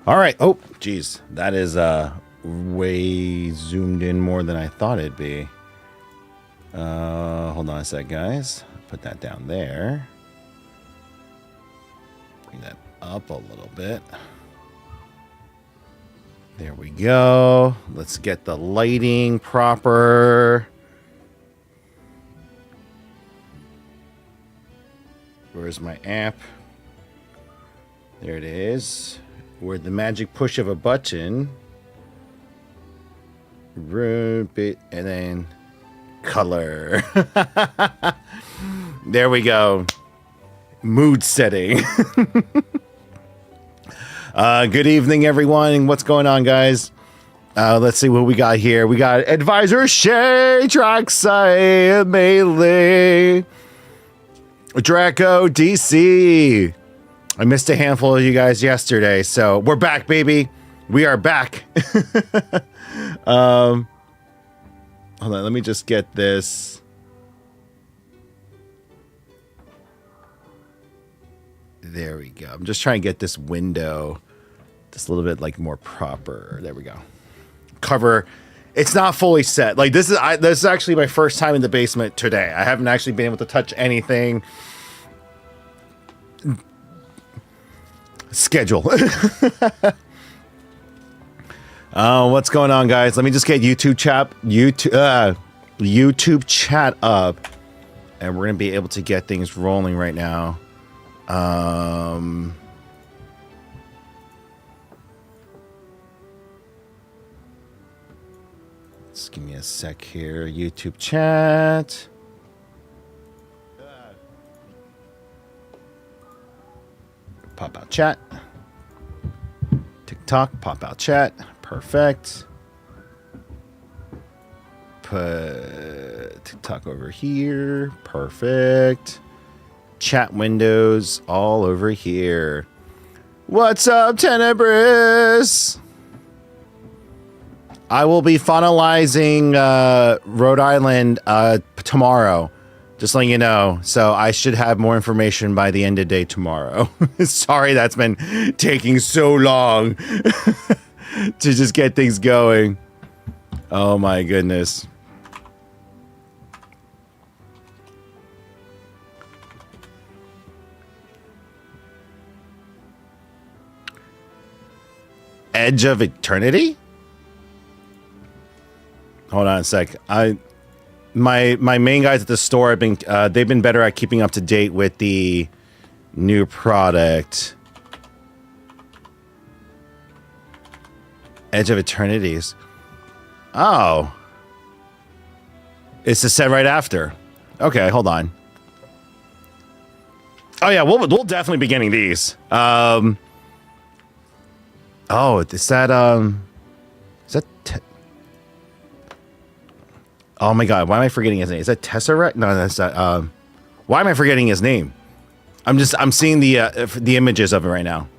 All right. Oh, geez. That is way zoomed in more than I thought it'd be. Hold on a sec, guys. Put that down there. Bring that up a little bit. There we go. Let's get the lighting proper. Where's my app? There it is. With the magic push of a button. Rub it and then color. There we go. Mood setting. Good evening, everyone. What's going on, guys? Let's see what we got here. We got Advisor Shay, Traxai, Melee, Draco, DC. I missed a handful of you guys yesterday, so we're back, baby. We are back. Hold on, let me just get this. There we go. I'm just trying to get this window just a little bit like more proper. There we go. Cover. It's not fully set. Like this is actually my first time in the basement today. I haven't actually been able to touch anything. Schedule. What's going on, guys? Let me just get YouTube chat up, and we're gonna be able to get things rolling right now. Just give me a sec here. YouTube chat. Pop out chat. TikTok, pop out chat. Perfect. Put TikTok over here. Perfect. Chat windows all over here. What's up, Tenebris? I will be finalizing Rhode Island tomorrow. Just letting you know. So I should have more information by the end of the day tomorrow. Sorry that's been taking so long to just get things going. Oh my goodness. Edge of Eternity? Hold on a sec. My main guys at the store have been they've been better at keeping up to date with the new product. Edge of Eternities. Oh. It's the set right after. Okay, hold on. Oh yeah, we'll definitely be getting these. Oh, is that oh my god, why am I forgetting his name? Is that Tesseract? No, that's not. Why am I forgetting his name? I'm seeing the images of it right now.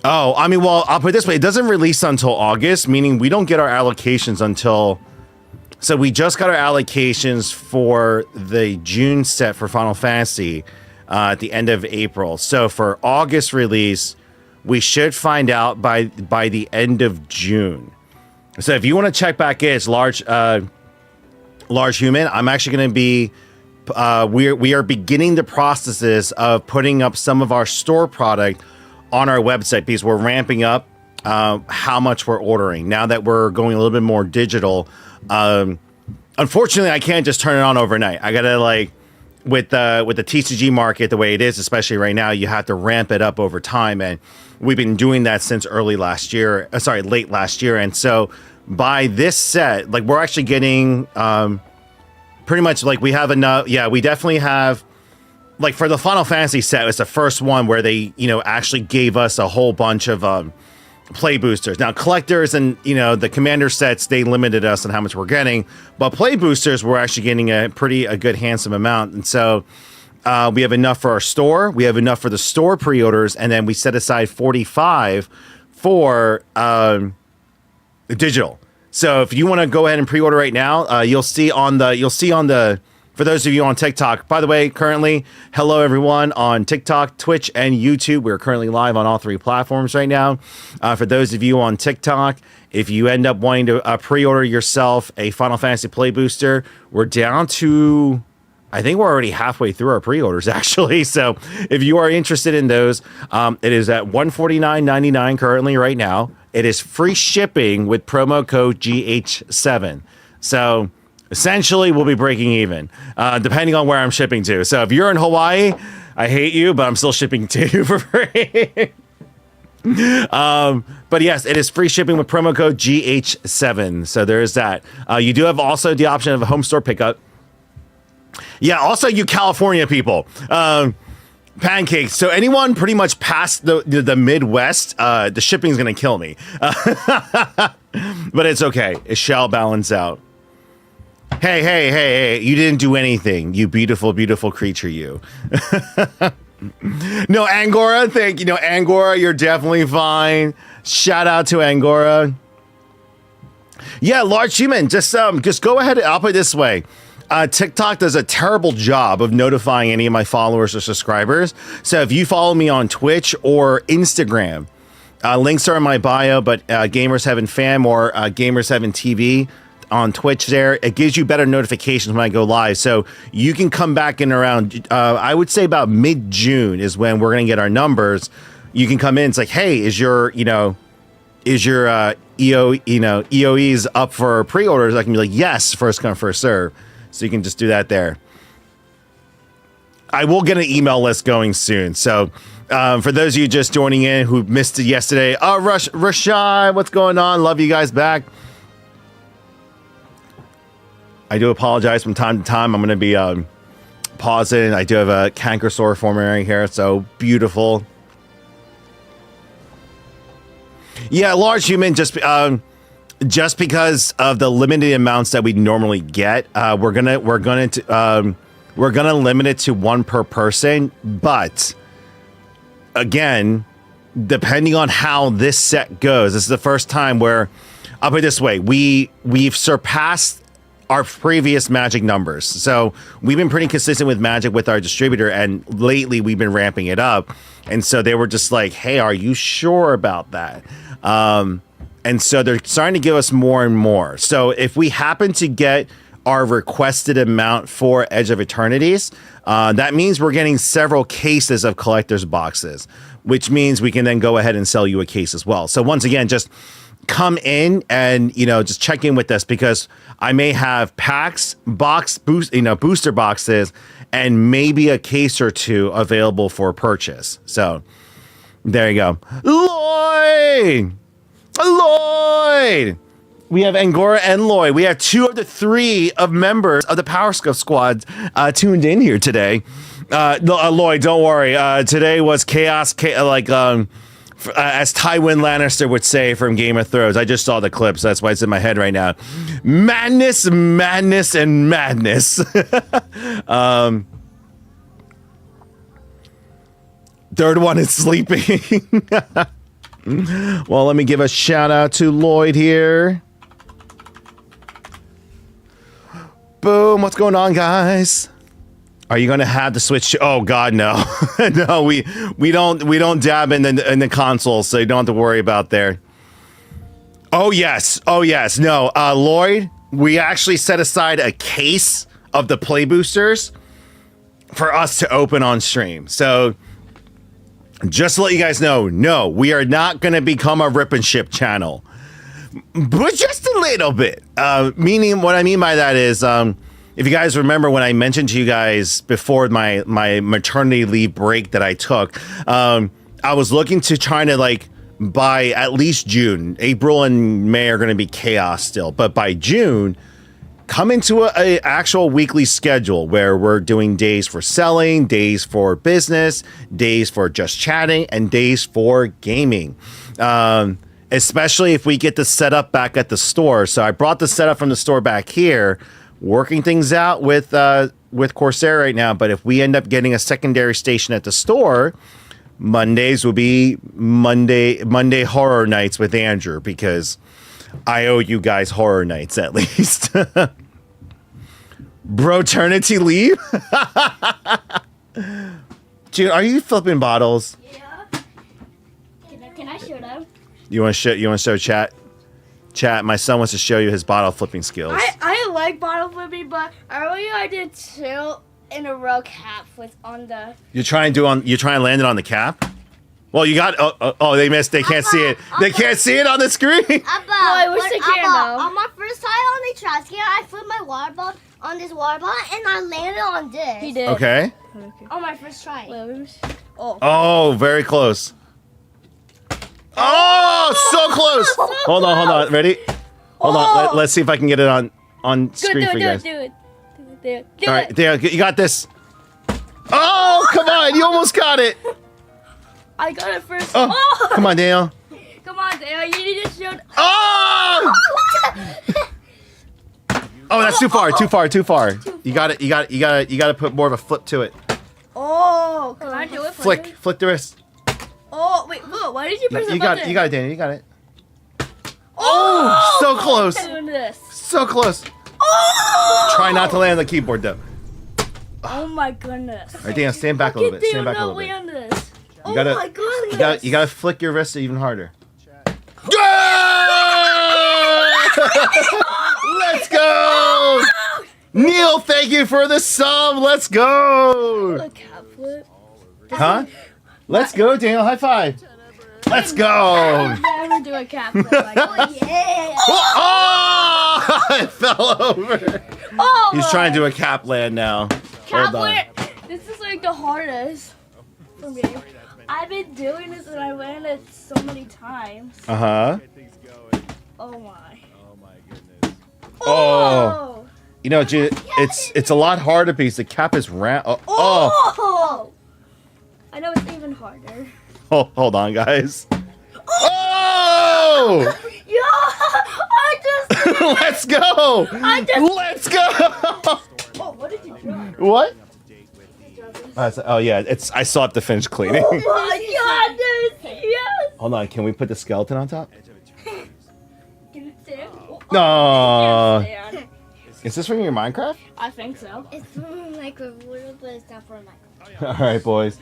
Oh, I mean, well, I'll put it this way. It doesn't release until August, meaning we don't get our allocations until... So we just got our allocations for the June set for Final Fantasy at the end of April. So for August release, we should find out by the end of June. So if you want to check back in, it's Large Human. I'm actually going to be... we are beginning the processes of putting up some of our store product on our website because we're ramping up how much we're ordering now that we're going a little bit more digital. Unfortunately, I can't just turn it on overnight. I gotta with the TCG market the way it is, especially right now, you have to ramp it up over time, and we've been doing that since late last year. And so by this set, we're actually getting pretty much we have enough. Yeah, we definitely have. For the Final Fantasy set, it's the first one where they, actually gave us a whole bunch of play boosters. Now, collectors and, the commander sets, they limited us on how much we're getting. But play boosters, we're actually getting a good, handsome amount. And so we have enough for our store. We have enough for the store pre-orders. And then we set aside 45 for digital. So if you want to go ahead and pre-order right now, you'll see on the For those of you on TikTok, by the way, currently, hello everyone on TikTok, Twitch, and YouTube. We're currently live on all 3 platforms right now. For those of you on TikTok, if you end up wanting to pre-order yourself a Final Fantasy Play Booster, we're down to, I think we're already halfway through our pre-orders, actually. So if you are interested in those, it is at $149.99 currently right now. It is free shipping with promo code GH7. So essentially, we'll be breaking even, depending on where I'm shipping to. So if you're in Hawaii, I hate you, but I'm still shipping to you for free. But yes, it is free shipping with promo code GH7. So there is that. You do have also the option of a home store pickup. Yeah, also you California people. Pancakes. So anyone pretty much past the Midwest, the shipping is going to kill me. But it's okay. It shall balance out. Hey, you didn't do anything, you beautiful, beautiful creature, you. No, Angora, thank you. No, Angora, you're definitely fine. Shout out to Angora. Yeah, Large Human, just go ahead. I'll put it this way. TikTok does a terrible job of notifying any of my followers or subscribers. So if you follow me on Twitch or Instagram, links are in my bio, but Gamers Heaven Fam or Gamers Heaven TV on Twitch there, it gives you better notifications when I go live. So you can come back in around, I would say about mid-June is when we're going to get our numbers. You can come in. It's like, hey, is your EOEs up for pre-orders? I can be like, yes, first come, first serve. So you can just do that there. I will get an email list going soon. So for those of you just joining in who missed it yesterday, Rashad, what's going on? Love you guys back. I do apologize from time to time. I'm going to be pausing. I do have a canker sore forming here, so beautiful. Yeah, Large Human, just because of the limited amounts that we normally get, we're gonna limit it to 1 per person. But again, depending on how this set goes, this is the first time where, I'll put it this way, we've surpassed our previous Magic numbers. So we've been pretty consistent with Magic with our distributor, and lately we've been ramping it up. And so they were just like, hey, are you sure about that? And so they're starting to give us more and more. So if we happen to get our requested amount for Edge of Eternities, that means we're getting several cases of collector's boxes, which means we can then go ahead and sell you a case as well. So once again, just come in and, just check in with us, because I may have packs, booster boxes, and maybe a case or 2 available for purchase. So there you go. Lloyd! We have Angora and Lloyd. We have 2 of the 3 of members of the Power Scuff Squad tuned in here today. Lloyd, don't worry. Today was chaos, as Tywin Lannister would say from Game of Thrones. I just saw the clip, so that's why it's in my head right now. Madness, madness, and madness. Third one is sleeping. Well, let me give a shout out to Lloyd here. Boom. What's going on, guys? Are you going to have the Switch? Oh God, no. No, we don't dab in the console, so you don't have to worry about there. Oh yes. No, Lloyd, we actually set aside a case of the Play Boosters for us to open on stream. So just to let you guys know, no, we are not going to become a rip and ship channel, but just a little bit. Meaning, what I mean by that is, if you guys remember when I mentioned to you guys before my maternity leave break that I took, I was looking to try to by at least June. April and May are going to be chaos still, but by June, come into a actual weekly schedule where we're doing days for selling, days for business, days for just chatting, and days for gaming. Especially if we get the setup back at the store. So I brought the setup from the store back here, working things out with Corsair right now. But if we end up getting a secondary station at the store, Mondays will be Monday horror nights with Andrew, because I owe you guys horror nights at least. Bro-ternity leave? Dude, are you flipping bottles? Yeah. Can I show them? You want to show chat? Chat, my son wants to show you his bottle flipping skills. I like bottle flipping, but earlier I did 2 in a row cap with on the. You're trying to land it on the cap? Well, you got they missed. They can't see it. They can't see it on the screen. I wish they can, though. On my first time on the trash can, I flipped my water bottle on this water bottle and I landed on this. He did. Okay. On my first try. Wait, let me see. Oh. Oh, very close. Oh, so close. Hold on. Ready? Hold on. Let's see if I can get it on screen for you guys. Do it. All right, there. You got this. Oh, come on. You almost got it. I got it first. Oh, come on, Daniel. Come on, Dale. You need to show. Oh! Oh, that's too far. You got it. You got to put more of a flip to it. Oh, can I do it? Flick the wrist. Oh, wait, look. Why did you press the button? You got it, Daniel. You got it. Oh, so close. I'm doing this. So close. Oh! Try not to land on the keyboard, though. Oh my goodness. All right, Daniel, stand back a little bit. Stand back a little bit. Land this. You gotta, my goodness. you gotta flick your wrist even harder. Yeah! Let's go! Neil, thank you for the sub. Let's go! A cap flip. Huh? Let's go, Daniel. High five. Let's go! Never do a cap flip like that. Yeah. Oh! It fell over. Oh, He's trying to do a cap land now. cap Hold on. flip. This is like the hardest for me. I've been doing this and I landed so many times. Uh-huh. Oh my. Oh. You know, it's a lot harder because the cap is round. Oh. Oh. I know it's even harder. Oh, hold on, guys. Oh! Yeah, I just. Let's go! Let's go! Oh, what did you drop? What? Oh yeah, I still have to finish cleaning. Oh my goodness! Yes. Hold on, can we put the skeleton on top? Can it stand? No. It can't stand. Is this from your Minecraft? I think so. It's for a microwave, but it's not for a microwave. All right, boys.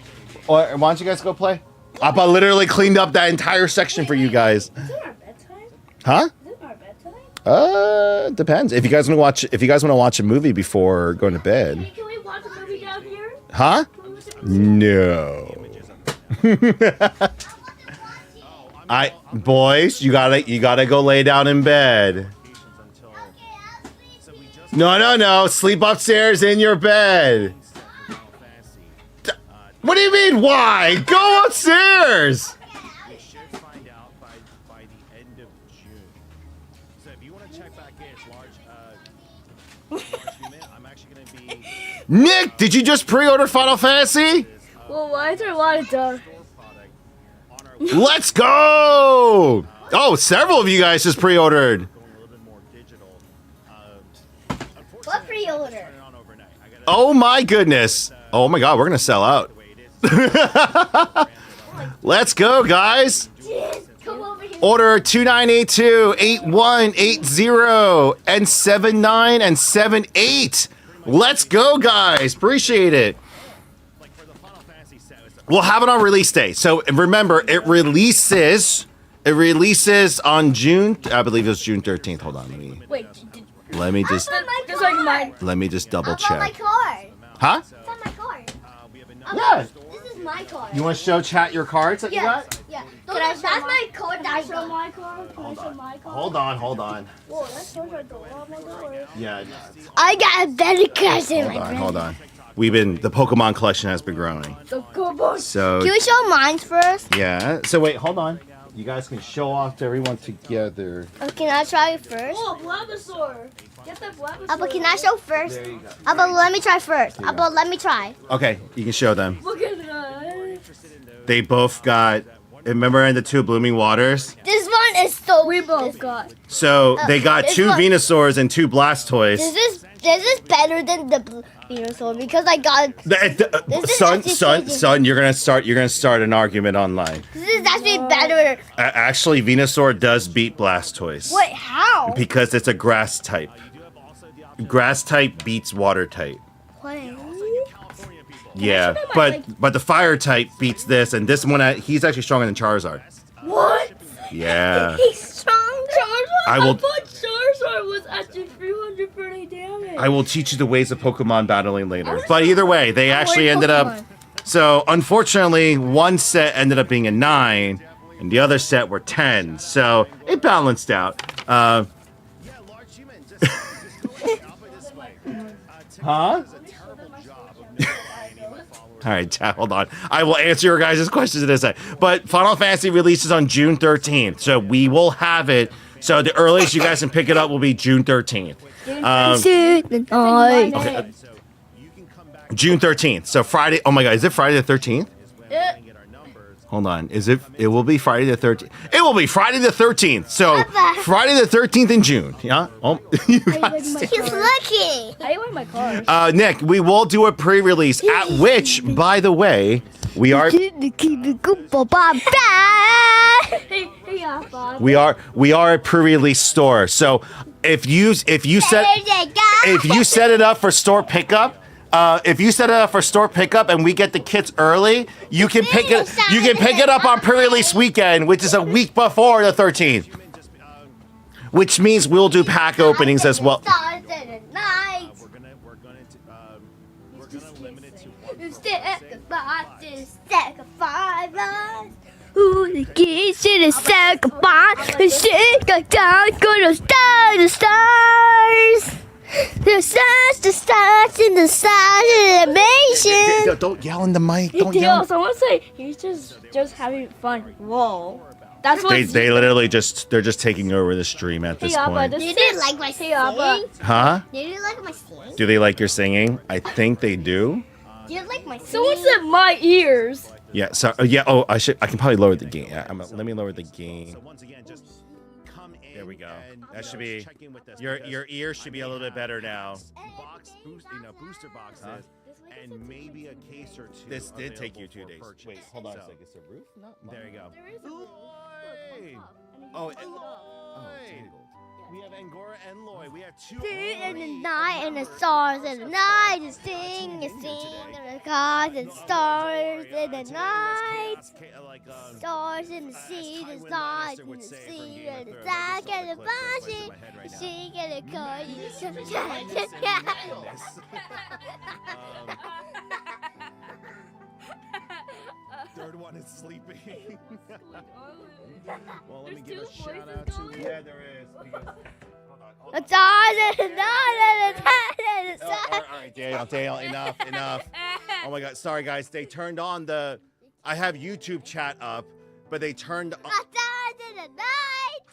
Or why don't you guys go play? Appa literally cleaned up that entire section for you guys. Is it our bedtime? Huh? Is it our bedtime? Depends. If you guys want to watch a movie before going to bed. Can we watch a movie down here? Huh? Can we watch a movie? No. Boys, you gotta go lay down in bed. No. Sleep upstairs in your bed. What do you mean, why? Go upstairs! We should find out by the end of June. So if you want to check back in, large human, I'm actually going to be Nick, did you just pre-order Final Fantasy? Well, why is there a lot of dust? Let's go! Oh, several of you guys just pre-ordered. going a little bit more digital. What pre-order? On overnight. I gotta Oh my goodness. Oh my god, we're gonna sell out. the way it is. Let's go, guys. Come over here. Order 2982, 8180, and 79 and 78. Let's go, guys. Appreciate it. Like for the Final Fantasy set, it's We'll have it on release day. So remember, it releases on June, I believe it was June 13th. Hold on, Wait, let me just just like mine. double It's on my check. card. Huh? It's on my card. we have enough. Yeah. This is my card. You want to show chat your cards that you Yeah. got? Yeah. Can That's my card. Can I That's show my card? Can I show my card? Hold on. Whoa, that's so hard to open my door. Yeah. I got a better card than my brother. Hold on. The Pokemon collection has been growing. The good So Can we show mine first? yeah. So wait, hold on. You guys can show off to everyone together. Can I try first? Oh, Blabasaur. Get the Blabasaur. Abba, can I show first? There you go. Abba, let me try first. you go. Abba, let me try. Okay, you can show them. Look at that. They both got. Remember in the two Blooming Waters? This one is so. We both got. So they got this two one- Venusaurs and two Blastoise. This is better than the Venusaur because I got. This is actually Son, you're gonna start an argument online. This is actually better. Actually, Venusaur does beat Blastoise Wait, how? because it's a grass type. Grass type beats water type. What? California people. Yeah, should have my, but the fire type beats this, and this one he's actually stronger than Charizard. What? Yeah. He's stronger. I will- thought Charizard was at the 330 damage. I will teach you the ways of Pokemon battling later. But either way, they actually ended up. So unfortunately, one set ended up being a 9, and the other set were 10. So it balanced out. Yeah, large human. Just go ahead. I'll put it this way. Huh? Does a terrible job of notifying my followers. All right, chat, hold on. I will answer your guys' questions in a sec. But Final Fantasy releases on June 13th, so we will have it. So the earliest you guys can pick it up will be June 13th. So you can come back June 13th. So Friday. Oh my God, is it Friday the 13th? when we can get our numbers. Hold on. Is it? It will be Friday the 13th. It will be Friday the 13th. So Friday the 13th in June. Yeah. Oh, you guys. He's lucky. I want my cars. Nick, we will do a pre-release at which, by the way, we are Hey, Bob. we are a pre-release store. So if you set it up for store pickup. If you set it up for store pickup and we get the kits early, you can pick it up on pre-release weekend, which is a week before the 13th. Which means we'll do pack openings as well. We're gonna limit it to one. Stack of 5 lines. Who the keys to the sacrifice? The shit got down, gonna start the stars. The stars, in the stars, animation. Don't yell in the mic. Don't Yo, yell. someone say he's just having fun. Whoa. That's what They literally they're just taking over the stream at this point. You didn't like my singing? Huh? You didn't like my singing? Do they like your singing? I think they do. Do you like my singing? Someone said my ears. Yeah. So yeah. Oh, I can probably lower the gain. Yeah, let me lower the gain. So once again, just come in. There we go. and, That should be check in with us your because ears should be a little bit better now. booster boxes, and maybe a case or two. This did take you available 2 for days. purchase. Wait, hold on a So, second. Is the roof not? There you go. There is a roof. Lloyd! Oh, it- Oh, tangled. We have Angora and Lloyd. We have two. In the night, and the stars in the night, and sing, and the gods and stars in the night. Stars in the sea, the stars in the sea, and the dark and the flashing, the sea and the cold. Third one is sleeping. Well, let me give a There's two shout voices out to going? Yeah, there is. Because, hold The stars in the night, and the stars in the on. sun. All right, Daniel, enough. Oh my God, sorry guys. They turned on the. I have YouTube chat up, but they turned. The stars in the night.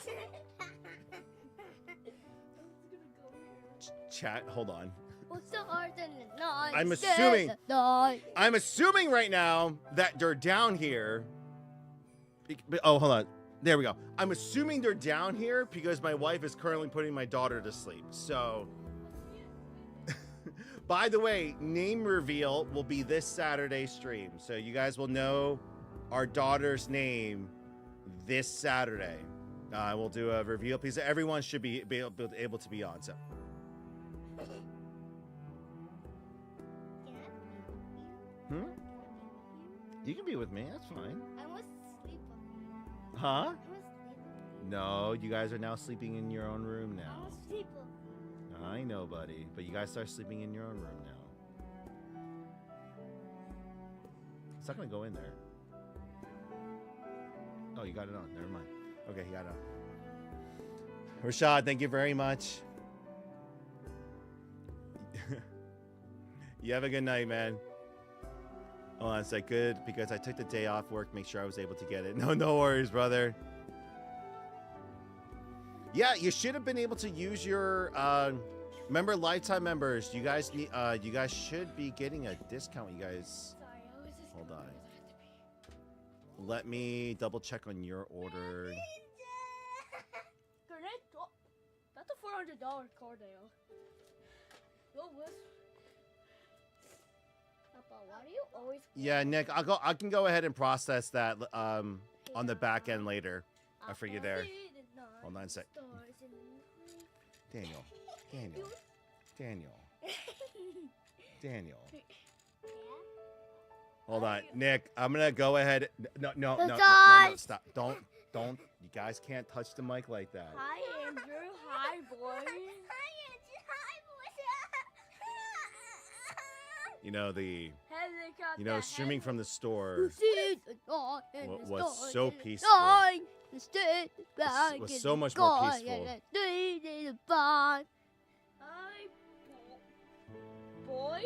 Chat. Hold on. The stars in the night. I'm stars in assuming- the night. I'm assuming right now that they're down here. Oh, hold on. There we go. I'm assuming they're down here because my wife is currently putting my daughter to sleep. So, by the way, name reveal will be this Saturday stream. So you guys will know our daughter's name this Saturday. We'll do a reveal piece. Everyone should be able to be on. So. You can be with me. That's fine. I was asleep. Huh? I was asleep. No, you guys are now sleeping in your own room I now. was asleep. I know, buddy, but you guys start sleeping in your own room now. It's not gonna go in there. Oh, you got it on. Never mind. Okay, you got it on. Rashad, thank you very much. You have a good night, man. Hold on a sec. Good, because I took the day off work, make sure I was able to get it. No worries, brother. Yeah, you should have been able to use your remember lifetime members. You guys need you guys should be getting a discount. You guys hold on. Let me double check on your order. That's a $400 car, Dale. Go with. Papa, why do you always? Yeah, Nick, I can go ahead and process that on the back end later. I for you there. Hold on a sec. Daniel. Daniel. Daniel. Hold on, Nick. I'm gonna go ahead. No, stop. Don't. You guys can't touch the mic like that. Hi, Andrew. Hi, boy. You know streaming from the store was so peaceful. Was so much more peaceful. Hi, boy.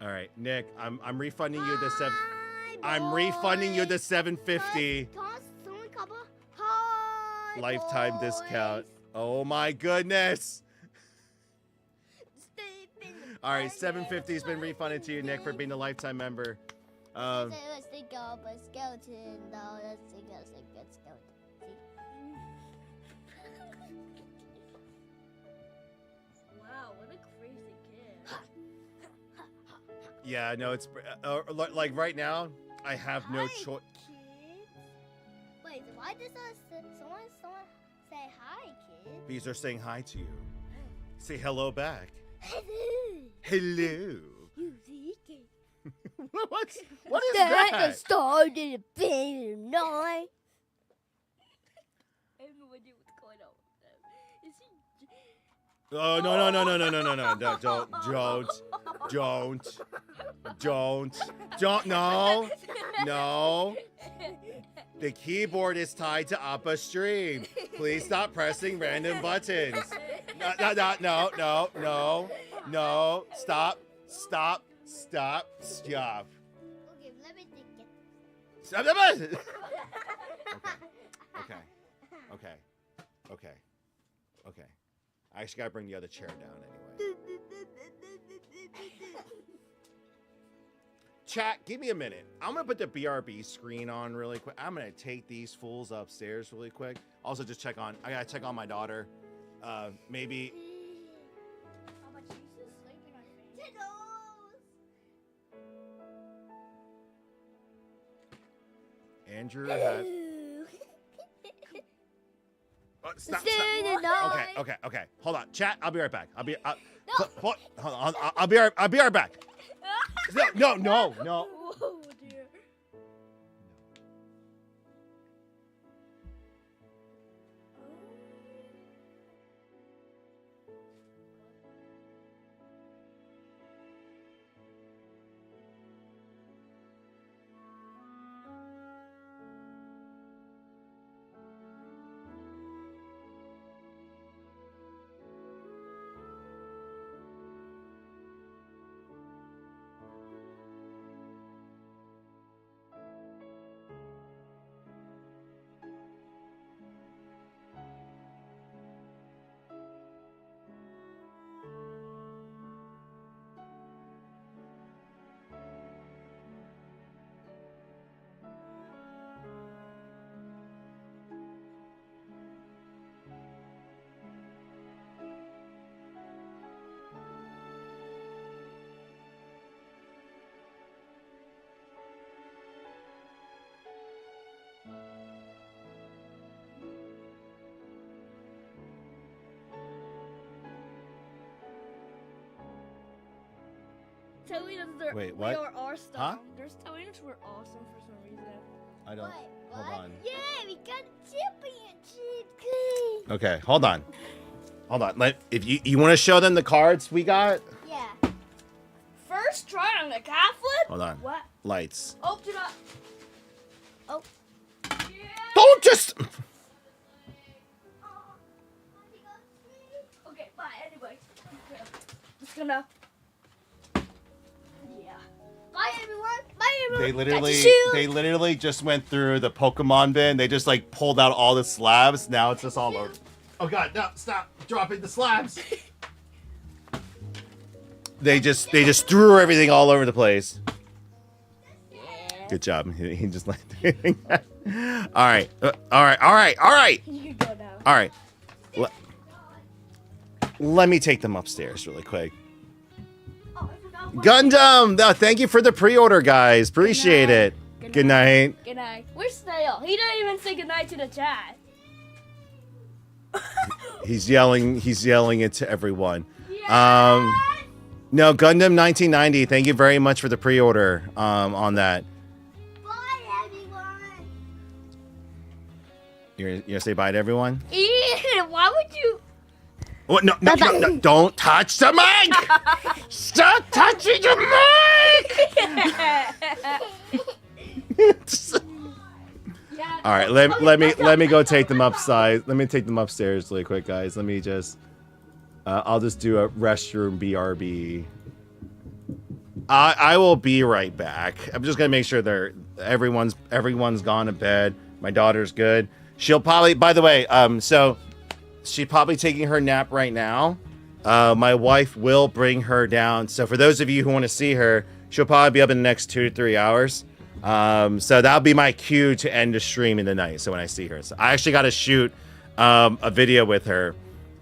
All right, Nick. I'm refunding you the seven. I'm refunding you the $7.50 lifetime discount. Oh my goodness! All right, $7.50 has been refunded to you, Nick, for being a lifetime member. Let's think of a skeleton. No, let's think of a skeleton. Wow, what a crazy kid. Yeah, no, it's like right now. I have no choice. Wait, why does someone say hi, kid? Because they're saying hi to you. Say hello back. Hello. Hello. You see, kid. what is That that? started a bit of night. I have no idea what's going on with them. Is he? Oh no! Don't! No! The keyboard is tied to Appa Stream. Please stop pressing random buttons. No! Stop! Okay, let me think it. Stop! Okay. I actually gotta bring the other chair down anyway. Chat, give me a minute. I'm gonna put the BRB screen on really quick. I'm gonna take these fools upstairs really quick. Also, just I gotta check on my daughter. Maybe. How about Jesus sleeping on your face? Andrew had. Stop. Okay. Hold on, chat. I'll be right back. Hold on. I'll be right back. No. Oh dear. Towing Wait, what? Are awesome. Huh? There's towings were awesome for some reason. I don't. Hold on. Yeah, we got a championship, kid. Okay, hold on. If you want to show them the cards we got. Yeah. First try on the cat flip. Hold on. What? Lights. Open up. Oh. Yeah. Don't just. Okay, bye. Anyway, just gonna. Yeah. Bye, everyone. Bye, everyone. They literally just went through the Pokemon bin. They just like pulled out all the slabs. Now it's just all over. Oh God! No! Stop dropping the slabs. They just threw everything all over the place. Good job. He just like doing that. All right. You can go now. All right. Let me take them upstairs really quick. Oh, I forgot one. Gundam! No, thank you for the pre-order, guys. Appreciate it. Good night. Good night. Where's Snail? He didn't even say goodnight to the chat. He's yelling it to everyone. No, Gundam 1990. Thank you very much for the pre-order on that. Bye, everyone. You're gonna say bye to everyone? Ew, why would you? What? No, don't touch the mic! Stop touching the mic! All right, let me go take them upside. Let me take them upstairs really quick, guys. Let me just. I'll just do a restroom BRB. I will be right back. I'm just gonna make sure everyone's gone to bed. My daughter's good. She'll probably. By the way, so she's probably taking her nap right now. My wife will bring her down. So for those of you who want to see her, she'll probably be up in the next 2 to 3 hours. So that'll be my cue to end the stream in the night. So when I see her, so I actually got to shoot a video with her.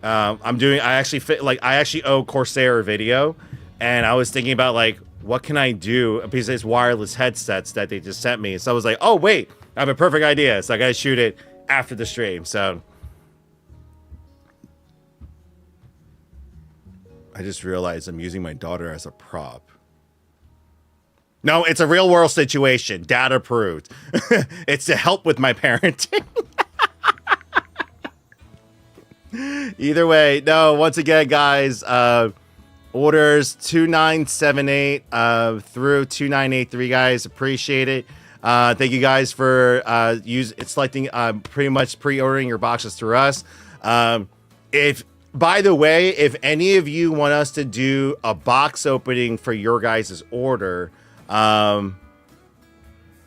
I actually owe Corsair a video, and I was thinking about like, what can I do? Because it's wireless headsets that they just sent me. So I was like, oh wait, I have a perfect idea. So I got to shoot it after the stream. So I just realized I'm using my daughter as a prop. No, it's a real world situation. Dad approved. It's to help with my parenting. Either way, no, once again, guys, orders 2978 through 2983, guys. Appreciate it. Thank you guys for selecting pretty much pre-ordering your boxes through us. By the way, if any of you want us to do a box opening for your guys' order, I'll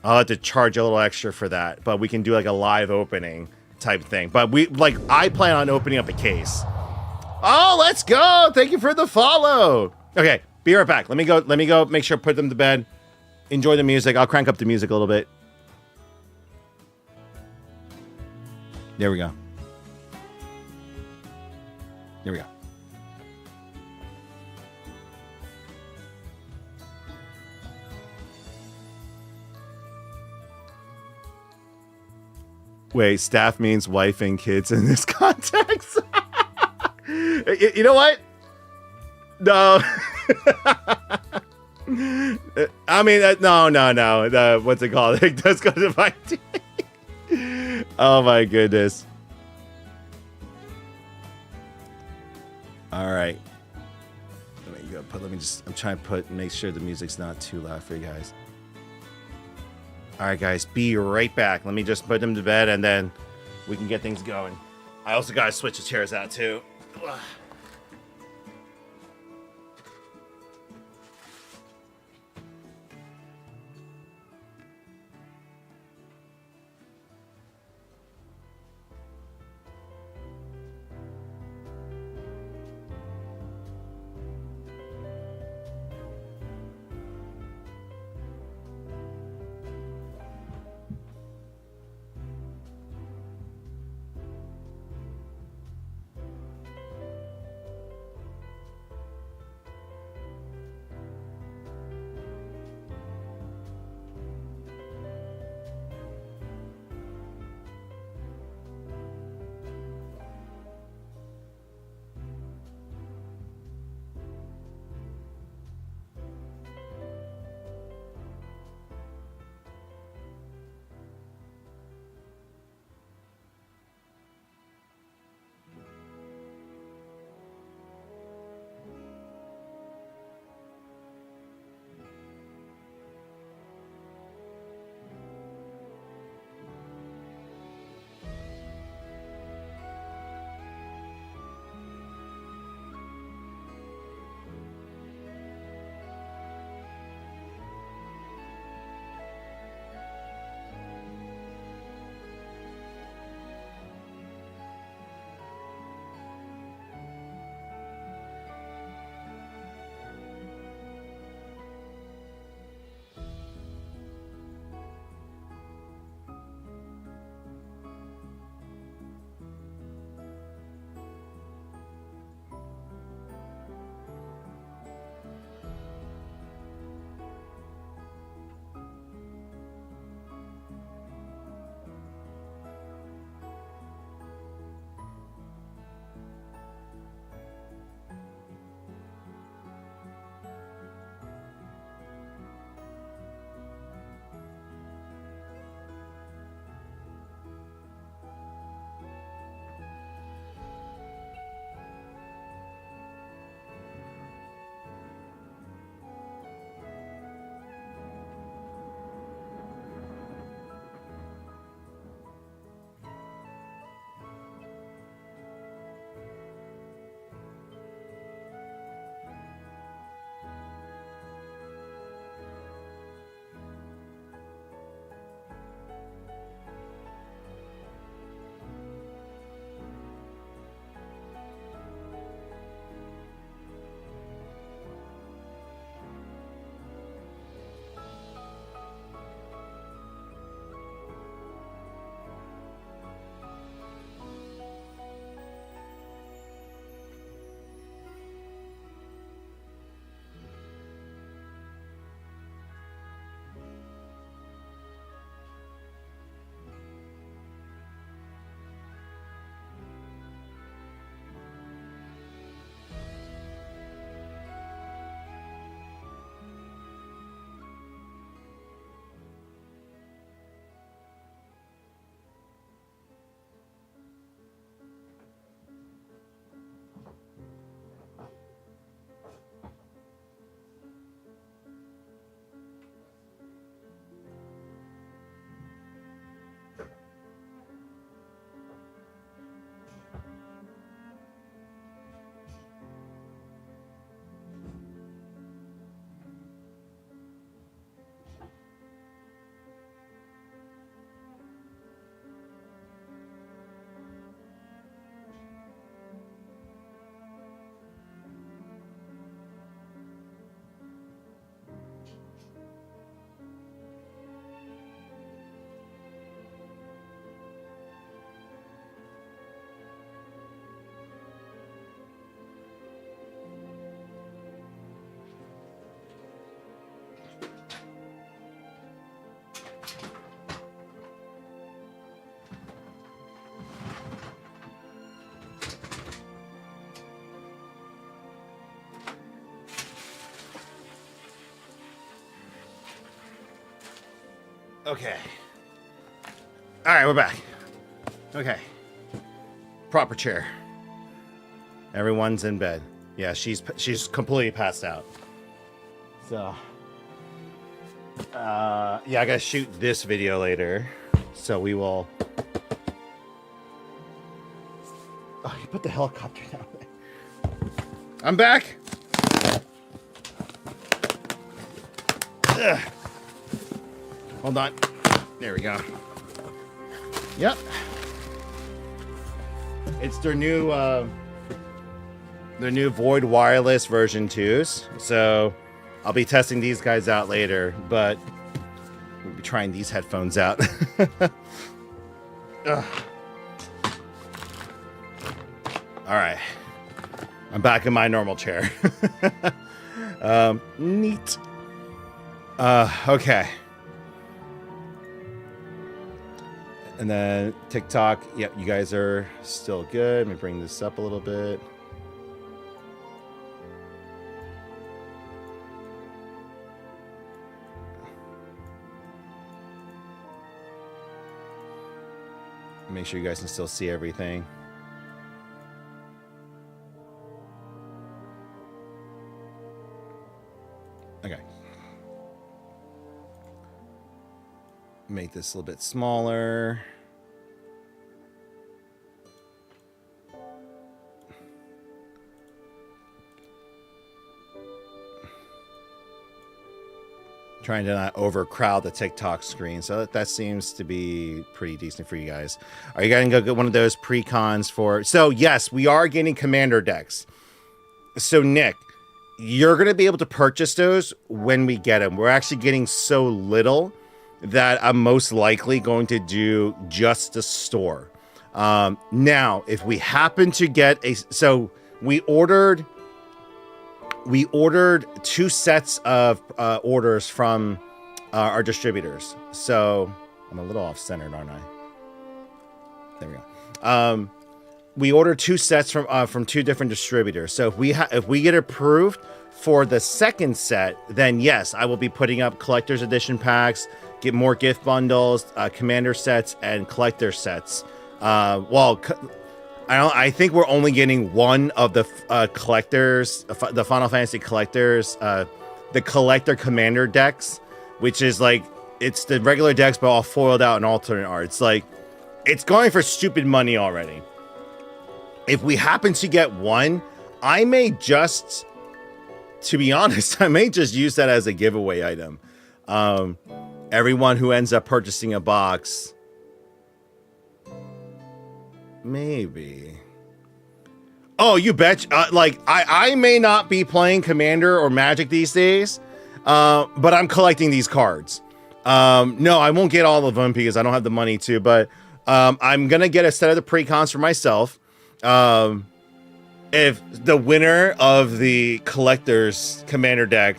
have to charge a little extra for that, but we can do like a live opening type thing. But I plan on opening up a case. Oh, let's go. Thank you for the follow. Okay, be right back. Let me go make sure put them to bed. Enjoy the music. I'll crank up the music a little bit. There we go. There we go. Wait, staff means wife and kids in this context. You know what? No. I mean, no. What's it called? It does go to my team. Oh my goodness. All right. I'm trying to make sure the music's not too loud for you guys. All right, guys, be right back. Let me just put them to bed, and then we can get things going. I also got to switch the chairs out, too. Ugh. Okay. All right, we're back. Okay. Proper chair. Everyone's in bed. Yeah, she's completely passed out. So, yeah, I gotta shoot this video later. So we will. Oh, you put the helicopter down there. I'm back. Ugh. Hold on. There we go. Yep. It's their new Void Wireless version 2s. So I'll be testing these guys out later, but we'll be trying these headphones out. Ugh. All right. I'm back in my normal chair. Neat. Okay. And then TikTok. Yep, you guys are still good. Let me bring this up a little bit. Make sure you guys can still see everything. Okay. Make this a little bit smaller. Trying to not overcrowd the TikTok screen, so that seems to be pretty decent for you guys. Are you going to go get one of those pre-cons for? So yes, we are getting commander decks. So Nick, you're going to be able to purchase those when we get them. We're actually getting so little that I'm most likely going to do just the store. Now, if we happen to get so we ordered 2 sets of orders from our distributors. So I'm a little off-centered, aren't I? There we go. We ordered 2 sets from 2 different distributors. So if we get approved for the second set, then yes, I will be putting up collector's edition packs, get more gift bundles, commander sets, and collector sets. I think we're only getting one of the collectors, the Final Fantasy collectors, the collector commander decks, which is like, it's the regular decks, but all foiled out in alternate art. It's like, it's going for stupid money already. If we happen to get one, I may just, to be honest, I may just use that as a giveaway item. Everyone who ends up purchasing a box, maybe. Oh, you bet. Like, I may not be playing Commander or Magic these days, but I'm collecting these cards. No, I won't get all of them because I don't have the money to, but I'm going to get a set of the pre-cons for myself. If the winner of the collector's Commander deck,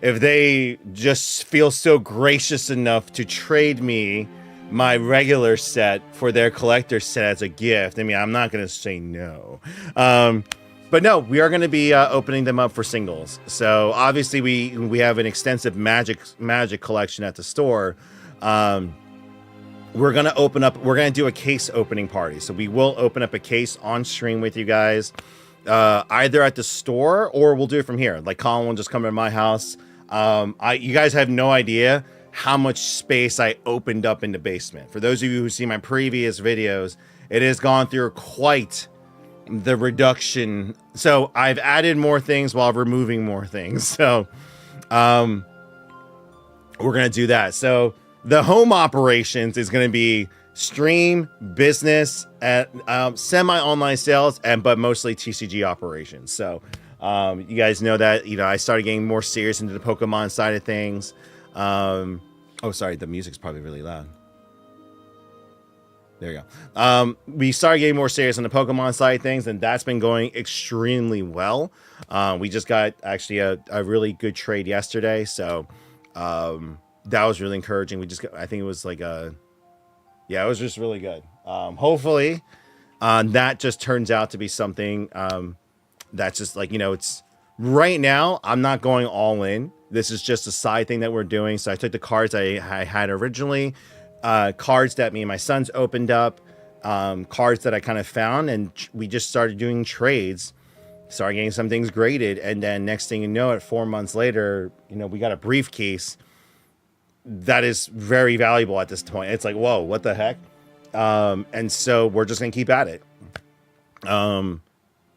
if they just feel so gracious enough to trade me my regular set for their collector set as a gift, I mean, I'm not going to say no. But no, we are going to be opening them up for singles. So obviously we have an extensive magic collection at the store. We're going to do a case opening party. So we will open up a case on stream with you guys, either at the store or we'll do it from here. Like Colin will just come to my house. You guys have no idea how much space I opened up in the basement. For those of you who see my previous videos, it has gone through quite the reduction. So I've added more things while removing more things. So we're going to do that. So the home operations is going to be stream, business, at semi-online sales, but mostly TCG operations. So you guys know that, I started getting more serious into the Pokemon side of things. Oh, sorry, the music's probably really loud. There you go. We started getting more serious on the Pokemon side of things, and that's been going extremely well. We just got actually a really good trade yesterday, so that was really encouraging. I think it was like it was just really good. Hopefully, that just turns out to be something that's just like, it's right now, I'm not going all in This is just a side thing that we're doing. So I took the cards I had originally, cards that me and my sons opened up, cards that I kind of found, and we just started doing trades, started getting some things graded. And then next thing you know, 4 months later, we got a briefcase that is very valuable at this point. It's like, whoa, what the heck? And so we're just going to keep at it.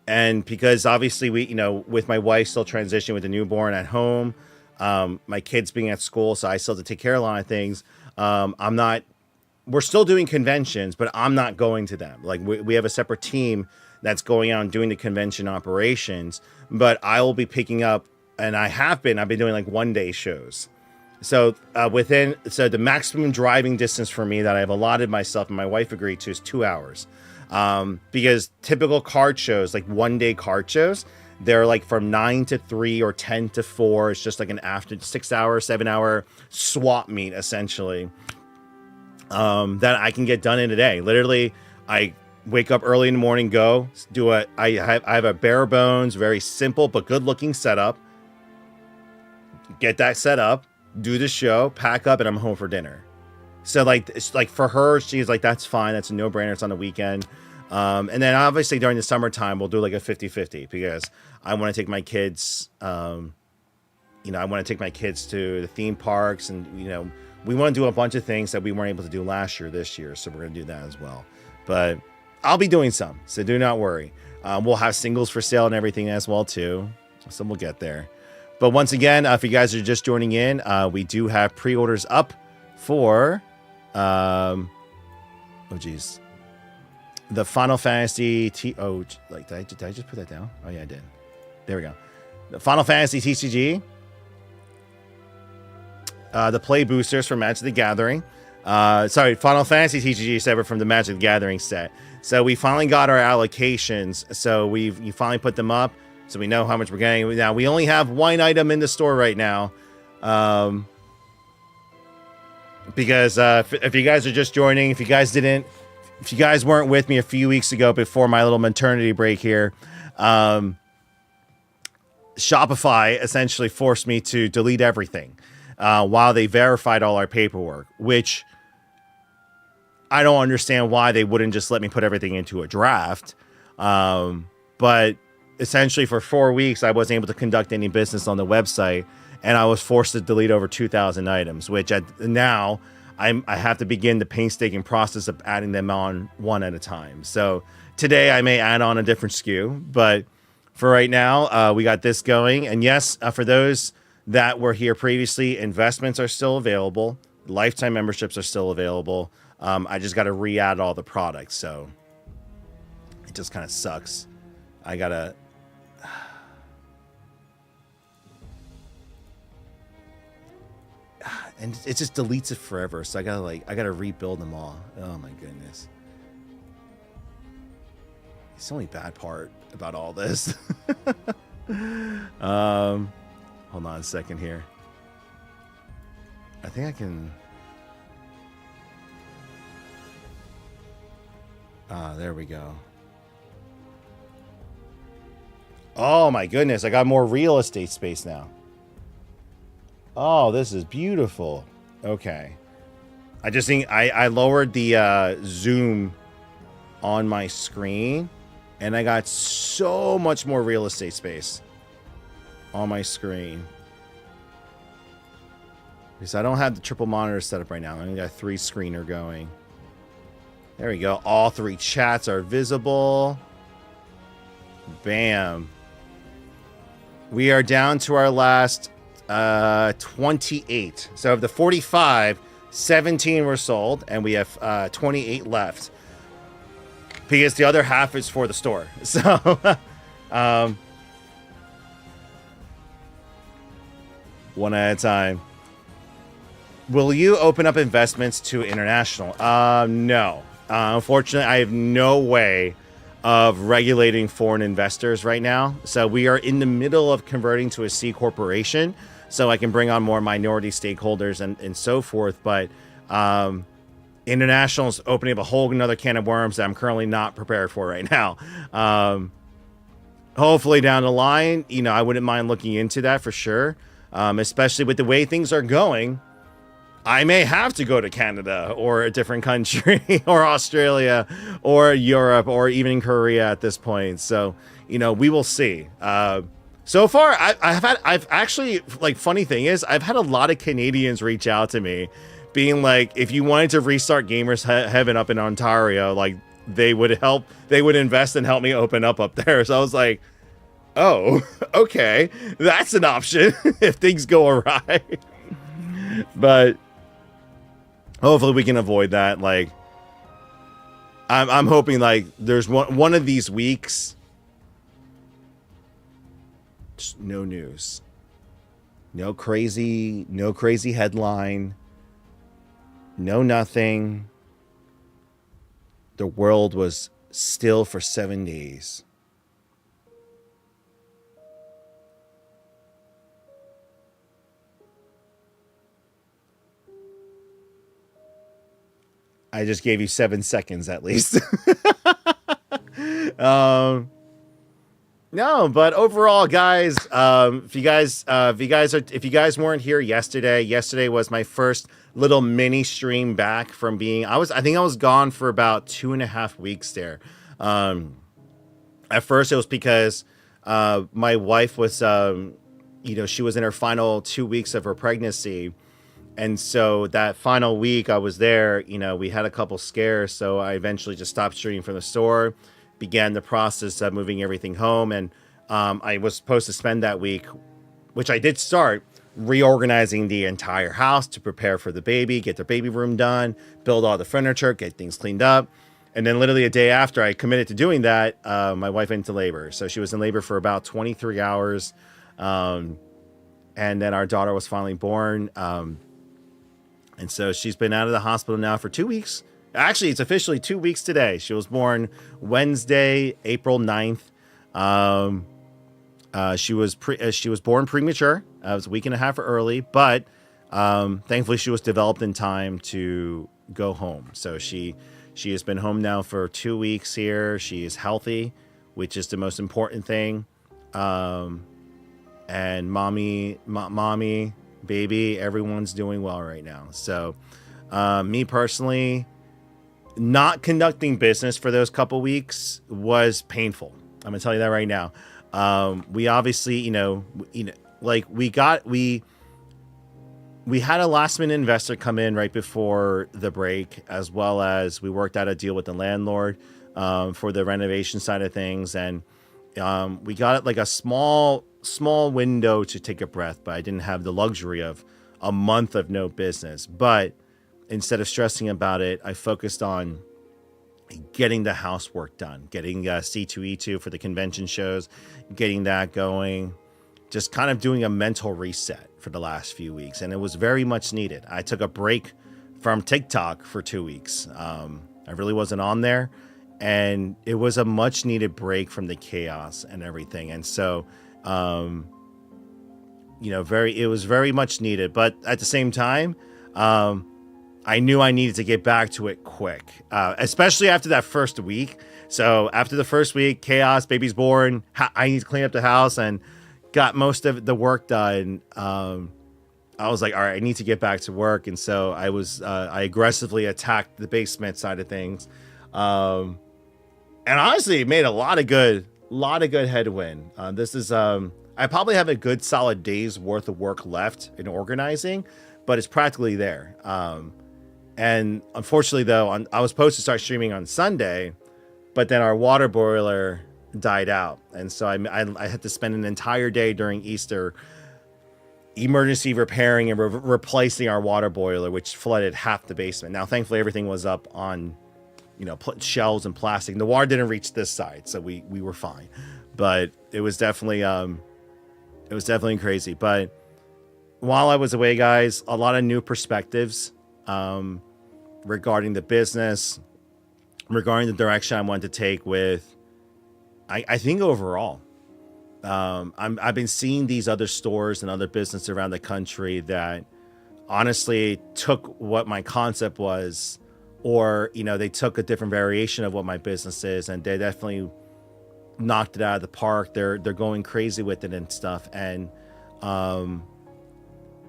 And because obviously we, with my wife still transitioning with the newborn at home, my kids being at school, so I still have to take care of a lot of things. We're still doing conventions, but I'm not going to them. Like we have a separate team that's going out and doing the convention operations, but I will be picking up, and I've been doing like 1-day shows. So the maximum driving distance for me that I've allotted myself and my wife agreed to is 2 hours. Because typical card shows, like 1-day card shows, they're like from 9 to 3 or 10 to 4. It's just like an after 6 hour, 7 hour swap meet, essentially, that I can get done in a day. Literally, I wake up early in the morning, I have a bare bones, very simple but good looking setup. Get that set up, do the show, pack up, and I'm home for dinner. So like, it's like for her, she's like, that's fine. That's a no brainer. It's on the weekend. And then obviously during the summertime, we'll do like a 50-50 because I want to take my kids, I want to take my kids to the theme parks, and, we want to do a bunch of things that we weren't able to do last year, this year. So we're going to do that as well, but I'll be doing some, so do not worry. We'll have singles for sale and everything as well too. So we'll get there. But once again, if you guys are just joining in, we do have pre-orders up for, the Final Fantasy did I just put that down? Oh yeah, I did. There we go. The Final Fantasy TCG, the play boosters for Magic the Gathering. Final Fantasy TCG separate from the Magic the Gathering set. So we finally got our allocations. So you finally put them up, so we know how much we're getting. Now we only have one item in the store right now. Because if you guys are just joining, if you guys weren't with me a few weeks ago before my little maternity break here, Shopify essentially forced me to delete everything while they verified all our paperwork, which I don't understand why they wouldn't just let me put everything into a draft. But essentially for 4 weeks, I wasn't able to conduct any business on the website, and I was forced to delete over 2,000 items, which now I have to begin the painstaking process of adding them on one at a time. So today I may add on a different SKU, but for right now, we got this going. And yes, for those that were here previously, investments are still available. Lifetime memberships are still available. I just got to re-add all the products. So it just kind of sucks. I got to... And it just deletes it forever. So I gotta rebuild them all. Oh my goodness. It's the only bad part about all this. Hold on a second here. I think I can. There we go. Oh my goodness. I got more real estate space now. Oh, this is beautiful. Okay. I just think I lowered the zoom on my screen, and I got so much more real estate space on my screen. Because I don't have the triple monitor set up right now. I only got 3 screener going. There we go. All 3 chats are visible. Bam. We are down to our last 28. So of the 45, 17 were sold, and we have 28 left. Because the other half is for the store. So one at a time. Will you open up investments to international? No. Unfortunately, I have no way of regulating foreign investors right now. So we are in the middle of converting to a C corporation, so I can bring on more minority stakeholders and so forth. But international is opening up a whole another can of worms that I'm currently not prepared for right now. Hopefully down the line, I wouldn't mind looking into that for sure. especially with the way things are going. I may have to go to Canada or a different country or Australia or Europe or even Korea at this point. So, we will see. So far, I've actually, like, funny thing is, I've had a lot of Canadians reach out to me being like, if you wanted to restart Gamers Heaven up in Ontario, like, they would invest and help me open up there. So I was like, oh, okay, that's an option if things go awry. But hopefully we can avoid that. Like, I'm hoping, like, there's one of these weeks, just no news, no crazy headline, no nothing. The world was still for 7 days. I just gave you 7 seconds at least. No, but overall, guys, if you guys weren't here yesterday was my first little mini stream back from being, I think I was gone for about 2.5 weeks there. At first it was because my wife was, she was in her final 2 weeks of her pregnancy. And so that final week I was there, we had a couple scares. So I eventually just stopped streaming from the store, began the process of moving everything home. And I was supposed to spend that week, which I did start, reorganizing the entire house to prepare for the baby, get the baby room done, build all the furniture, get things cleaned up. And then literally a day after I committed to doing that, my wife went into labor. So she was in labor for about 23 hours. And then our daughter was finally born. And so she's been out of the hospital now for 2 weeks. Actually, it's officially 2 weeks today. She was born Wednesday, April 9th. She was born premature. It was a week and a half early, but thankfully she was developed in time to go home. So she has been home now for 2 weeks here. She is healthy, which is the most important thing. And mommy, baby, everyone's doing well right now. So me personally, not conducting business for those couple weeks was painful. I'm gonna tell you that right now. We obviously, like we had a last minute investor come in right before the break, as well as we worked out a deal with the landlord for the renovation side of things. And we got it like a small window to take a breath, but I didn't have the luxury of a month of no business. But instead of stressing about it, I focused on getting the housework done, getting C2E2 for the convention shows, getting that going, just kind of doing a mental reset for the last few weeks. And it was very much needed. I took a break from TikTok for 2 weeks. I really wasn't on there, and it was a much needed break from the chaos and everything. And so, it was very much needed, but at the same time, I knew I needed to get back to it quick, especially after that first week. So after the first week, chaos, baby's born, I need to clean up the house and got most of the work done. I was like, all right, I need to get back to work. And so I aggressively attacked the basement side of things. And honestly, it made a lot of good headwind. This is, I probably have a good solid day's worth of work left in organizing, but it's practically there. And unfortunately, though, I was supposed to start streaming on Sunday, but then our water boiler died out. And so I had to spend an entire day during Easter emergency repairing and replacing our water boiler, which flooded half the basement. Now, thankfully, everything was up on, shelves and plastic. The water didn't reach this side, so we were fine. But it was definitely crazy. But while I was away, guys, a lot of new perspectives regarding the business, regarding the direction I wanted to take with, I think overall, I've been seeing these other stores and other businesses around the country that honestly took what my concept was, or, they took a different variation of what my business is, and they definitely knocked it out of the park. They're going crazy with it and stuff. And,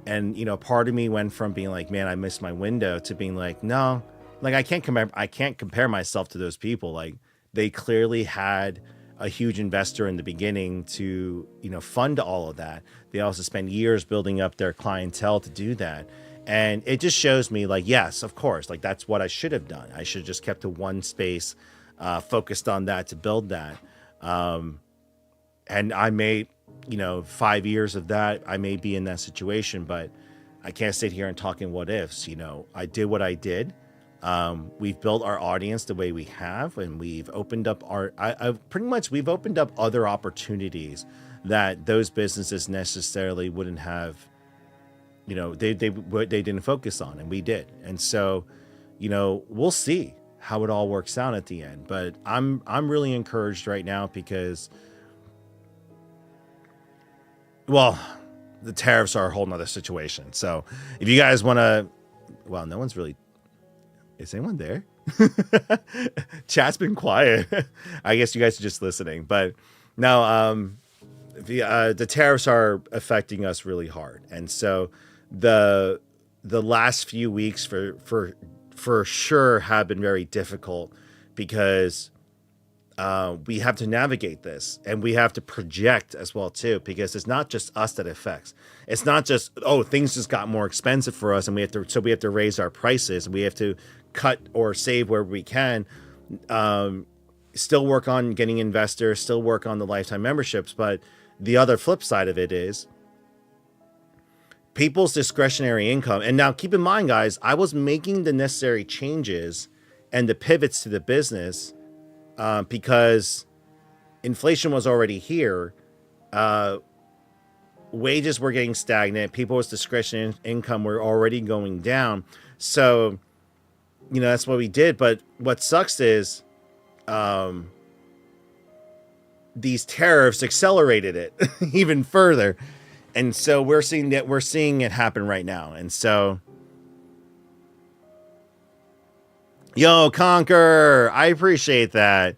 And, you know, part of me went from being like, man, I missed my window, to being like, no, like I can't compare myself to those people. Like, they clearly had a huge investor in the beginning to, you know, fund all of that. They also spent years building up their clientele to do that. And it just shows me, like, yes, of course, like that's what I should have done. I should have just kept to one space, focused on that to build that. And I may, you know, 5 years of that, I may be in that situation, but I can't sit here and talk in what ifs. You know, I did what I did. We've built our audience the way we have, and we've opened up we've opened up other opportunities that those businesses necessarily wouldn't have, you know, they didn't focus on, and we did. And so, you know, we'll see how it all works out at the end, but I'm really encouraged right now because, well, the tariffs are a whole nother situation. So if you guys want to, well, no one's really, is anyone there? Chat's been quiet. I guess you guys are just listening, but no, the tariffs are affecting us really hard. And so the last few weeks for sure have been very difficult because we have to navigate this, and we have to project as well too, because it's not just us that affects. It's not just, oh, things just got more expensive for us and we have to raise our prices, and we have to cut or save where we can. Still work on getting investors, still work on the lifetime memberships. But the other flip side of it is people's discretionary income. And now keep in mind, guys, I was making the necessary changes and the pivots to the business because inflation was already here. Wages were getting stagnant. People's discretionary income were already going down. So, you know, that's what we did. But what sucks is these tariffs accelerated it even further. And so we're seeing it happen right now. And so, yo, Conquer, I appreciate that.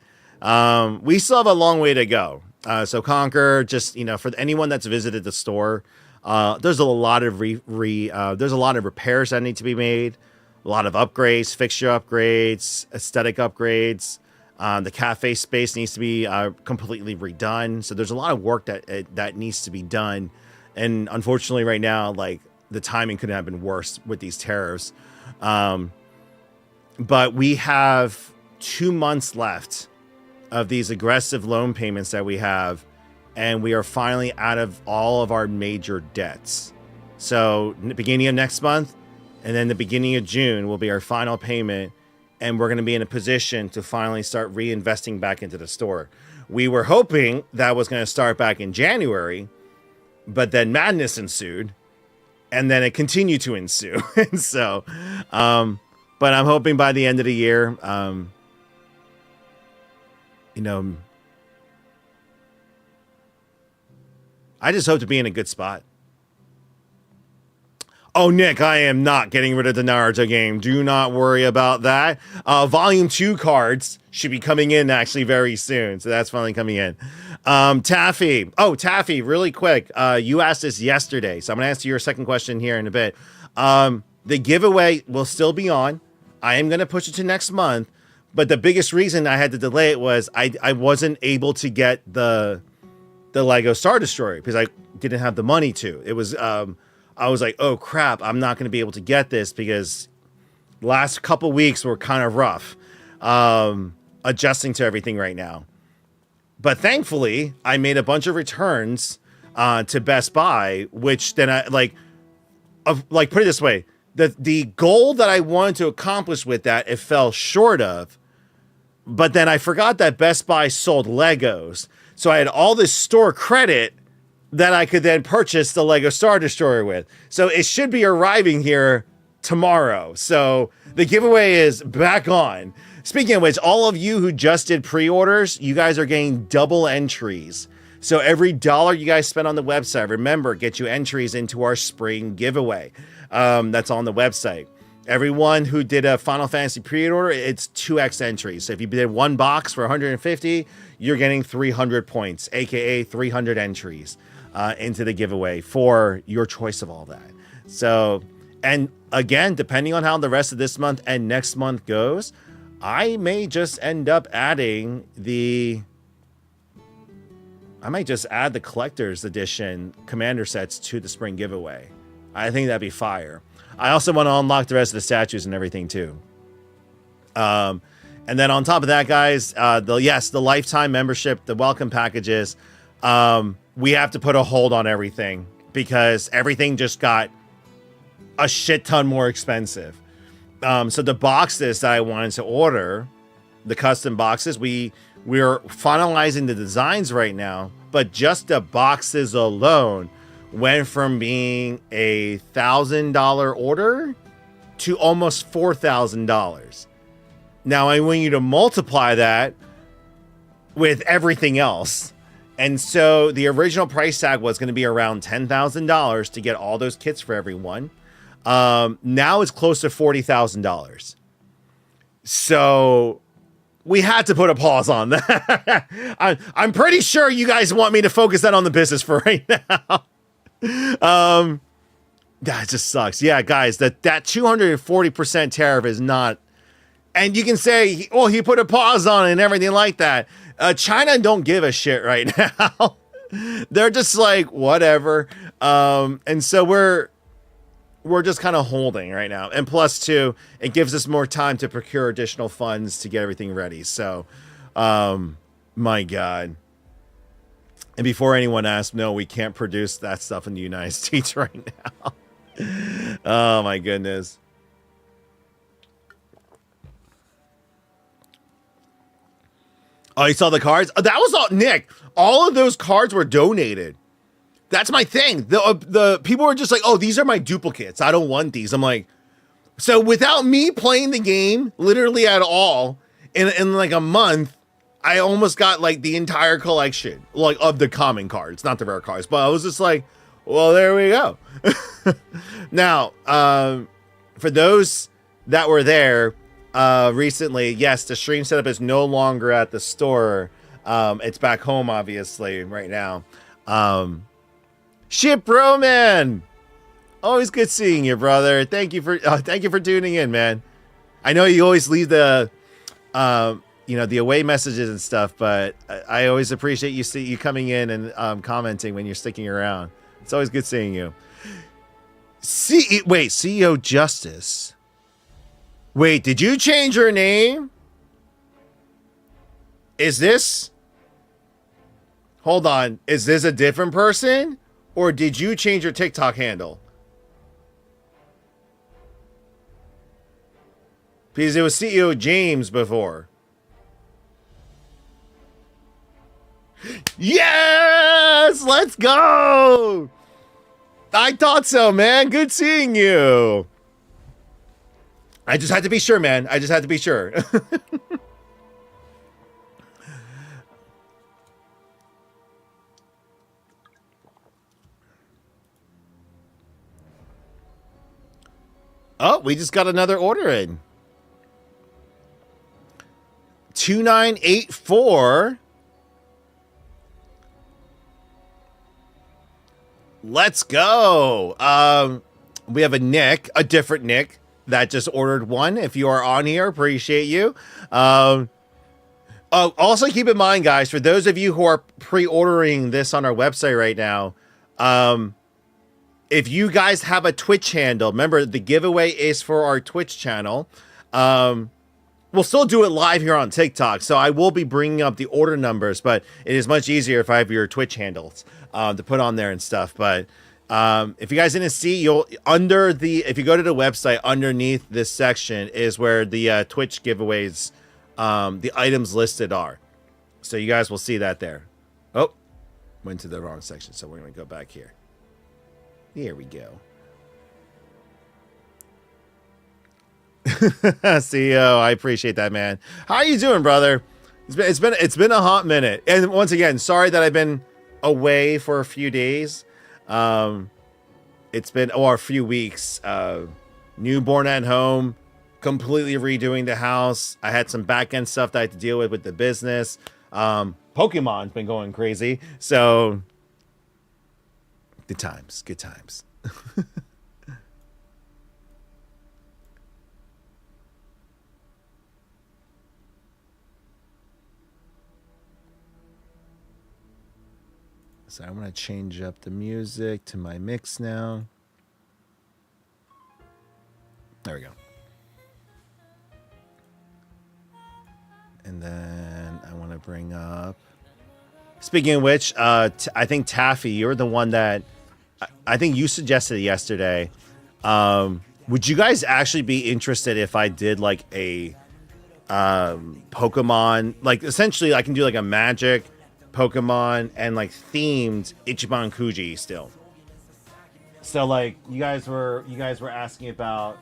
We still have a long way to go. So Conquer, just, you know, for anyone that's visited the store, there's a lot of there's a lot of repairs that need to be made, a lot of upgrades, fixture upgrades, aesthetic upgrades. The cafe space needs to be completely redone. So there's a lot of work that needs to be done. And unfortunately right now, like, the timing couldn't have been worse with these tariffs. But we have 2 months left of these aggressive loan payments that we have, and we are finally out of all of our major debts. So in the beginning of next month, and then the beginning of June will be our final payment, and we're going to be in a position to finally start reinvesting back into the store. We were hoping that was going to start back in January, but then madness ensued, and then it continued to ensue. And so, but I'm hoping by the end of the year, you know, I just hope to be in a good spot. Oh, Nick, I am not getting rid of the Naruto game. Do not worry about that. Volume 2 cards should be coming in actually very soon. So that's finally coming in. Taffy. Oh, Taffy, really quick. You asked this yesterday, so I'm going to answer your second question here in a bit. The giveaway will still be on. I am going to push it to next month. But the biggest reason I had to delay it was I wasn't able to get the Lego Star Destroyer because I didn't have the money to. It was... I was like, oh crap, I'm not going to be able to get this because last couple weeks were kind of rough adjusting to everything right now. But thankfully, I made a bunch of returns to Best Buy, which then I put it this way, the goal that I wanted to accomplish with that, it fell short of. But then I forgot that Best Buy sold Legos. So I had all this store credit that I could then purchase the Lego Star Destroyer with. So it should be arriving here tomorrow. So the giveaway is back on. Speaking of which, all of you who just did pre-orders, you guys are getting double entries. So every dollar you guys spend on the website, remember, get you entries into our spring giveaway. That's on the website. Everyone who did a Final Fantasy pre-order, it's 2x entries. So if you did one box for 150, you're getting 300 points, aka 300 entries into the giveaway for your choice of all that. So, and again, depending on how the rest of this month and next month goes, I may just end up adding I might just add the collector's edition commander sets to the spring giveaway. I think that'd be fire. I also want to unlock the rest of the statues and everything too. And then on top of that, guys, the lifetime membership, the welcome packages, we have to put a hold on everything because everything just got a shit ton more expensive. So the boxes that I wanted to order, the custom boxes, we're finalizing the designs right now, but just the boxes alone went from being a $1,000 order to almost $4,000. Now I want you to multiply that with everything else. And so the original price tag was going to be around $10,000 to get all those kits for everyone. Now it's close to $40,000. So we had to put a pause on that. I'm pretty sure you guys want me to focus that on the business for right now. That just sucks. Yeah, guys, that 240% tariff is not, and you can say, well, he put a pause on it and everything like that. China don't give a shit right now. They're just like, whatever. And so we're just kind of holding right now. And plus two, it gives us more time to procure additional funds to get everything ready. So, my God. And before anyone asks, no, we can't produce that stuff in the United States right now. Oh my goodness. Oh, you saw the cards? Oh, that was all, Nick. All of those cards were donated. That's my thing. The people were just like, oh, these are my duplicates. I don't want these. I'm like, so without me playing the game literally at all, in like a month, I almost got like the entire collection, like of the common cards, not the rare cards. But I was just like, well, there we go. Now, for those that were there recently, yes, the stream setup is no longer at the store. It's back home, obviously, right now. Ship Bro Man, always good seeing you, brother. Thank you for tuning in, man. I know you always leave the the away messages and stuff, but I always appreciate you coming in and commenting when you're sticking around. It's always good seeing you. CEO Justice. Wait, did you change your name? Is this? Hold on. Is this a different person? Or did you change your TikTok handle? Because it was CEO James before. Yes! Let's go! I thought so, man. Good seeing you. I just had to be sure, man. I just had to be sure. Oh, we just got another order in. 2984. Let's go. We have a different Nick that just ordered one. If you are on here, appreciate you. Also keep in mind, guys, for those of you who are pre-ordering this on our website right now, if you guys have a Twitch handle, remember the giveaway is for our Twitch channel. We'll still do it live here on TikTok, so I will be bringing up the order numbers, but it is much easier if I have your Twitch handles to put on there and stuff. But if you guys didn't see, if you go to the website, underneath this section is where the Twitch giveaways, the items listed are. So you guys will see that there. Oh, went to the wrong section, so we're going to go back here. Here we go. CEO, I appreciate that, man. How are you doing, brother? It's been a hot minute. And once again, sorry that I've been away for a few days. It's been a few weeks. Newborn at home, completely redoing the house. I had some back end stuff that I had to deal with the business. Pokemon's been going crazy. So good times. So I'm going to change up the music to my mix now. There we go. And then I want to bring up... Speaking of which, I think Taffy, you're the one that... I think you suggested it yesterday. Would you guys actually be interested if I did like a Pokemon... Like essentially I can do like a Magic, Pokemon, and like themed Ichiban Kuji still. So like you guys were asking about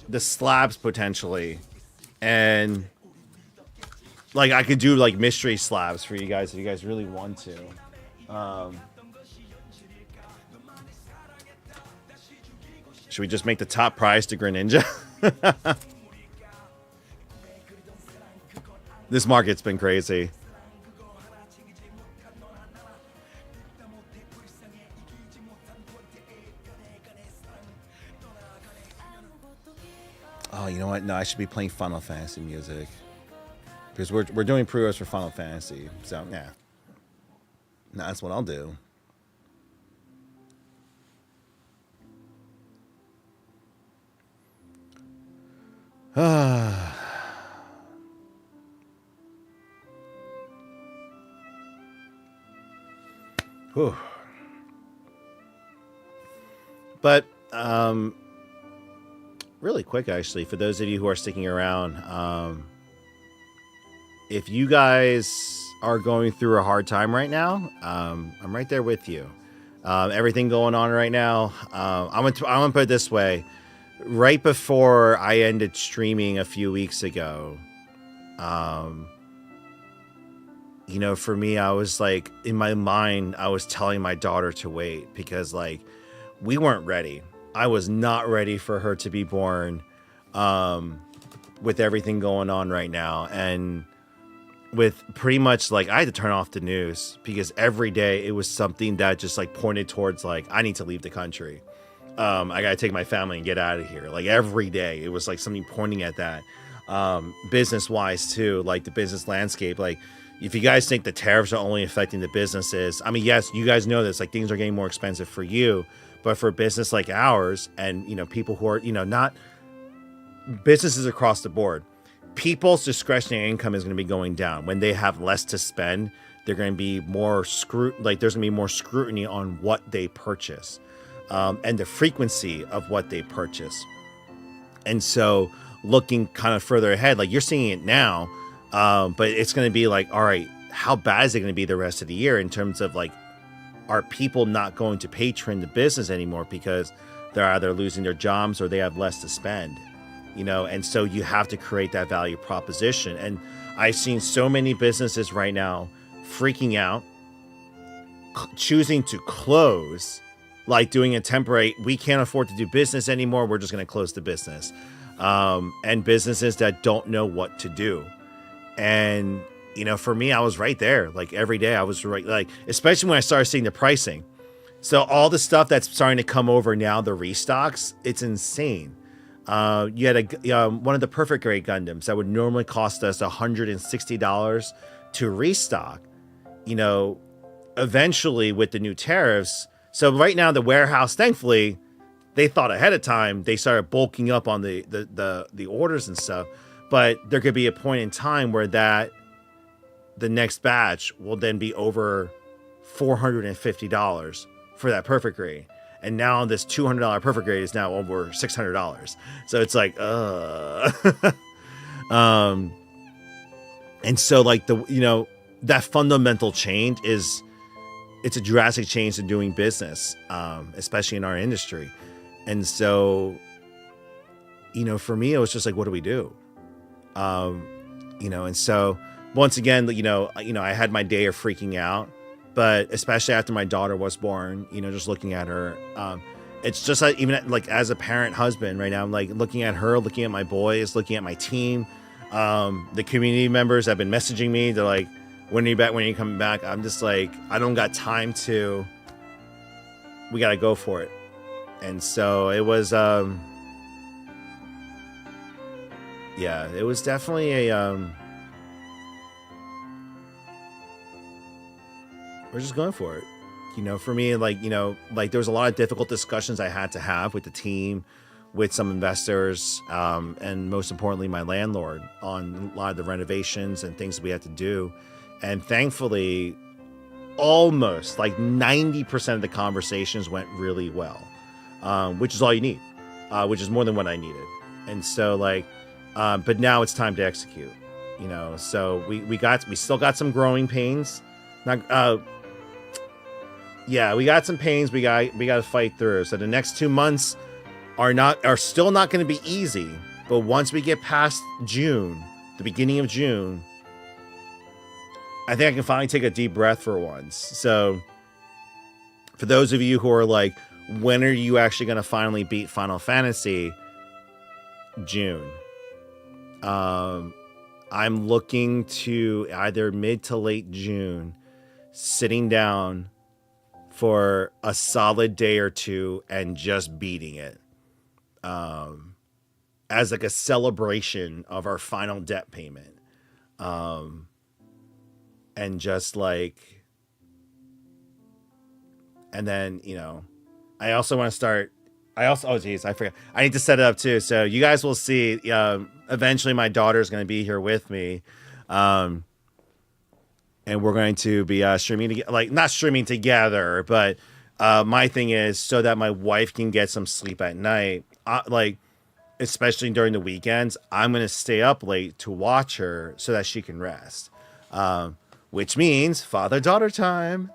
the slabs potentially. And like I could do like mystery slabs for you guys if you guys really want to. Should we just make the top prize to Greninja? This market's been crazy. Oh, you know what? No, I should be playing Final Fantasy music. Because we're doing pre-orders for Final Fantasy. So, yeah. No, that's what I'll do. Whew. But, really quick, actually, for those of you who are sticking around, if you guys are going through a hard time right now, I'm right there with you. Everything going on right now, I'm gonna put it this way. Right before I ended streaming a few weeks ago, you know, for me, I was like, in my mind, I was telling my daughter to wait because, like, we weren't ready. I was not ready for her to be born with everything going on right now. And with pretty much, like, I had to turn off the news because every day it was something that just, like, pointed towards, like, I need to leave the country. I gotta take my family and get out of here. Like, every day it was, like, something pointing at that. Business-wise, too, like, the business landscape, like, if you guys think the tariffs are only affecting the businesses, I mean, yes, you guys know this, like, things are getting more expensive for you, but for a business like ours and, you know, people who are, you know, not businesses across the board, people's discretionary income is going to be going down. When they have less to spend, they're going to be more there's going to be more scrutiny on what they purchase, and the frequency of what they purchase. And so looking kind of further ahead, like you're seeing it now, but it's going to be like, all right, how bad is it going to be the rest of the year in terms of, like, are people not going to patron the business anymore because they're either losing their jobs or they have less to spend, you know? And so you have to create that value proposition. And I've seen so many businesses right now freaking out, choosing to close, like doing a temporary, we can't afford to do business anymore, we're just going to close the business. And businesses that don't know what to do. And, you know, for me, I was right there. Like, every day I was right, like, especially when I started seeing the pricing. So all the stuff that's starting to come over now, the restocks, it's insane. You had one of the Perfect Grade Gundams that would normally cost us $160 to restock, you know, eventually with the new tariffs. So right now, the warehouse, thankfully, they thought ahead of time. They started bulking up on the orders and stuff. But there could be a point in time where the next batch will then be over $450 for that Perfect Grade. And now this $200 Perfect Grade is now over $600. So it's like, and so, like, that fundamental change it's a drastic change to doing business, especially in our industry. And so, you know, for me, it was just like, what do we do? You know, and so once again, you know, I had my day of freaking out, but especially after my daughter was born, you know, just looking at her, it's just like, even like as a parent husband right now, I'm like looking at her, looking at my boys, looking at my team, the community members have been messaging me. They're like, when are you back? When are you coming back? I'm just like, I don't got time we got to go for it. And so it was, yeah, it was definitely we're just going for it. You know, for me, like, you know, like there was a lot of difficult discussions I had to have with the team, with some investors, and most importantly, my landlord on a lot of the renovations and things we had to do. And thankfully, almost like 90% of the conversations went really well, which is all you need, which is more than what I needed. And so like, but now it's time to execute, you know? So we still got some growing pains. Yeah, we got some pains we got to fight through. So the next 2 months are still not going to be easy, but once we get past June, the beginning of June, I think I can finally take a deep breath for once. So for those of you who are like, when are you actually going to finally beat Final Fantasy? June. I'm looking to either mid to late June, sitting down for a solid day or two and just beating it, as like a celebration of our final debt payment, and just like, and then, you know, I also want to start. Oh geez, I forgot. I need to set it up too. So you guys will see. Eventually, my daughter's going to be here with me, and we're going to be streaming together. Like, not streaming together, but my thing is so that my wife can get some sleep at night. Like, especially during the weekends, I'm going to stay up late to watch her so that she can rest. Which means father-daughter time.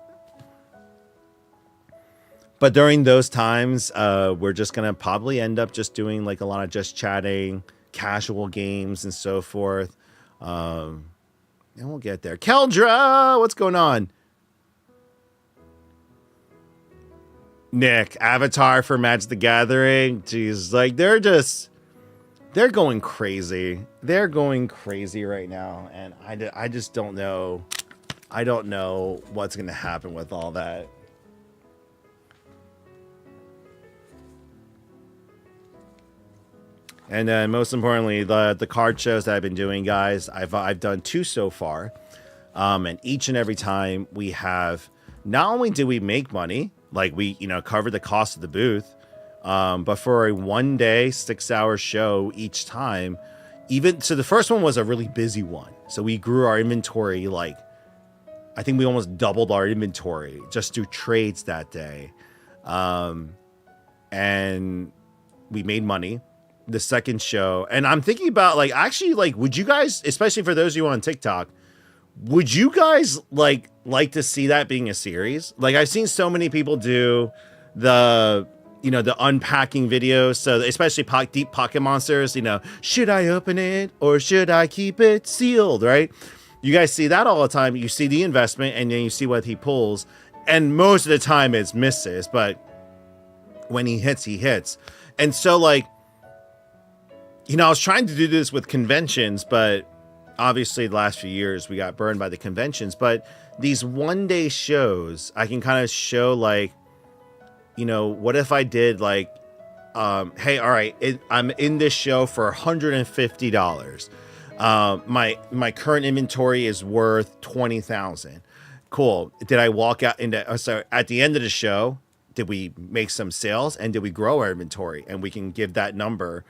But during those times, we're just going to probably end up just doing like a lot of just chatting, casual games and so forth. And we'll get there. Keldra, what's going on? Nick, Avatar for Magic the Gathering. Jeez, like they're going crazy. They're going crazy right now. And I just don't know. I don't know what's going to happen with all that. And then most importantly, the card shows that I've been doing, guys, I've done 2 so far. And each and every time we have, not only do we make money, like we, you know, cover the cost of the booth, but for a 1-day, 6-hour show each time, so the first one was a really busy one. So we grew our inventory, like, I think we almost doubled our inventory just through trades that day. And we made money. The second show, and I'm thinking about like, actually, like, would you guys, especially for those of you on TikTok, would you guys like to see that being a series? Like, I've seen so many people do the, you know, the unpacking videos. So especially Deep Pocket Monsters, you know, should I open it or should I keep it sealed? Right? You guys see that all the time. You see the investment and then you see what he pulls, and most of the time it's misses, but when he hits, he hits. And so like, you know, I was trying to do this with conventions, but obviously the last few years we got burned by the conventions. But these 1-day shows, I can kind of show like, you know, what if I did like, hey, all right, I'm in this show for $150. My current inventory is worth $20,000. Cool. Did I walk out into? So at the end of the show, did we make some sales and did we grow our inventory? And we can give that number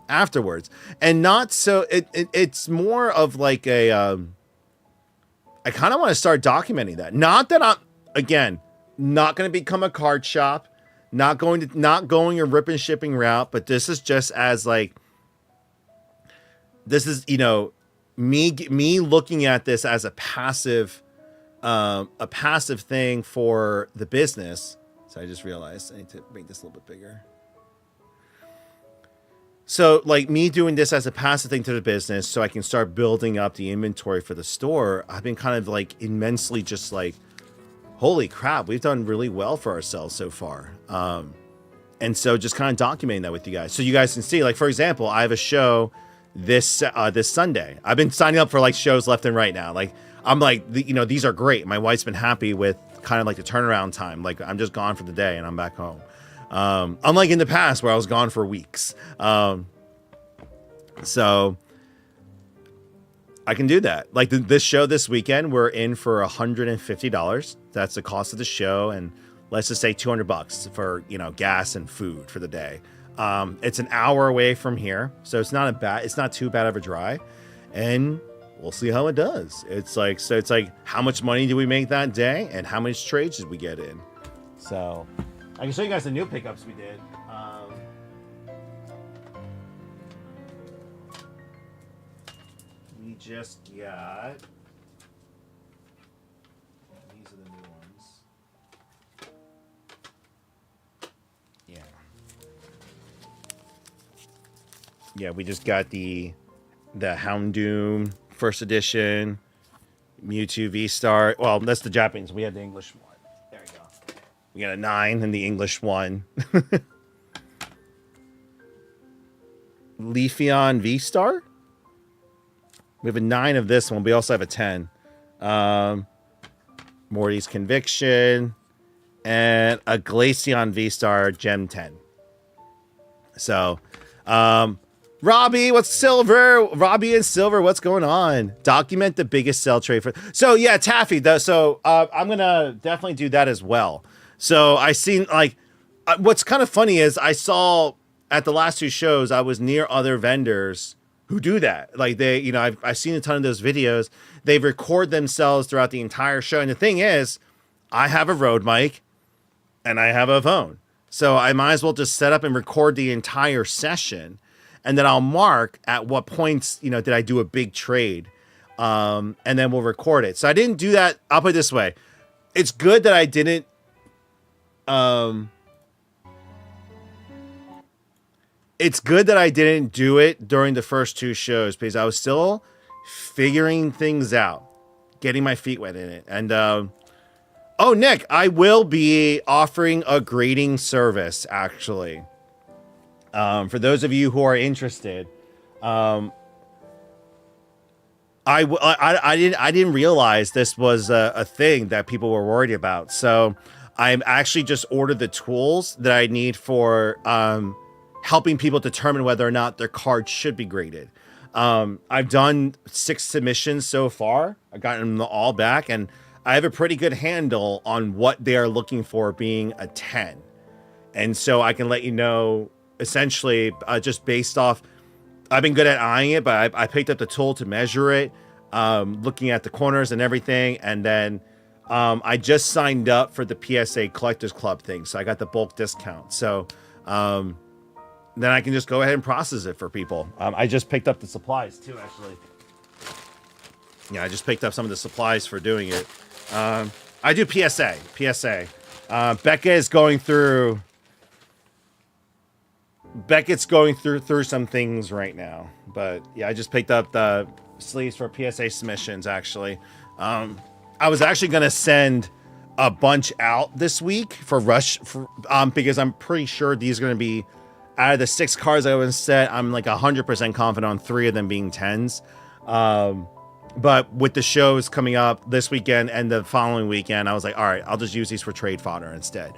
afterwards. And not so it's more of like a I kind of want to start documenting that. Not that I'm, again, not going to become a card shop, not going a rip and shipping route, but this is just as like, this is, you know, me looking at this as a passive thing for the business. So I just realized I need to make this a little bit bigger. So like me doing this as a passive thing to the business so I can start building up the inventory for the store, I've been kind of like immensely just like, holy crap, we've done really well for ourselves so far. And so just kind of documenting that with you guys. So you guys can see, like, for example, I have a show this Sunday. I've been signing up for like shows left and right now. Like, I'm like, you know, these are great. My wife's been happy with kind of like the turnaround time. Like, I'm just gone for the day and I'm back home. Unlike in the past where I was gone for weeks. So I can do that. Like this show this weekend, we're in for $150. That's the cost of the show, and let's just say $200 for gas and food for the day. It's an hour away from here, so it's not too bad of a drive, and we'll see how it does. It's like how much money do we make that day, and how much trades did we get in? So I can show you guys the new pickups we did. We just got. These are the new ones. Yeah. Yeah, we just got the Houndoom first edition, Mewtwo V-Star. Well, that's the Japanese. We had the English one. There you go. We got a 9 in the English one. Leafeon V-Star? We have a 9 of this one. We also have a 10. Morty's Conviction. And a Glaceon V-Star Gem 10. So, Robbie, what's Silver? Robbie and Silver, what's going on? Document the biggest sell trade for. So yeah, Taffy. I'm gonna definitely do that as well. So I seen what's kind of funny is I saw at the last 2 shows I was near other vendors who do that. Like they, I've seen a ton of those videos. They record themselves throughout the entire show. And the thing is, I have a Rode mic and I have a phone, so I might as well just set up and record the entire session. And then I'll mark at what points, did I do a big trade? And then we'll record it. So I didn't do that. I'll put it this way. It's good that I didn't. It's good that I didn't do it during the first 2 shows because I was still figuring things out, getting my feet wet in it. And, Nick, I will be offering a grading service, actually. For those of you who are interested, I didn't realize this was a thing that people were worried about. So I'm actually just ordered the tools that I need for helping people determine whether or not their card should be graded. I've done 6 submissions so far. I've gotten them all back, and I have a pretty good handle on what they are looking for being a 10. And so I can let you know. Essentially, just based off, I've been good at eyeing it, but I picked up the tool to measure it, looking at the corners and everything. And then I just signed up for the PSA Collectors Club thing. So I got the bulk discount. So then I can just go ahead and process it for people. I just picked up the supplies too, actually. Yeah, I just picked up some of the supplies for doing it. I do PSA. Becca is going through... Beckett's going through some things right now, but yeah, I just picked up the sleeves for PSA submissions. Actually, I was actually gonna send a bunch out this week for Rush, because I'm pretty sure these are gonna be out of the 6 cards I was set. I'm like 100% confident on 3 of them being 10s. But with the shows coming up this weekend and the following weekend, I was like, all right, I'll just use these for trade fodder instead.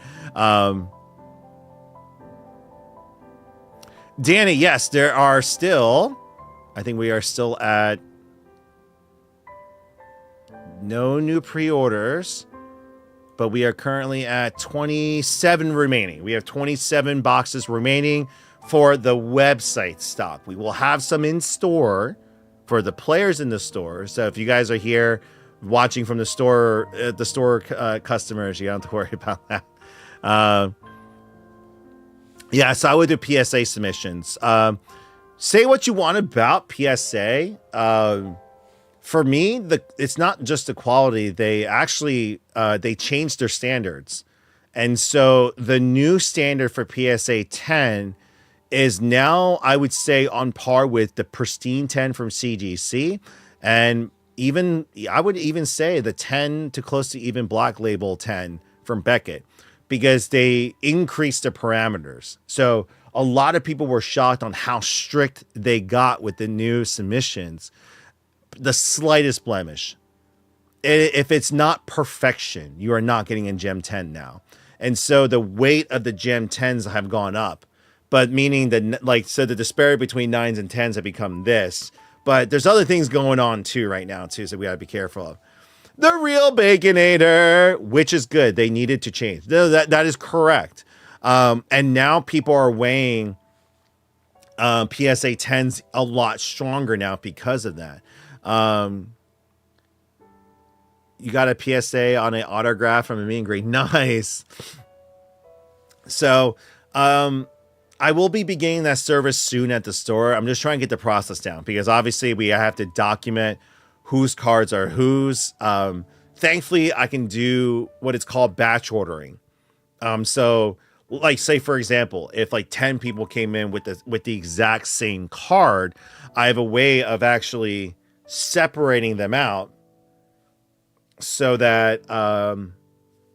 Danny, yes, there are still, I think we are still at no new pre-orders, but we are currently at 27 remaining. We have 27 boxes remaining for the website stock. We will have some in store for the players in the store. So if you guys are here watching from the store customers, you don't have to worry about that. Yeah, so I would do PSA submissions. Say what you want about PSA. For me, it's not just the quality. They actually they changed their standards. And so the new standard for PSA 10 is now, I would say, on par with the Pristine 10 from CGC. And even, I would even say the 10 to close to even Black Label 10 from Beckett, because they increased the parameters. So a lot of people were shocked on how strict they got with the new submissions. The slightest blemish, if it's not perfection, you are not getting in Gem 10 now. And so the weight of the Gem 10s have gone up, but meaning that, like, so the disparity between 9s and 10s have become this, But there's other things going on too right now too, so we gotta be careful of. The Real Baconator, which is good. They needed to change. No, that is correct. And now people are weighing PSA 10s a lot stronger now because of that. You got a PSA on an autograph from a meet and greet. Nice. So, I will be beginning that service soon at the store. I'm just trying to get the process down because obviously we have to document whose cards are whose. Thankfully, I can do what it's called batch ordering. So, like, say for example, if like 10 people came in with the exact same card, I have a way of actually separating them out so that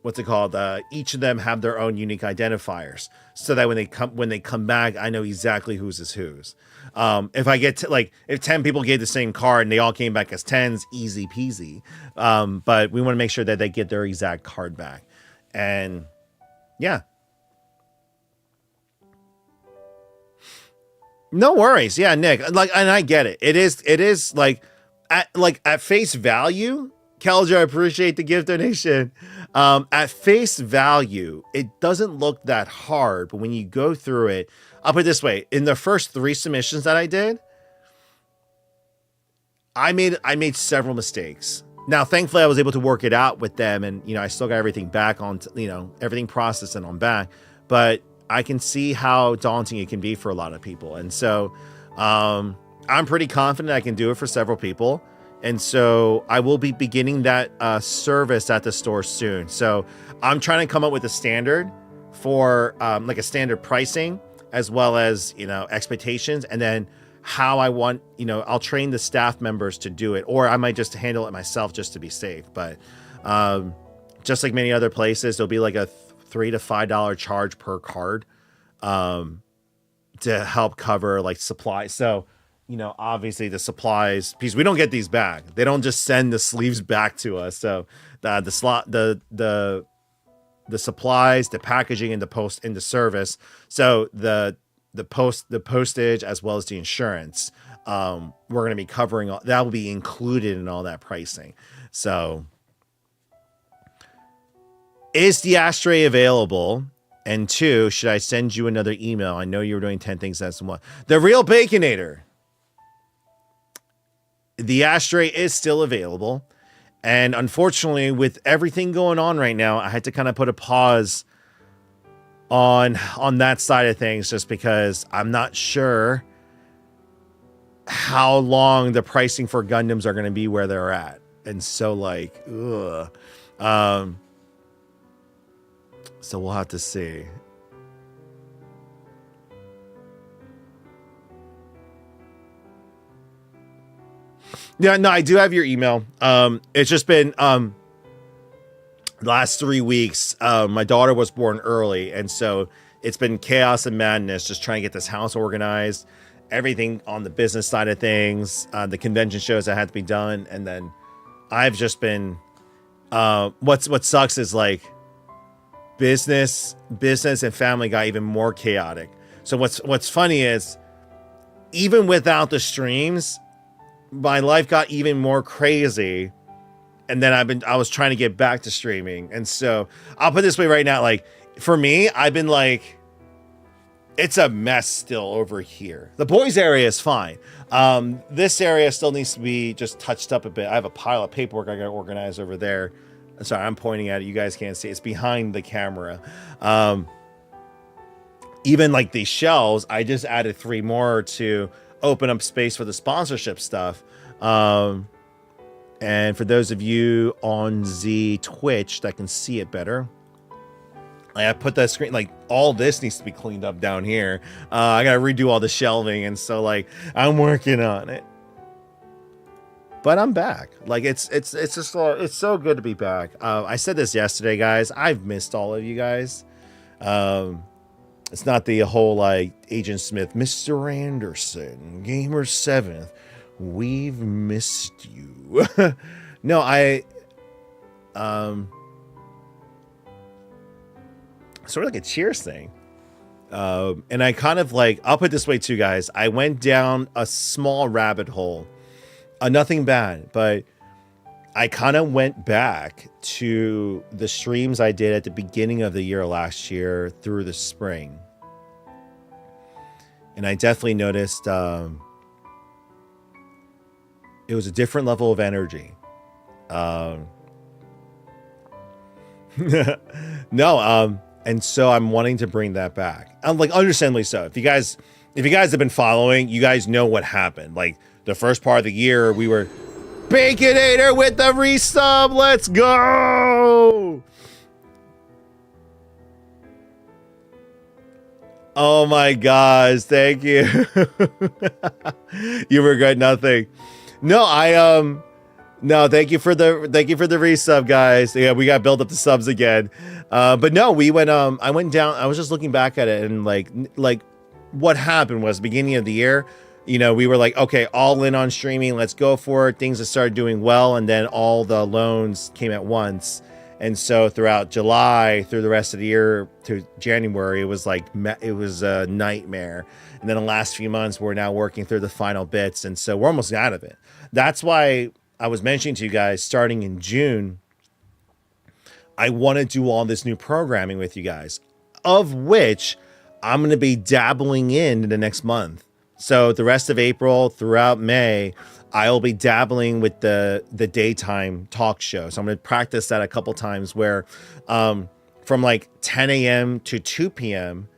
what's it called? Each of them have their own unique identifiers, so that when they come back, I know exactly whose is whose. If I get to, like, if 10 people gave the same card and they all came back as 10s, easy peasy. But we want to make sure that they get their exact card back. And yeah. No worries. Yeah, Nick. Like, and I get it. It is like at face value, Kelja, I appreciate the gift donation. At face value, it doesn't look that hard, but when you go through it, I'll put it this way: in the first 3 submissions that I did, I made several mistakes. Now, thankfully, I was able to work it out with them, and I still got everything back on, everything processed and on back. But I can see how daunting it can be for a lot of people, and so I'm pretty confident I can do it for several people. And so I will be beginning that service at the store soon. So I'm trying to come up with a standard for like a standard pricing, as well as, expectations, and then how I want, I'll train the staff members to do it, or I might just handle it myself just to be safe. But just like many other places, there'll be like a $3 to $5 charge per card to help cover like supplies. So, obviously the supplies piece, we don't get these back. They don't just send the sleeves back to us. So the supplies, the packaging, and the service. So the postage, as well as the insurance, we're going to be covering all that. Will be included in all that pricing. So is the ashtray available? And 2, should I send you another email? I know you were doing 10 things that's one. The Real Baconator. The ashtray is still available. And unfortunately, with everything going on right now, I had to kind of put a pause on that side of things, just because I'm not sure how long the pricing for Gundams are going to be where they're at. And so, like, ugh. So we'll have to see. Yeah, no, I do have your email. It's just been the last 3 weeks. My daughter was born early, and so it's been chaos and madness just trying to get this house organized, everything on the business side of things, the convention shows that had to be done, and then I've just been what sucks is like business and family got even more chaotic. So what's funny is, even without the streams, my life got even more crazy, and then I was trying to get back to streaming. And so I'll put it this way right now, like, for me, I've been like, it's a mess still over here. The boys area is fine. This area still needs to be just touched up a bit. I have a pile of paperwork I got to organize over there. Sorry, I'm pointing at it. You guys can't see. It's behind the camera. Even like these shelves, I just added 3 more to open up space for the sponsorship stuff. And for those of you on the Twitch that can see it better, I put that screen, like, all this needs to be cleaned up down here. I gotta redo all the shelving, and so, like, I'm working on it. But I'm back. Like, it's just, it's so good to be back. I said this yesterday, guys. I've missed all of you guys. It's not the whole, like, Agent Smith, Mr. Anderson, Gamer 7th, we've missed you. No, sort of like a Cheers thing. And I kind of like, I'll put it this way too, guys. I went down a small rabbit hole Nothing bad, but I kind of went back to the streams I did at the beginning of the year last year through the spring. And I definitely noticed it was a different level of energy. And so I'm wanting to bring that back. I'm like, understandably so. If you guys have been following, you guys know what happened. Like the first part of the year, we were Baconator with the resub. Let's go. Oh my gosh, thank you. You regret nothing. No, no, thank you for the resub, guys. Yeah, we got built up the subs again. But no, we went I went down, I was just looking back at it, and like what happened was beginning of the year, you know, we were like, okay, all in on streaming, let's go for it. Things have started doing well, and then all the loans came at once. And so throughout July, through the rest of the year to January, it was like, it was a nightmare. And then the last few months, we're now working through the final bits. And so we're almost out of it. That's why I was mentioning to you guys, starting in June, I want to do all this new programming with you guys, of which I'm going to be dabbling in the next month. So the rest of April throughout May, I'll be dabbling with the daytime talk show. So I'm going to practice that a couple times where from like 10 a.m. to 2 p.m.,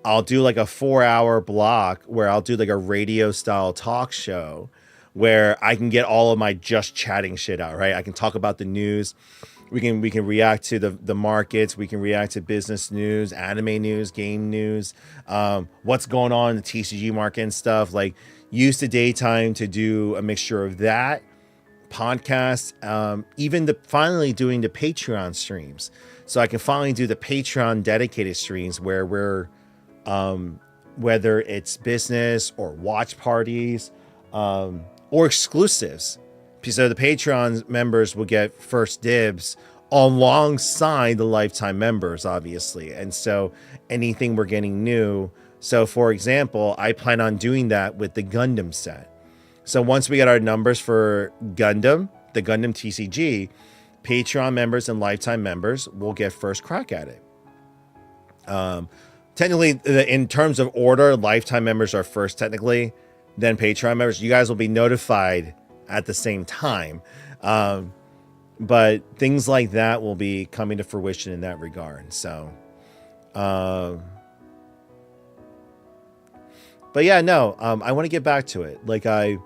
I'll do like a 4-hour block where I'll do like a radio style talk show where I can get all of my just chatting shit out, right? I can talk about the news. We can react to the markets. We can react to business news, anime news, game news, what's going on in the TCG market and stuff. Like, use the daytime to do a mixture of that, podcasts, even finally doing the Patreon streams. So I can finally do the Patreon dedicated streams where we're, whether it's business or watch parties, or exclusives. So the Patreon members will get first dibs alongside the lifetime members, obviously. And so anything we're getting new. So for example, I plan on doing that with the Gundam set. So once we get our numbers for Gundam, the Gundam TCG, Patreon members and lifetime members will get first crack at it. Technically, in terms of order, lifetime members are first technically, then Patreon members. You guys will be notified at the same time. But things like that will be coming to fruition in that regard. So, but yeah, no, I want to get back to it. Like I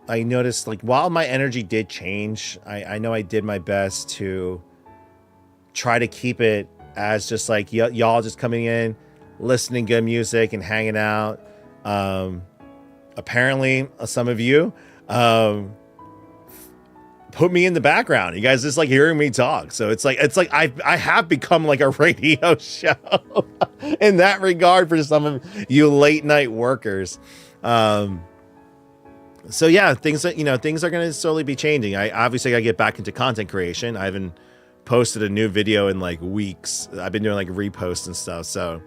noticed, like, while my energy did change, I know I did my best to try to keep it as just like y'all just coming in, listening to good music and hanging out. Apparently some of you, put me in the background. You guys just like hearing me talk. So it's like I have become like a radio show in that regard for some of you late night workers. So yeah, things are going to slowly be changing. I obviously gotta get back into content creation. I haven't posted a new video in like weeks. I've been doing like reposts and stuff. So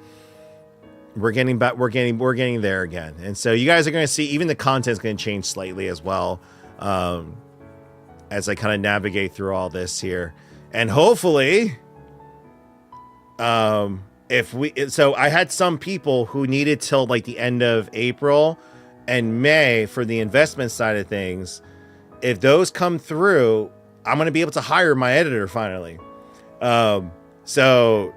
we're getting back. We're getting there again. And so you guys are going to see even the content's going to change slightly as well. As I kind of navigate through all this here, and hopefully, so I had some people who needed till like the end of April and May for the investment side of things. If those come through, I'm going to be able to hire my editor finally. So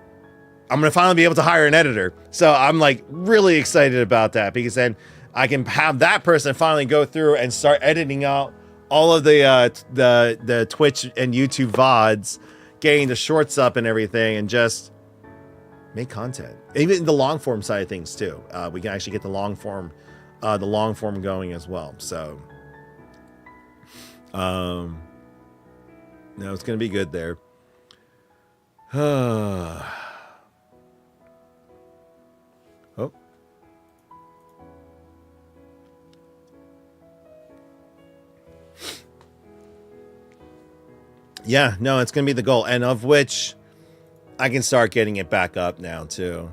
I'm going to finally be able to hire an editor. So I'm like really excited about that, because then I can have that person finally go through and start editing out all of the Twitch and YouTube VODs, getting the shorts up and everything, and just make content. Even the long form side of things too. We can actually get the long form going as well. So, no, it's gonna be good there. Oh. Yeah, no, it's going to be the goal, and of which I can start getting it back up now too.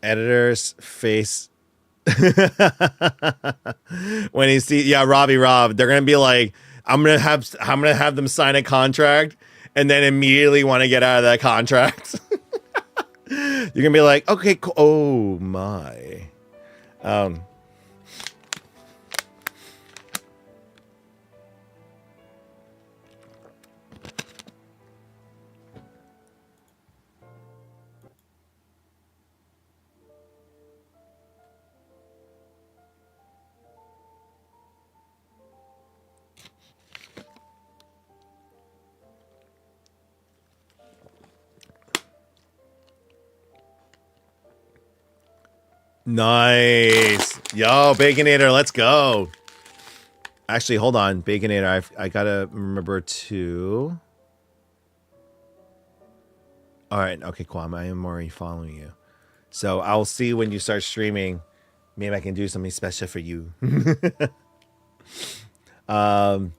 Editor's face when he see Robbie Rob, they're gonna be like, I'm gonna have them sign a contract and then immediately want to get out of that contract. You're gonna be like, okay, cool. Oh my. Nice. Yo, Baconator, let's go. Actually, hold on. Baconator, I gotta remember to... Alright, okay, cool. I am already following you. So I'll see when you start streaming. Maybe I can do something special for you. I'll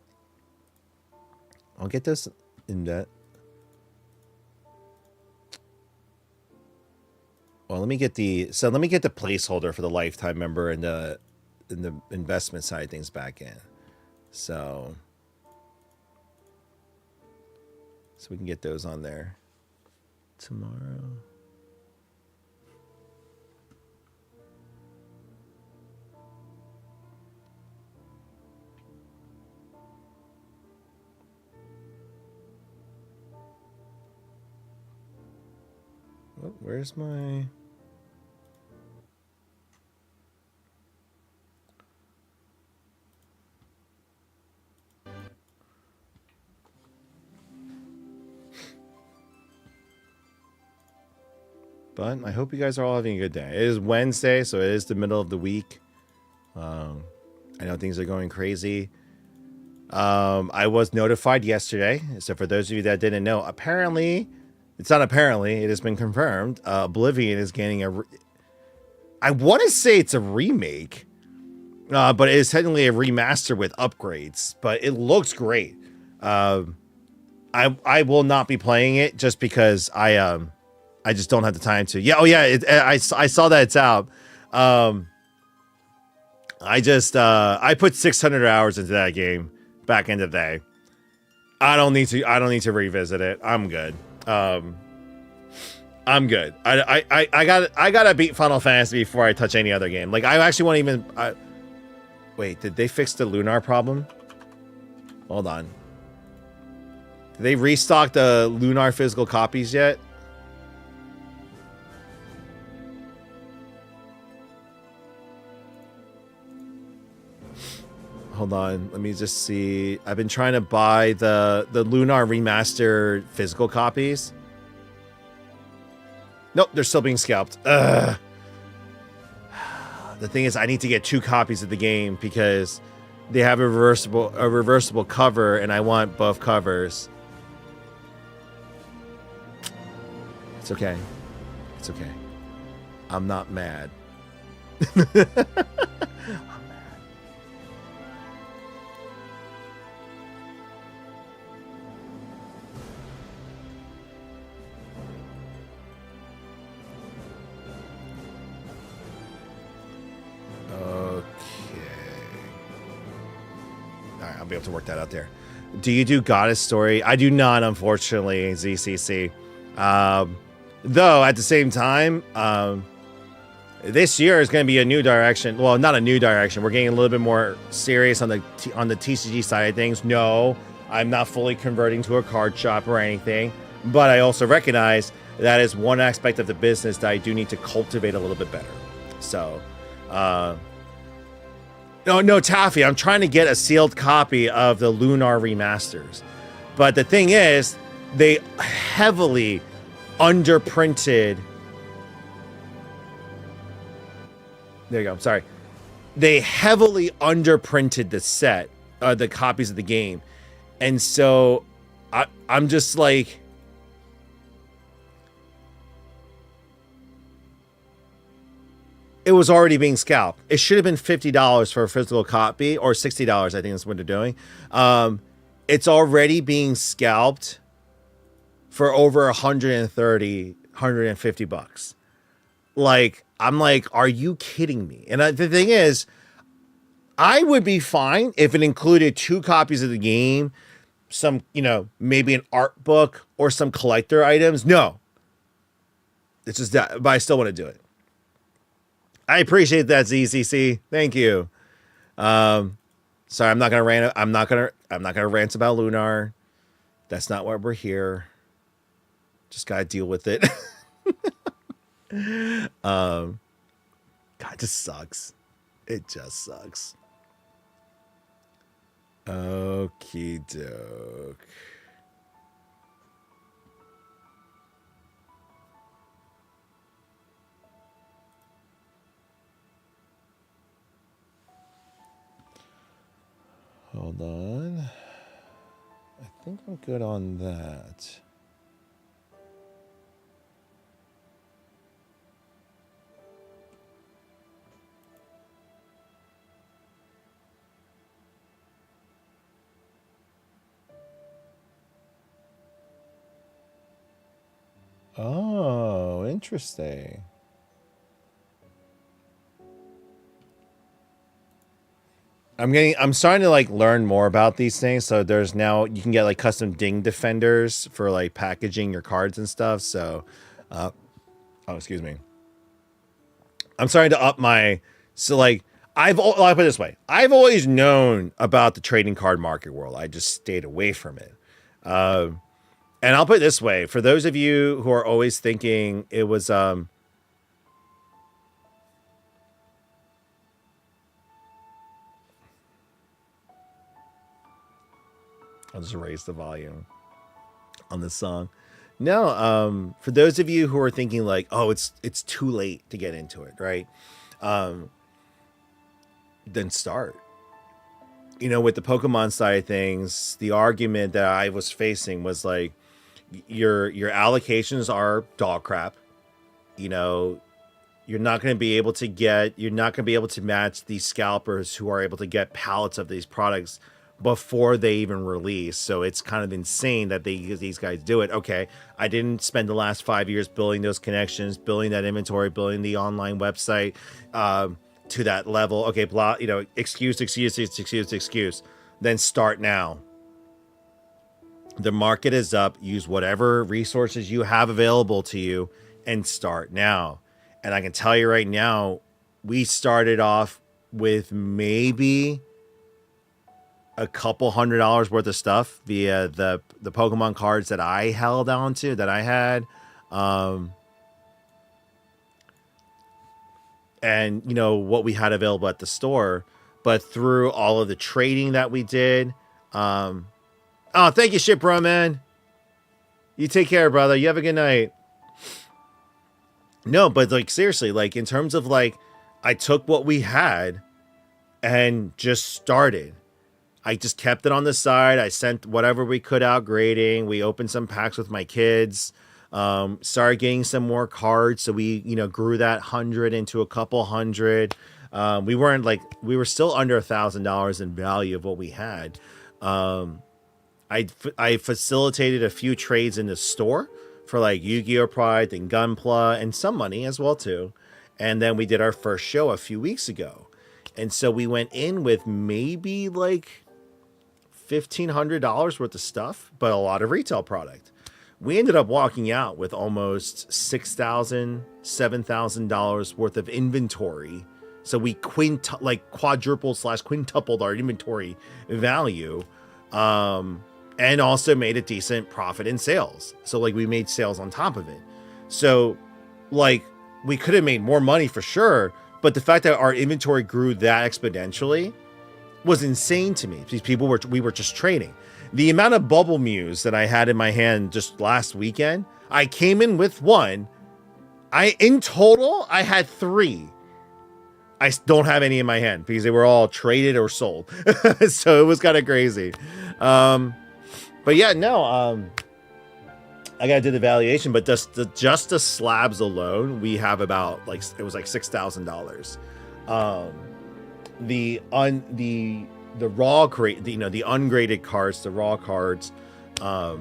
get this in that. Well, let me get the placeholder for the lifetime member and the investment side of things back in. So we can get those on there tomorrow. Oh, where's my... But I hope you guys are all having a good day. It is Wednesday, so it is the middle of the week. I know things are going crazy. I was notified yesterday. So for those of you that didn't know, apparently, it's not apparently, it has been confirmed. Oblivion is getting I want to say it's a remake, but it is technically a remaster with upgrades. But it looks great. I will not be playing it just because I just don't have the time to. Yeah, oh yeah, I saw that it's out. I put 600 hours into that game back in the day. I don't need to revisit it. I'm good. I'm good. I gotta beat Final Fantasy before I touch any other game. Like I actually won't even. Wait, did they fix the Lunar problem? Hold on. Did they restock the Lunar physical copies yet? Hold on, let me just see. I've been trying to buy the Lunar remastered physical copies. Nope, they're still being scalped. Ugh. The thing is, I need to get 2 copies of the game because they have a reversible cover, and I want both covers. It's okay. It's okay. I'm not mad. I'll be able to work that out there. Do you do Goddess Story? I do not, unfortunately, ZCC. Though, at the same time, this year is going to be a new direction. Well, not a new direction. We're getting a little bit more serious on the TCG side of things. No, I'm not fully converting to a card shop or anything. But I also recognize that is one aspect of the business that I do need to cultivate a little bit better. So, No, Taffy, I'm trying to get a sealed copy of the Lunar remasters. But the thing is, they heavily underprinted. There you go, I'm sorry. They heavily underprinted the set, the copies of the game. And so I'm just like, it was already being scalped. It should have been $50 for a physical copy, or $60. I think that's what they're doing. It's already being scalped for over $130, $150. Like, I'm like, are you kidding me? And the thing is, I would be fine if it included 2 copies of the game, some, maybe an art book or some collector items. No, it's just that, but I still want to do it. I appreciate that, ZCC. Thank you. Sorry, I'm not gonna rant. I'm not gonna rant about Lunar. That's not why we're here. Just gotta deal with it. God, it just sucks. It just sucks. Okie doke. Hold on. I think I'm good on that. Oh, interesting. I'm starting to like learn more about these things. So there's now, you can get like custom ding defenders for like packaging your cards and stuff. So, oh, excuse me. I'm starting to up my, so like, I'll put it this way. I've always known about the trading card market world. I just stayed away from it. And I'll put it this way. For those of you who are always thinking it was, I'll just raise the volume on this song. No, for those of you who are thinking like, oh, it's too late to get into it, right? Then start. With the Pokemon side of things, the argument that I was facing was like, your allocations are dog crap. You're not going to be able to match these scalpers who are able to get pallets of these products before they even release. So it's kind of insane that these guys do it. Okay, I didn't spend the last 5 years building those connections, building that inventory, building the online website to that level. Okay, blah, excuse. Then start now. The market is up. Use whatever resources you have available to you and start now. And I can tell you right now, we started off with maybe a couple $100 worth of stuff via the Pokemon cards that I held on to, that I had. And what we had available at the store, but through all of the trading that we did. Oh, thank you, shit, bro, man. You take care, brother. You have a good night. No, but like seriously, like in terms of like, I took what we had and just started. I just kept it on the side. I sent whatever we could out grading. We opened some packs with my kids. Started getting some more cards. So we, grew that 100 into a couple hundred. We were still under $1,000 in value of what we had. I facilitated a few trades in the store for like Yu-Gi-Oh! Pride and Gunpla and some money as well too. And then we did our first show a few weeks ago. And so we went in with maybe like $1,500 worth of stuff, but a lot of retail product. We ended up walking out with almost $6,000, $7,000 worth of inventory. So we quadrupled/quintupled our inventory value, and also made a decent profit in sales. So like we made sales on top of it. So like we could have made more money for sure, but the fact that our inventory grew that exponentially was insane to me. These we were just trading. The amount of Bubble Mews that I had in my hand just last weekend, I came in with one. In total, I had 3. I don't have any in my hand because they were all traded or sold. So it was kind of crazy. But yeah, no, I got to do the valuation, but just the slabs alone, we have about it was like $6,000. The raw crate, the ungraded cards, the raw cards, I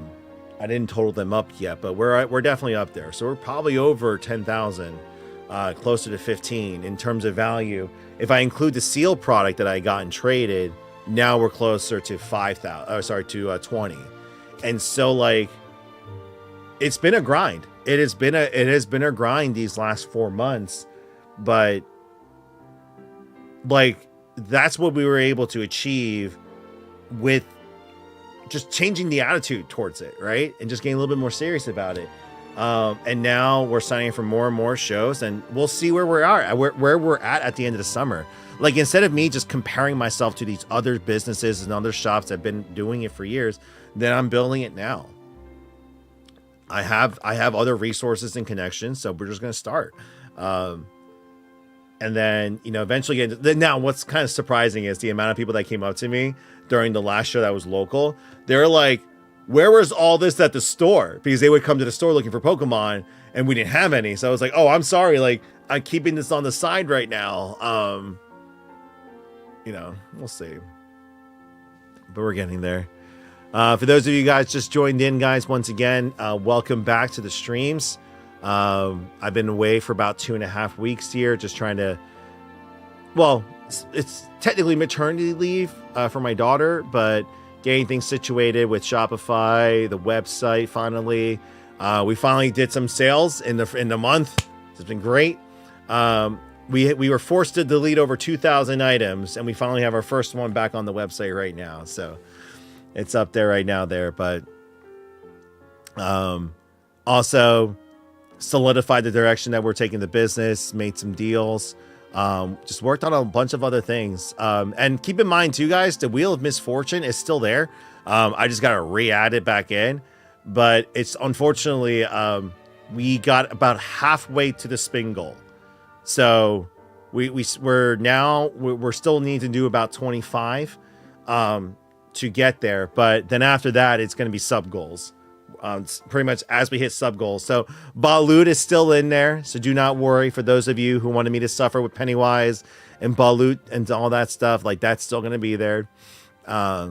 didn't total them up yet, but we're definitely up there. So we're probably over 10,000 closer to 15 in terms of value. If I include the seal product that I got and traded, now we're closer to 20. And so like, it's been a grind. It has been a grind these last 4 months, but like, that's what we were able to achieve with just changing the attitude towards it, right? And just getting a little bit more serious about it. And now we're signing for more and more shows, and we'll see where we are, where we're at the end of the summer. Like, instead of me just comparing myself to these other businesses and other shops that have been doing it for years, then I'm building it now. I have other resources and connections, so we're just going to start. And then, you know, eventually now what's kind of surprising is the amount of people that came up to me during the last show that was local. They're like, where was all this at the store? Because they would come to the store looking for Pokemon and we didn't have any. So I was like, oh, I'm sorry. Like, I'm keeping this on the side right now. You know, we'll see. But we're getting there. For those of you guys just joined in, guys, once again, welcome back to the streams. I've been away for about 2.5 weeks here, just trying to, well, it's technically maternity leave for my daughter, but getting things situated with Shopify, the website. Finally, we finally did some sales in the month. It's been great. We were forced to delete over 2,000 items, and we finally have our first one back on the website right now. So it's up there right now there, but also solidified the direction that we're taking the business, made some deals, just worked on a bunch of other things. And keep in mind too, guys, the Wheel of Misfortune is still there. I just got to re-add it back in, but it's unfortunately, we got about halfway to the spin goal. So we're still need to do about 25, to get there. But then after that, it's going to be sub goals. Pretty much as we hit sub goals. So Balut is still in there, so do not worry. For those of you who wanted me to suffer with Pennywise and Balut and all that stuff, like, that's still going to be there. God.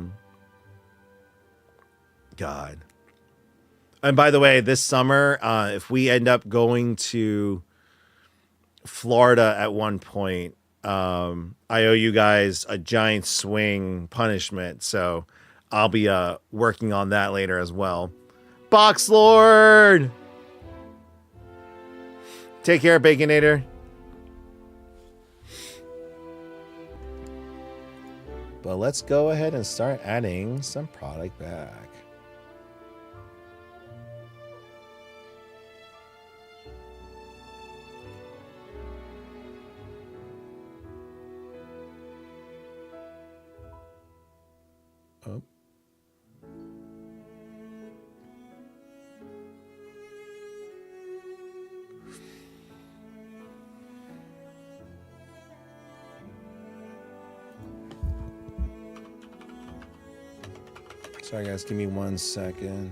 And by the way, this summer, if we end up going to Florida at one point, I owe you guys a giant swing punishment, so I'll be working on that later as well. Box Lord! Take care, Baconator. But let's go ahead and start adding some product back. Oh. Sorry guys, give me 1 second.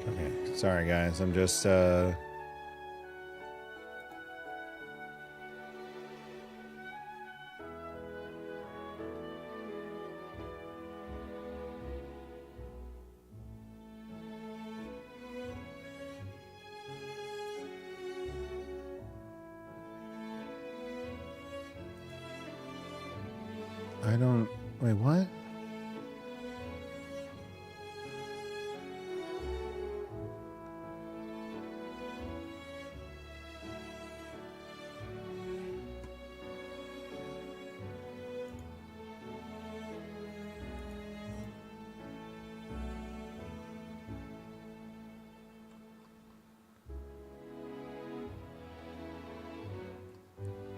Okay, sorry guys, I'm just I don't. Wait, what?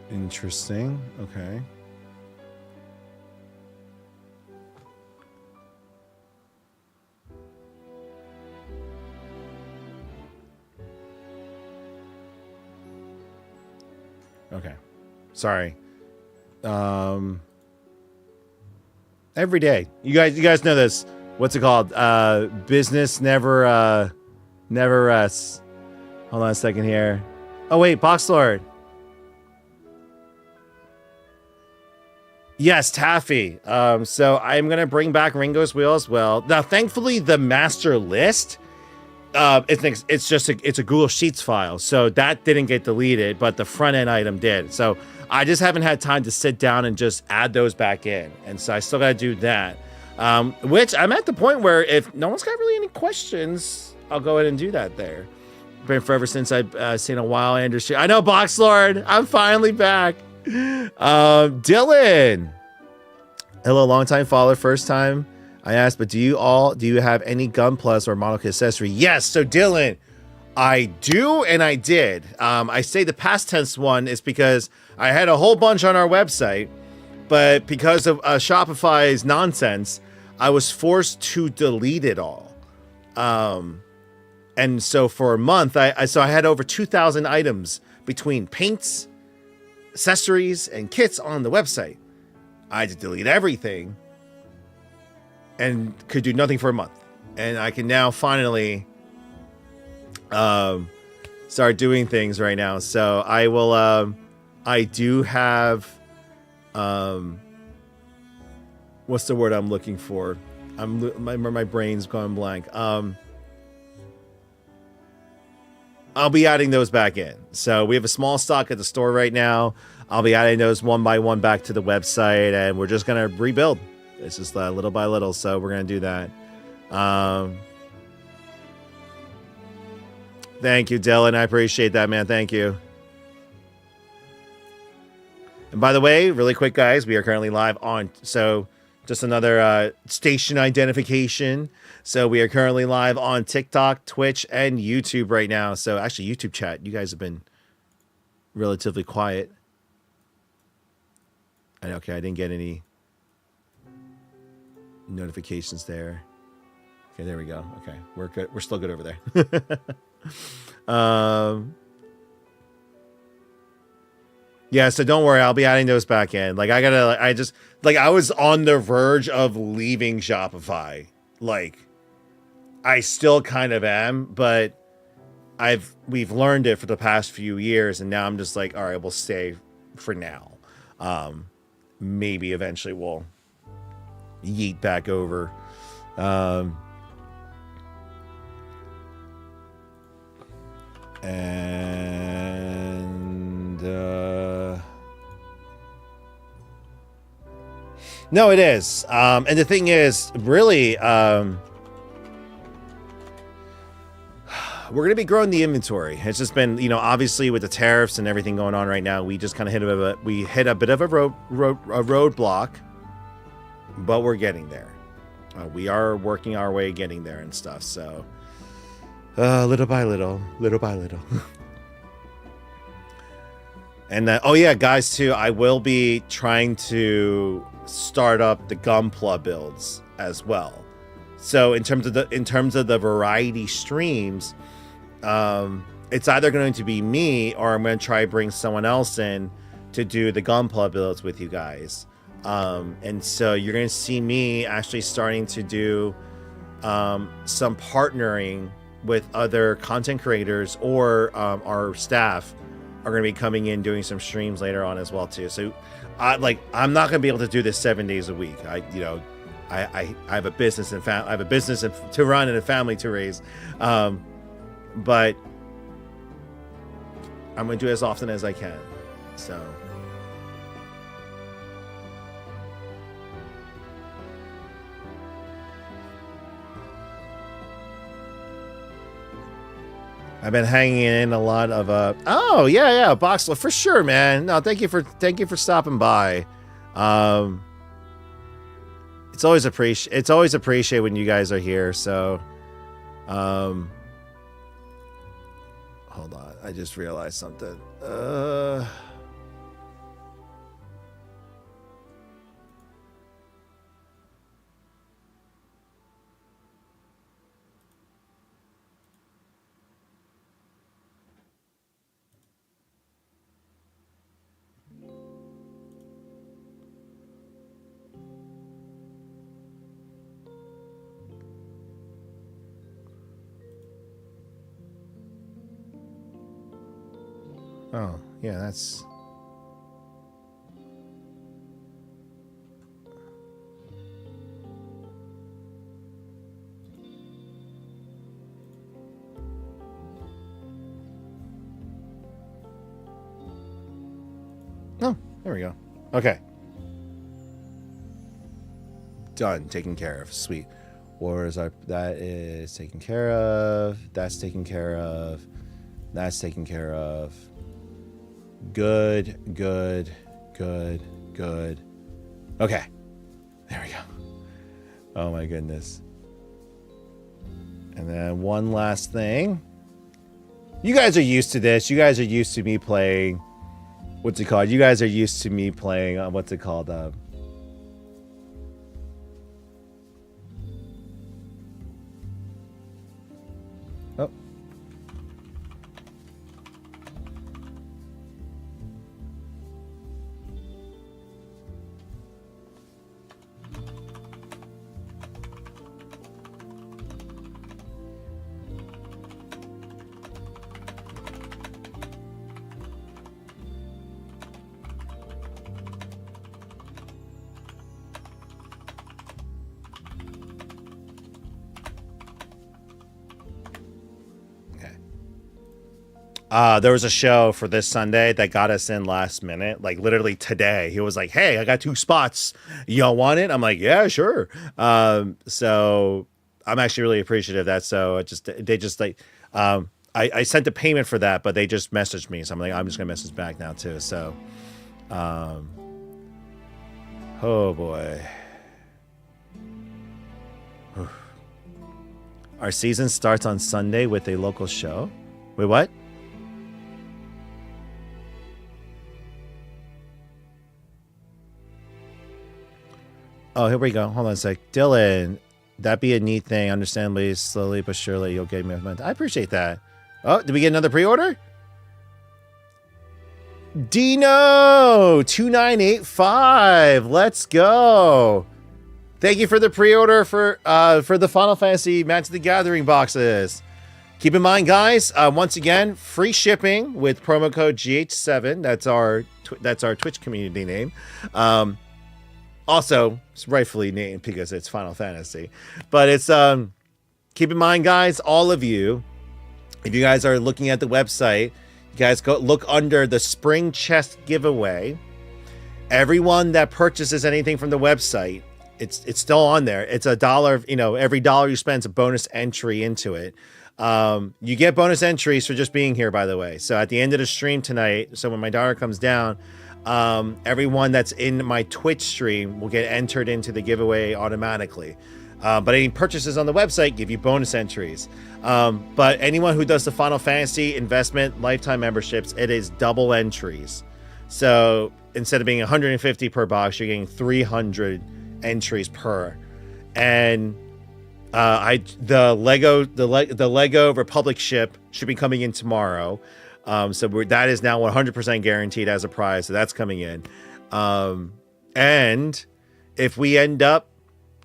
Interesting. Okay. Okay. Sorry. Every day. You guys know this. What's it called? Business never rests. Hold on a second here. Oh wait, Box Lord. Yes, Taffy. So I'm gonna bring back Ringo's Wheel as well. Now, thankfully, the master list, it's a Google Sheets file, so that didn't get deleted, but the front end item did. So I just haven't had time to sit down and just add those back in, and so I still gotta do that. Which I'm at the point where if no one's got really any questions, I'll go ahead and do that there. Been forever since I've seen a Wild Anderson. I know, Box Lord. I'm finally back. Dylan, hello, long time follower, first time I asked, but do you have any Gun Plus or Model Kit accessory? Yes. So Dylan, I do, and I did. I say the past tense one is because I had a whole bunch on our website, but because of Shopify's nonsense, I was forced to delete it all. And so for a month, I had over 2,000 items between paints, accessories, and kits on the website. I had to delete everything and could do nothing for a month. And I can now finally start doing things right now. So I will, I do have, what's the word I'm looking for? My brain's gone blank. I'll be adding those back in. So we have a small stock at the store right now. I'll be adding those one by one back to the website, and we're just going to rebuild. It's just little by little. So we're going to do that. Thank you, Dylan. I appreciate that, man. Thank you. And by the way, really quick, guys, we are currently live on, so just another station identification. So we are currently live on TikTok, Twitch, and YouTube right now. So actually, YouTube chat, you guys have been relatively quiet. Okay, I didn't get any notifications there. Okay, there we go. Okay, we're good. We're still good over there. Yeah, so don't worry. I'll be adding those back in. Like, I was on the verge of leaving Shopify. Like, I still kind of am, but we've learned it for the past few years, and now I'm just like, all right, we'll stay for now. Maybe eventually we'll yeet back over. No, it is. And the thing is, really, we're going to be growing the inventory. It's just been, obviously with the tariffs and everything going on right now, we just kind of hit a bit of a roadblock, but we're getting there. We are working our way getting there and stuff. So little by little. And oh yeah, guys, too, I will be trying to start up the Gunpla builds as well. So in terms of the variety streams, it's either going to be me or I'm going to try to bring someone else in to do the Gunpla builds with you guys. And so you're going to see me actually starting to do some partnering with other content creators, or our staff are going to be coming in doing some streams later on as well too. So I'm not going to be able to do this 7 days a week. I have a business and I have a business to run and a family to raise. But I'm going to do it as often as I can. So I've been hanging in a lot of oh yeah, Boxler for sure, man. No, thank you for stopping by. It's always appreciated when you guys are here. So, hold on, I just realized something. Oh, yeah, that's... Oh, there we go. Okay. Done. Taken care of. Sweet. Wars are... That is taken care of. That's taken care of. That's taken care of. Good. Okay. There we go. Oh my goodness. And then one last thing. You guys are used to this. You guys are used to me playing... What's it called? You guys are used to me playing... what's it called? Oh. There was a show for this Sunday that got us in last minute, like literally today. He was like, "Hey, I got 2 spots. Y'all want it?" I'm like, "Yeah, sure." So I'm actually really appreciative of that. So they just like, I sent the payment for that, but they just messaged me. So I'm like, I'm just gonna message back now too. So, oh boy. Our season starts on Sunday with a local show. Wait, what? Oh, here we go. Hold on a sec. Dylan, that'd be a neat thing. Understandably, slowly but surely, you'll get me. I appreciate that. Oh, did we get another pre-order? Dino 2985. Let's go. Thank you for the pre-order for the Final Fantasy Magic the Gathering boxes. Keep in mind, guys, once again, free shipping with promo code GH7. That's our Twitch community name. Also, it's rightfully named because it's Final Fantasy. But it's keep in mind, guys, all of you, if you guys are looking at the website, you guys go look under the Spring Chest giveaway. Everyone that purchases anything from the website, it's still on there. It's $1. You know, every $1 you spend is a bonus entry into it. You get bonus entries for just being here, by the way. So at the end of the stream tonight, so when my daughter comes down, everyone that's in my Twitch stream will get entered into the giveaway automatically. But any purchases on the website give you bonus entries. But anyone who does the Final Fantasy investment lifetime memberships, it is double entries. So instead of being 150 per box, you're getting 300 entries per. And the Lego Republic ship should be coming in tomorrow. So that is now 100% guaranteed as a prize. So that's coming in. And if we end up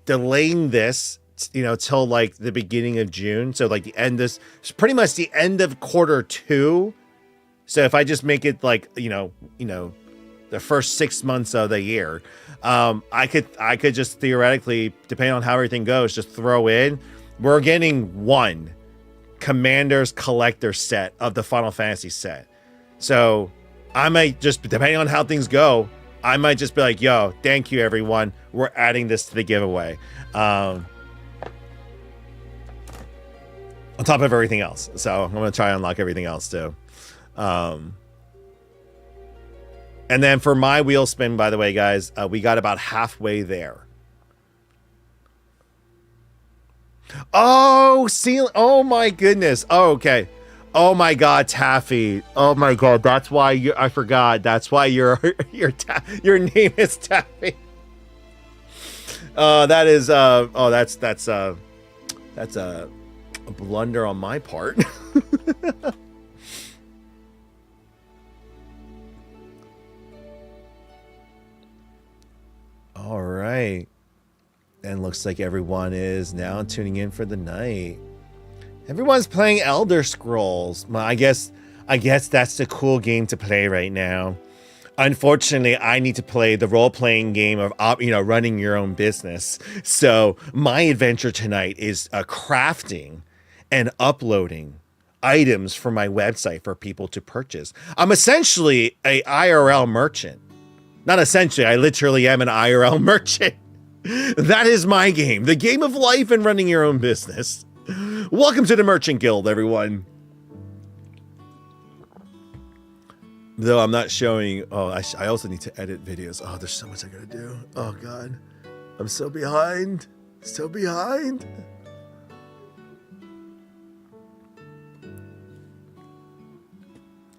delaying this, till like the beginning of June, so like pretty much the end of Q2. So if I just make it like, the first 6 months of the year, I could just theoretically, depending on how everything goes, just throw in, we're getting one Commander's Collector set of the Final Fantasy set. So I might just, depending on how things go, I might just be like, yo, thank you everyone, we're adding this to the giveaway. on top of everything else. So I'm gonna try and unlock everything else too. And then for my wheel spin, by the way, guys, we got about halfway there. Oh, see, oh my goodness. Oh, okay. Oh my God, Taffy. Oh my God, that's why you. I forgot. That's why your name is Taffy. That is. Oh, that's a blunder on my part. All right. And looks like everyone is now tuning in for the night. Everyone's playing Elder Scrolls. Well, I guess that's the cool game to play right now. Unfortunately, I need to play the role-playing game of running your own business. So my adventure tonight is crafting and uploading items for my website for people to purchase. I'm essentially a IRL merchant. Not essentially, I literally am an IRL merchant. That is my game, the game of life and running your own business. Welcome to the Merchant Guild, everyone. Though I'm not showing. Oh, I also need to edit videos. Oh, there's so much I gotta do. Oh God, I'm so behind. So behind.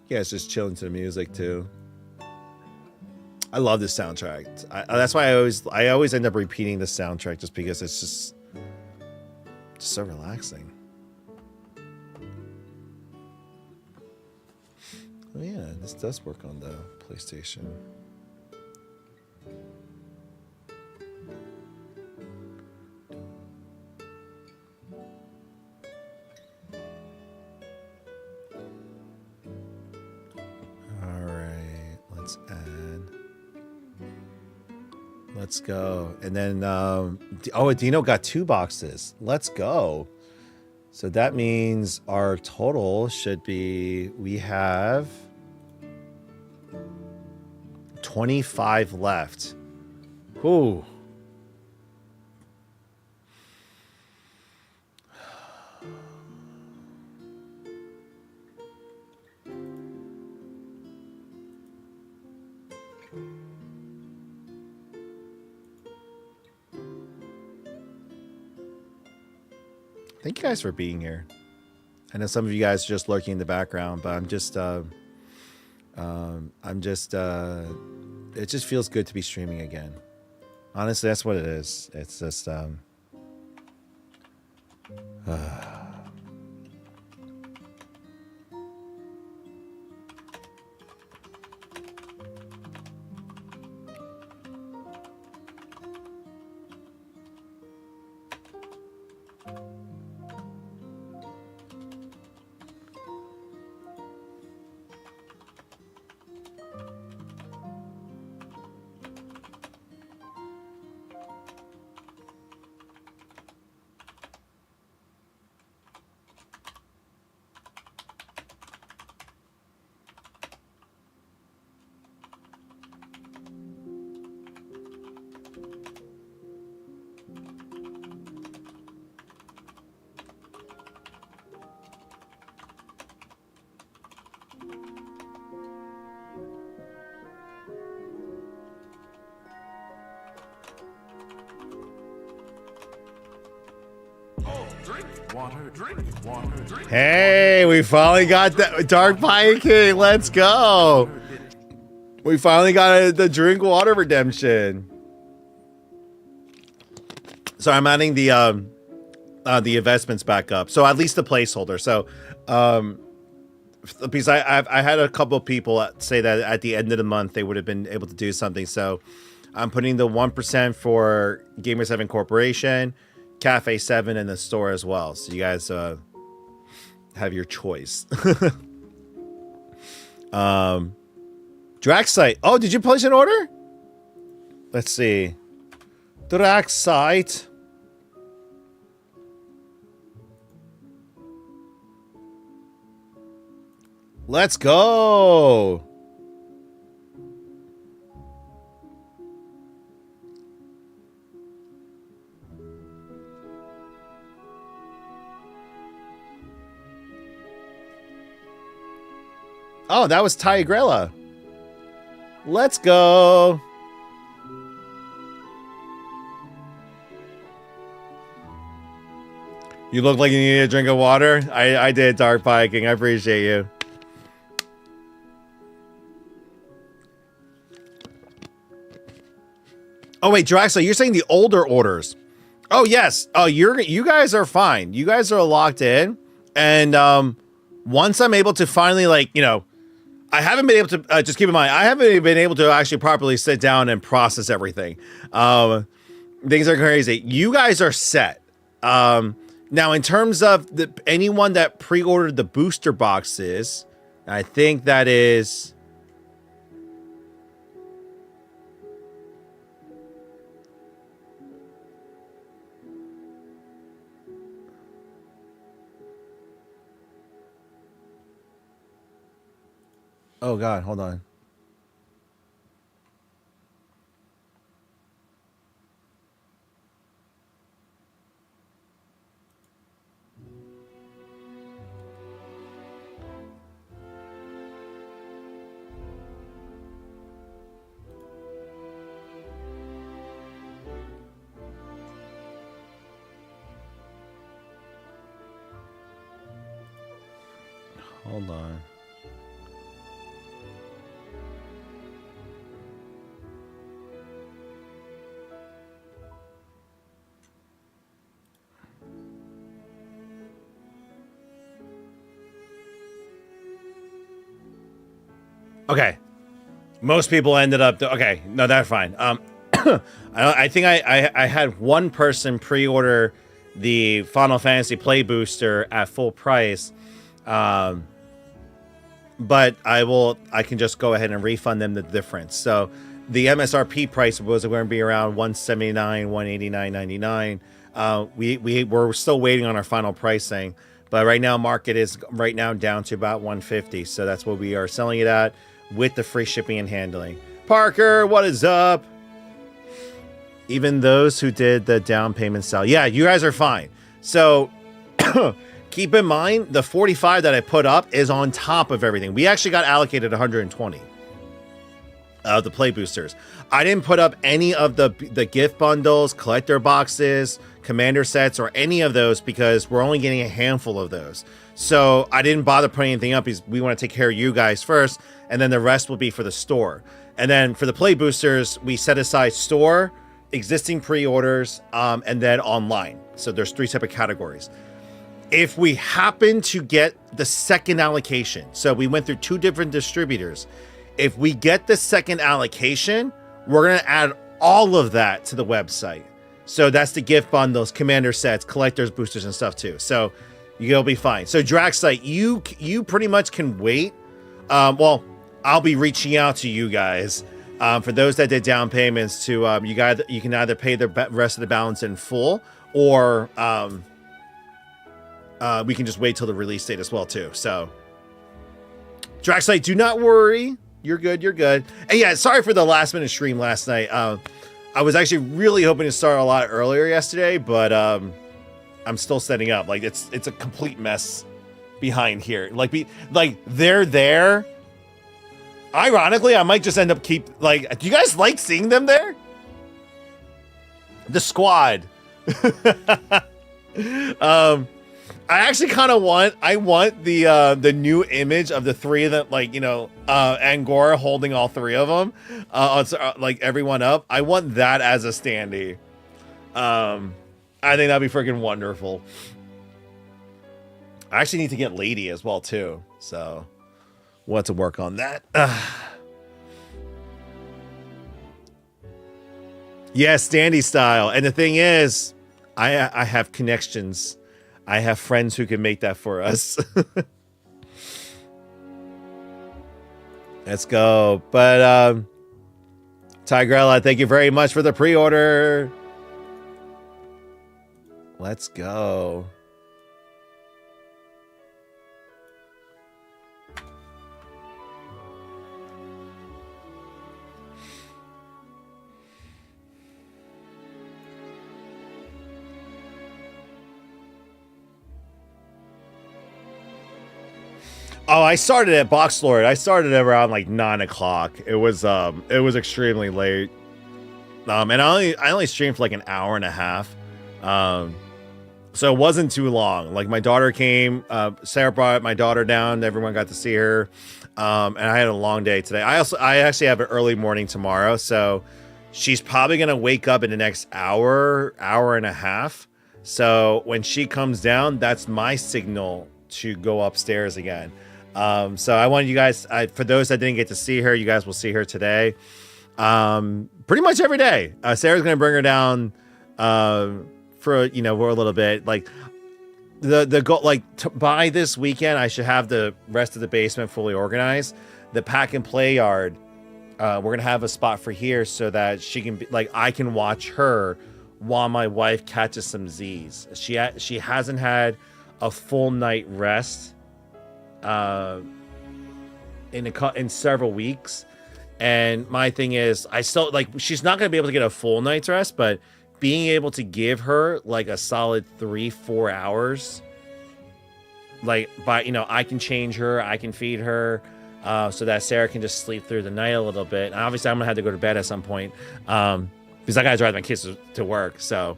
Yeah, it's just chilling to the music too. I love this soundtrack. That's why I always end up repeating the soundtrack just because it's just so relaxing. Oh yeah, this does work on the PlayStation. All right, let's add. Let's go. And then, oh, Dino got 2 boxes. Let's go. So that means our total should be, we have 25 left. Ooh. Thank you guys for being here. I know some of you guys are just lurking in the background, but it just feels good to be streaming again. Honestly, that's what it is. It's just, hey, we finally got the Dark Pie King. Let's go. We finally got the drink water redemption. So I'm adding the investments back up. So at least the placeholder. So because I had a couple of people say that at the end of the month they would have been able to do something. So I'm putting the 1% for Gamer 7 Corporation, Cafe 7, and the store as well. So you guys have your choice. Draxite. Oh, did you place an order? Let's see. Draxite. Let's go. Oh, that was Tigrella. Let's go. You look like you need a drink of water. I did, Dark Viking. I appreciate you. Oh wait, Draxler, you're saying the older orders. Oh yes. Oh, you guys are fine. You guys are locked in. And once I'm able to finally, like, you know, I haven't been able to, just keep in mind, I haven't been able to actually properly sit down and process everything. Things are crazy. You guys are set. Now, in terms of anyone that pre-ordered the booster boxes, I think that is... Oh, God, hold on. Hold on. Okay. Most people ended up... Okay, no, that's fine. I think I had one person pre-order the Final Fantasy Play Booster at full price. But I can just go ahead and refund them the difference. So the MSRP price was going to be around $179, $189.99. We're still waiting on our final pricing, but right now market is right now down to about $150. So that's what we are selling it at with the free shipping and handling. Parker, what is up? Even those who did the down payment style. Yeah, you guys are fine. So keep in mind, the 45 that I put up is on top of everything. We actually got allocated 120 of the play boosters. I didn't put up any of the gift bundles, collector boxes, commander sets, or any of those because we're only getting a handful of those. So I didn't bother putting anything up because we want to take care of you guys first, and then the rest will be for the store. And then for the play boosters, we set aside store, existing pre-orders, and then online. So there's 3 separate categories. If we happen to get the second allocation, so we went through 2 different distributors. If we get the second allocation, we're going to add all of that to the website. So that's the gift bundles, commander sets, collectors, boosters, and stuff too. So you'll be fine. So Draxlite, you pretty much can wait. Well, I'll be reaching out to you guys. For those that did down payments to, you can either pay the rest of the balance in full, or we can just wait till the release date as well too. So Draxlite, do not worry. You're good. You're good. And yeah, sorry for the last minute stream last night. I was actually really hoping to start a lot earlier yesterday, but I'm still setting up. Like it's a complete mess behind here. Like they're there. Ironically, I might just end up do you guys like seeing them there? The squad. I actually kind of want the new image of the 3 of them, like, you know, Angora holding all 3 of them, like everyone up. I want that as a standee. I think that'd be freaking wonderful. I actually need to get Lady as well too, so we'll have to work on that. Yeah, standee style. And the thing is, I have connections. I have friends who can make that for us. Let's go. But Tigrella, thank you very much for the pre-order. Let's go. Oh, I started at Box Lord. I started at around like 9 o'clock. It was extremely late. And I only streamed for like an hour and a half. So it wasn't too long. Like my daughter came, Sarah brought my daughter down. Everyone got to see her. And I had a long day today. I actually have an early morning tomorrow. So she's probably going to wake up in the next hour and a half. So when she comes down, that's my signal to go upstairs again. So I wanted you guys, for those that didn't get to see her, you guys will see her today. Pretty much every day. Sarah's going to bring her down, for for a little bit. Like the goal, like by this weekend, I should have the rest of the basement fully organized. The pack and play yard, we're gonna have a spot for here so that she can be like, I can watch her while my wife catches some Z's. She hasn't had a full night rest in several weeks, and my thing is, I still like, she's not gonna be able to get a full night's rest, but being able to give her like a solid 3-4 hours, like I can change her, I can feed her, so that Sarah can just sleep through the night a little bit. And obviously I'm gonna have to go to bed at some point, because I gotta drive my kids to work. So,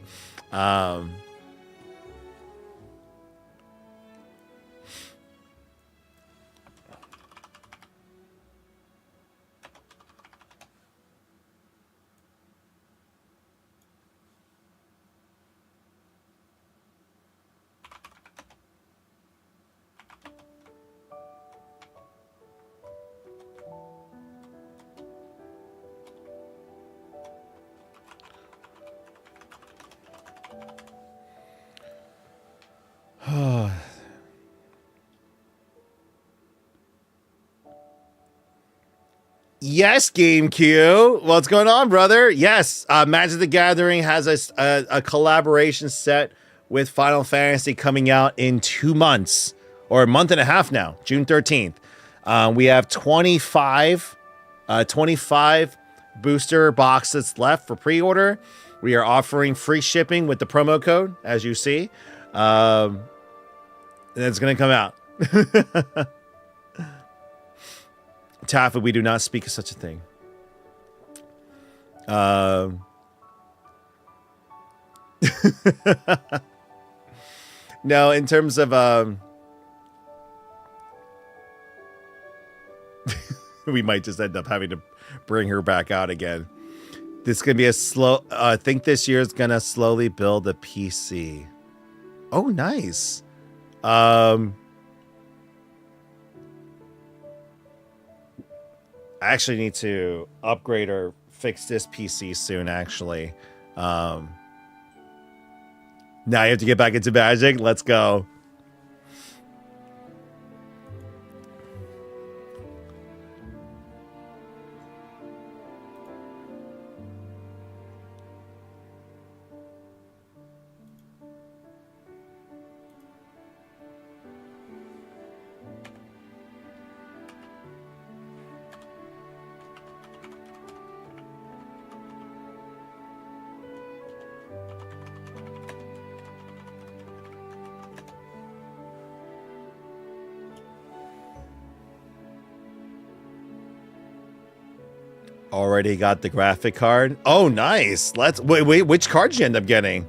yes, GameQ. What's going on, brother? Yes, Magic the Gathering has a collaboration set with Final Fantasy coming out in 2 months, or a month and a half now, June 13th. We have 25 booster boxes left for pre-order. We are offering free shipping with the promo code, as you see. And it's going to come out. Taffa, we do not speak of such a thing. No, in terms of we might just end up having to bring her back out again. This is gonna be a slow. I think this year is gonna slowly build a PC. Oh, nice. I actually need to upgrade or fix this PC soon, actually. Now you have to get back into Magic. Let's go. Already got the graphic card. Oh, nice. Let's wait. Which card did you end up getting?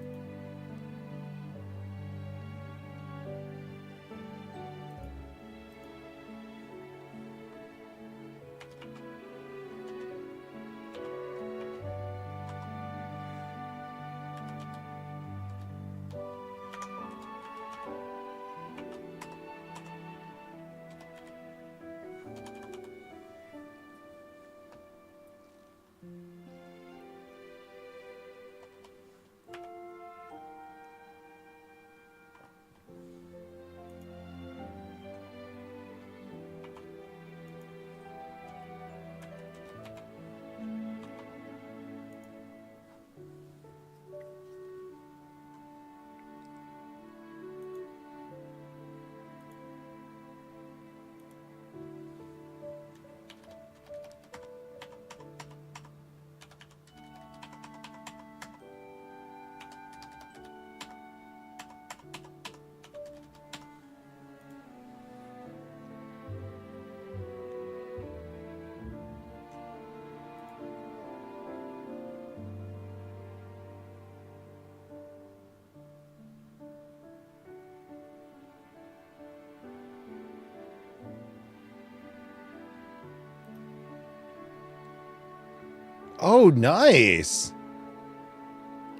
Oh, nice.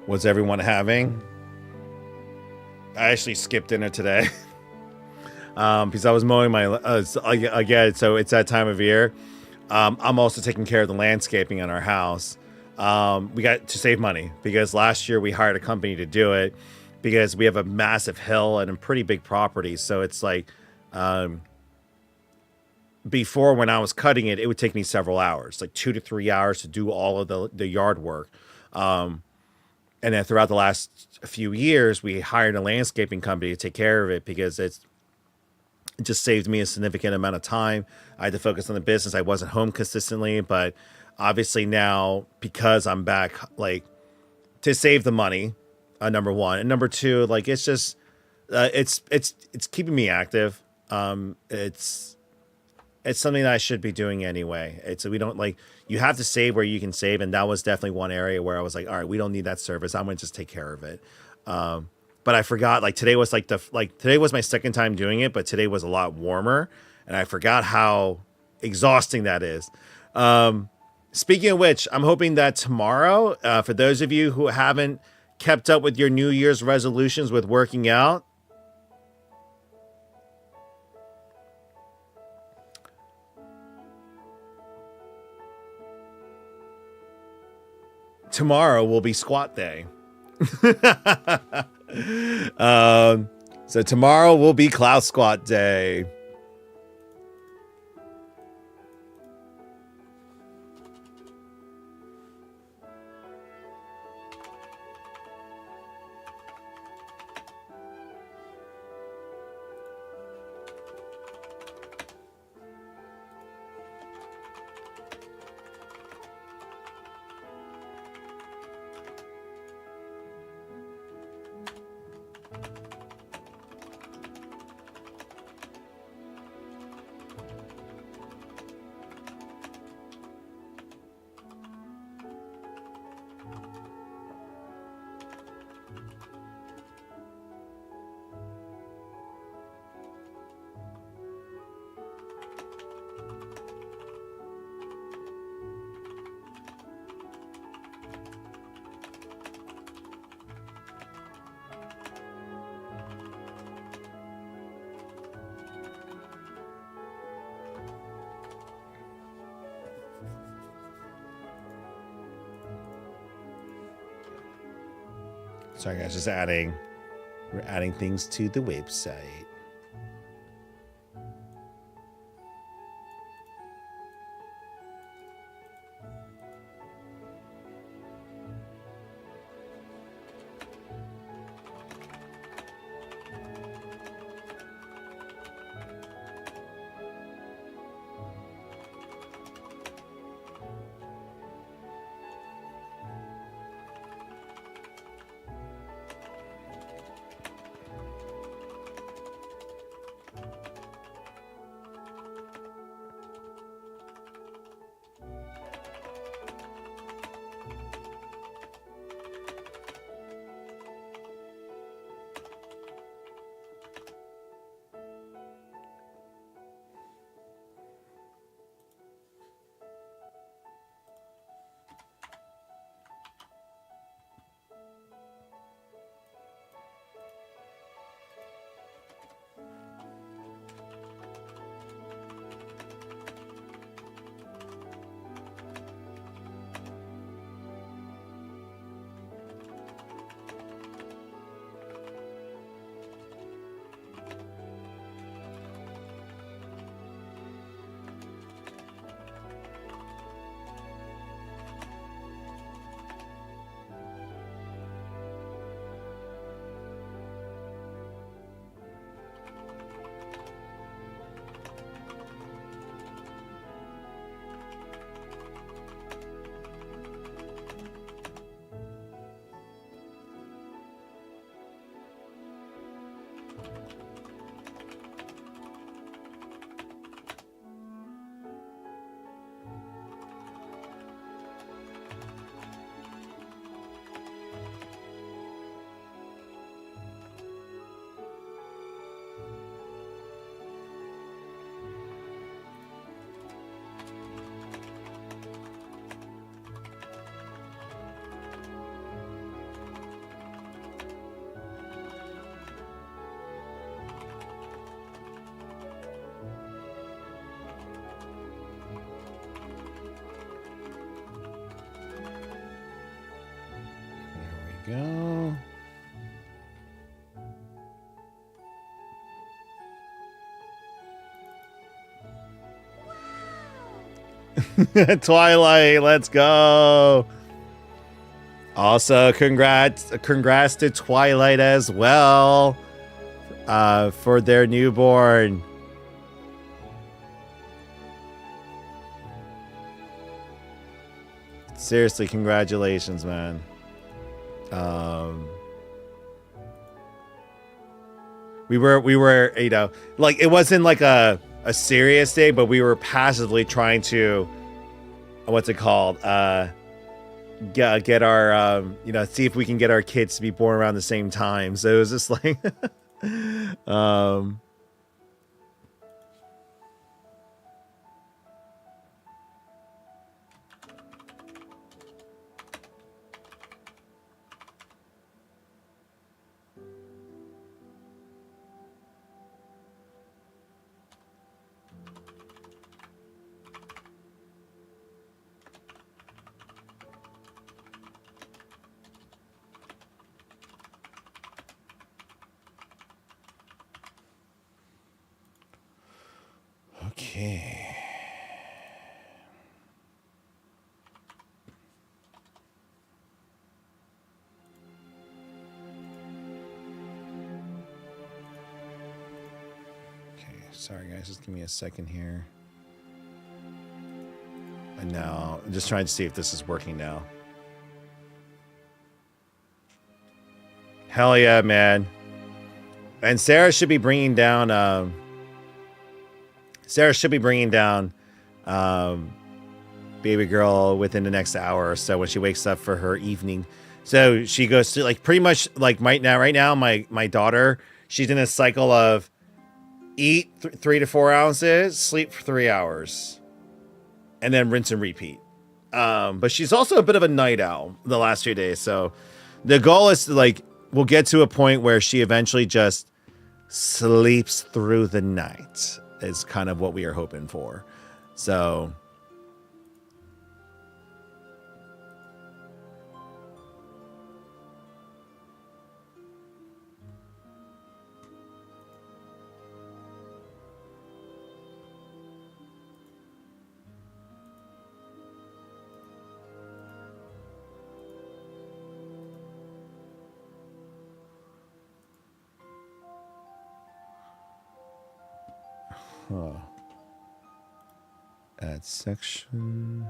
What's everyone having? I actually skipped dinner today because I was mowing my again. So it's that time of year. I'm also taking care of the landscaping in our house. We got to save money because last year we hired a company to do it because we have a massive hill and a pretty big property. So it's like before when I was cutting it, it would take me several hours, like 2 to 3 hours to do all of the yard work. And then throughout the last few years, we hired a landscaping company to take care of it because it just saved me a significant amount of time. I had to focus on the business. I wasn't home consistently, but obviously now because I'm back, like to save the money, number one, and number two, like it's just it's keeping me active. It's something that I should be doing anyway. We don't like you have to save where you can save, and that was definitely one area where I was like, all right, we don't need that service. I'm gonna just take care of it. But I forgot like today was today was my second time doing it, but today was a lot warmer, and I forgot how exhausting that is. Speaking of which, I'm hoping that tomorrow, for those of you who haven't kept up with your New Year's resolutions with working out, tomorrow will be squat day. So tomorrow will be cloud squat day. Sorry guys, we're adding things to the website. go. Twilight, let's go. Also, congrats to Twilight as well for their newborn. Seriously, congratulations, man. We were, you know, like it wasn't like a serious day, but we were passively trying to, what's it called? Get our, you know, see if we can get our kids to be born around the same time. So it was just like, okay. Okay, sorry guys, just give me a second here. And now, I'm just trying to see if this is working now. Hell yeah, man. And Sarah should be bringing down, baby girl within the next hour or so when she wakes up for her evening. So she goes to like pretty much like right now, my daughter, she's in a cycle of eat 3 to 4 ounces, sleep for 3 hours, and then rinse and repeat. But she's also a bit of a night owl the last few days. So the goal is to like, we'll get to a point where she eventually just sleeps through the night is kind of what we are hoping for. So add section.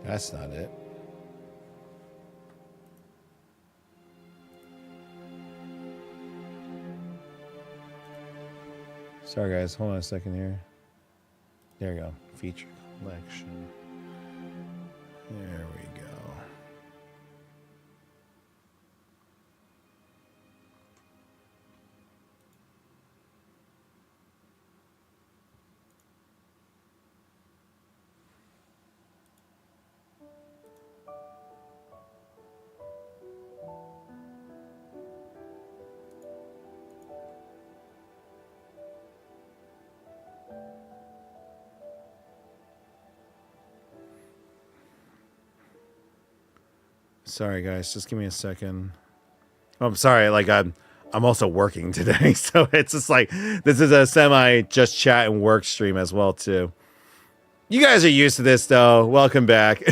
That's not it. Sorry guys, hold on a second here. There we go. Feature collection. There we go. Sorry guys, just give me a second. Oh, I'm sorry, like I'm also working today, so it's just like this is a semi just chat and work stream as well too. You guys are used to this though. Welcome back.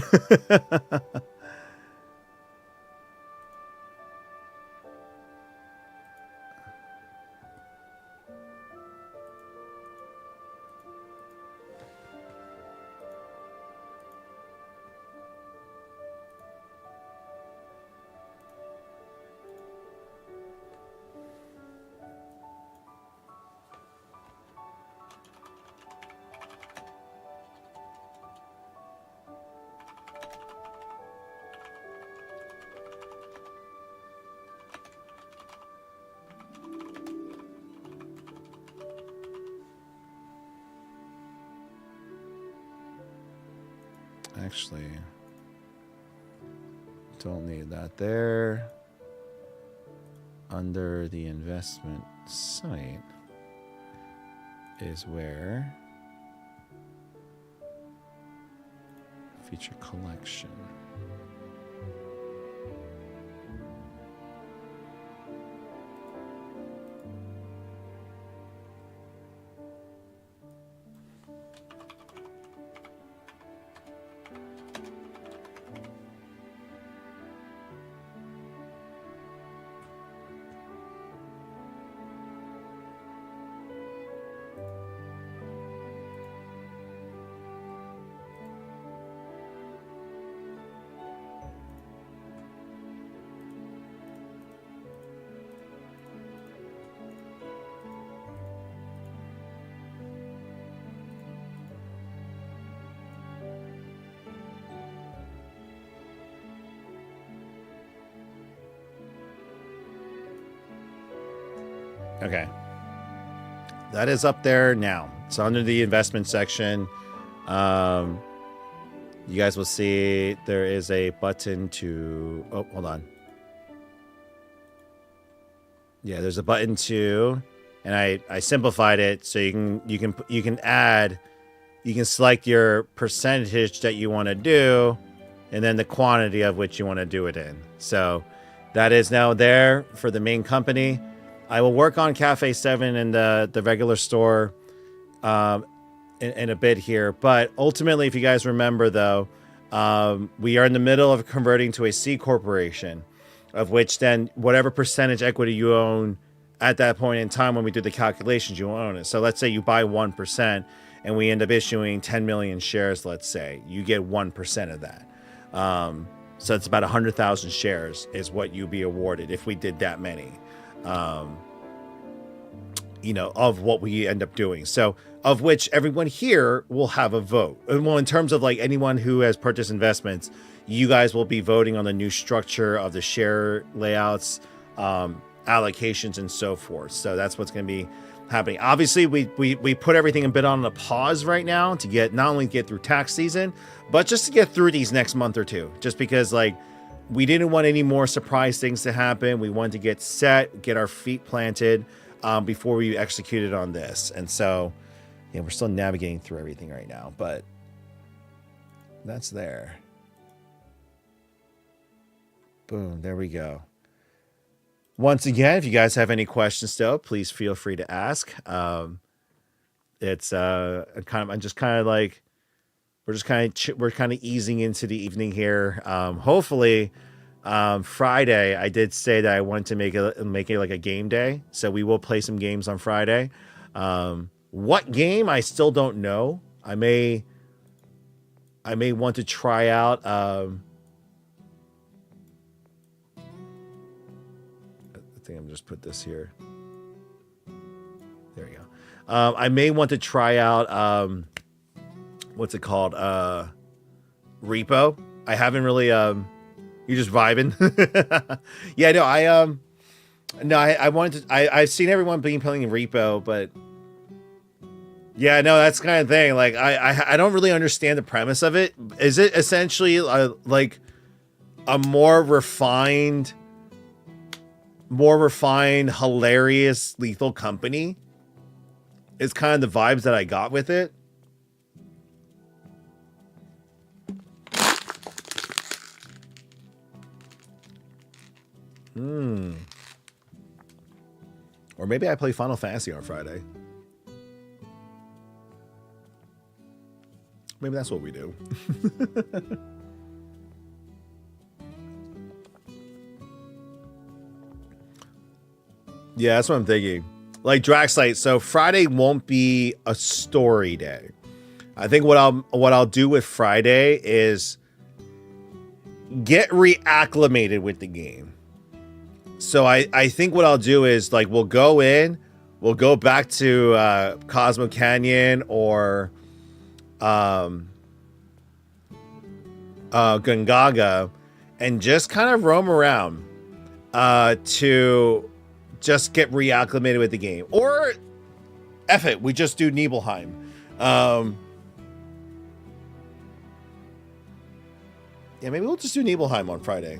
actually, don't need that there. Under the investment site is where feature collection. Okay. That is up there now. It's under the investment section. You guys will see there is a button to... Oh, hold on. Yeah, there's a button to... And I simplified it so you can add... You can select your percentage that you want to do, and then the quantity of which you want to do it in. So that is now there for the main company. I will work on Cafe 7 and the regular store in a bit here. But ultimately, if you guys remember, though, we are in the middle of converting to a C corporation, of which then whatever percentage equity you own at that point in time when we do the calculations, you own it. So let's say you buy 1% and we end up issuing 10 million shares, let's say. You get 1% of that. So it's about 100,000 shares is what you'd be awarded if we did that many. Of what we end up doing. So of which everyone here will have a vote. Well, in terms of like anyone who has purchased investments, you guys will be voting on the new structure of the share layouts, allocations, and so forth. So that's what's going to be happening. Obviously, we put everything a bit on a pause right now to get not only get through tax season, but just to get through these next month or two, just because like we didn't want any more surprise things to happen. We wanted to get set, get our feet planted before we executed on this. And so, yeah, we're still navigating through everything right now, but that's there. Boom, there we go. Once again, if you guys have any questions still, please feel free to ask. It's we're kind of easing into the evening here. Hopefully, Friday, I did say that I want to make it like a game day, so we will play some games on Friday. What game I still don't know. I may want to try out. I think I'm just put this here. There we go. I may want to try out. What's it called? Repo. I haven't really. You just vibing? Yeah, no. I wanted to. I've seen everyone being playing Repo, but yeah, no, that's the kind of thing. Like, I don't really understand the premise of it. Is it essentially like a more refined, hilarious Lethal Company? It's kind of the vibes that I got with it. Or maybe I play Final Fantasy on Friday. Maybe that's what we do. Yeah, that's what I'm thinking. Like Draxlite, so Friday won't be a story day. I think what I'll do with Friday is get reacclimated with the game. So I think what I'll do is like we'll go back to Cosmo Canyon or Gungaga and just kind of roam around to just get reacclimated with the game. Or F it, we just do Nibelheim. Yeah, maybe we'll just do Nibelheim on Friday.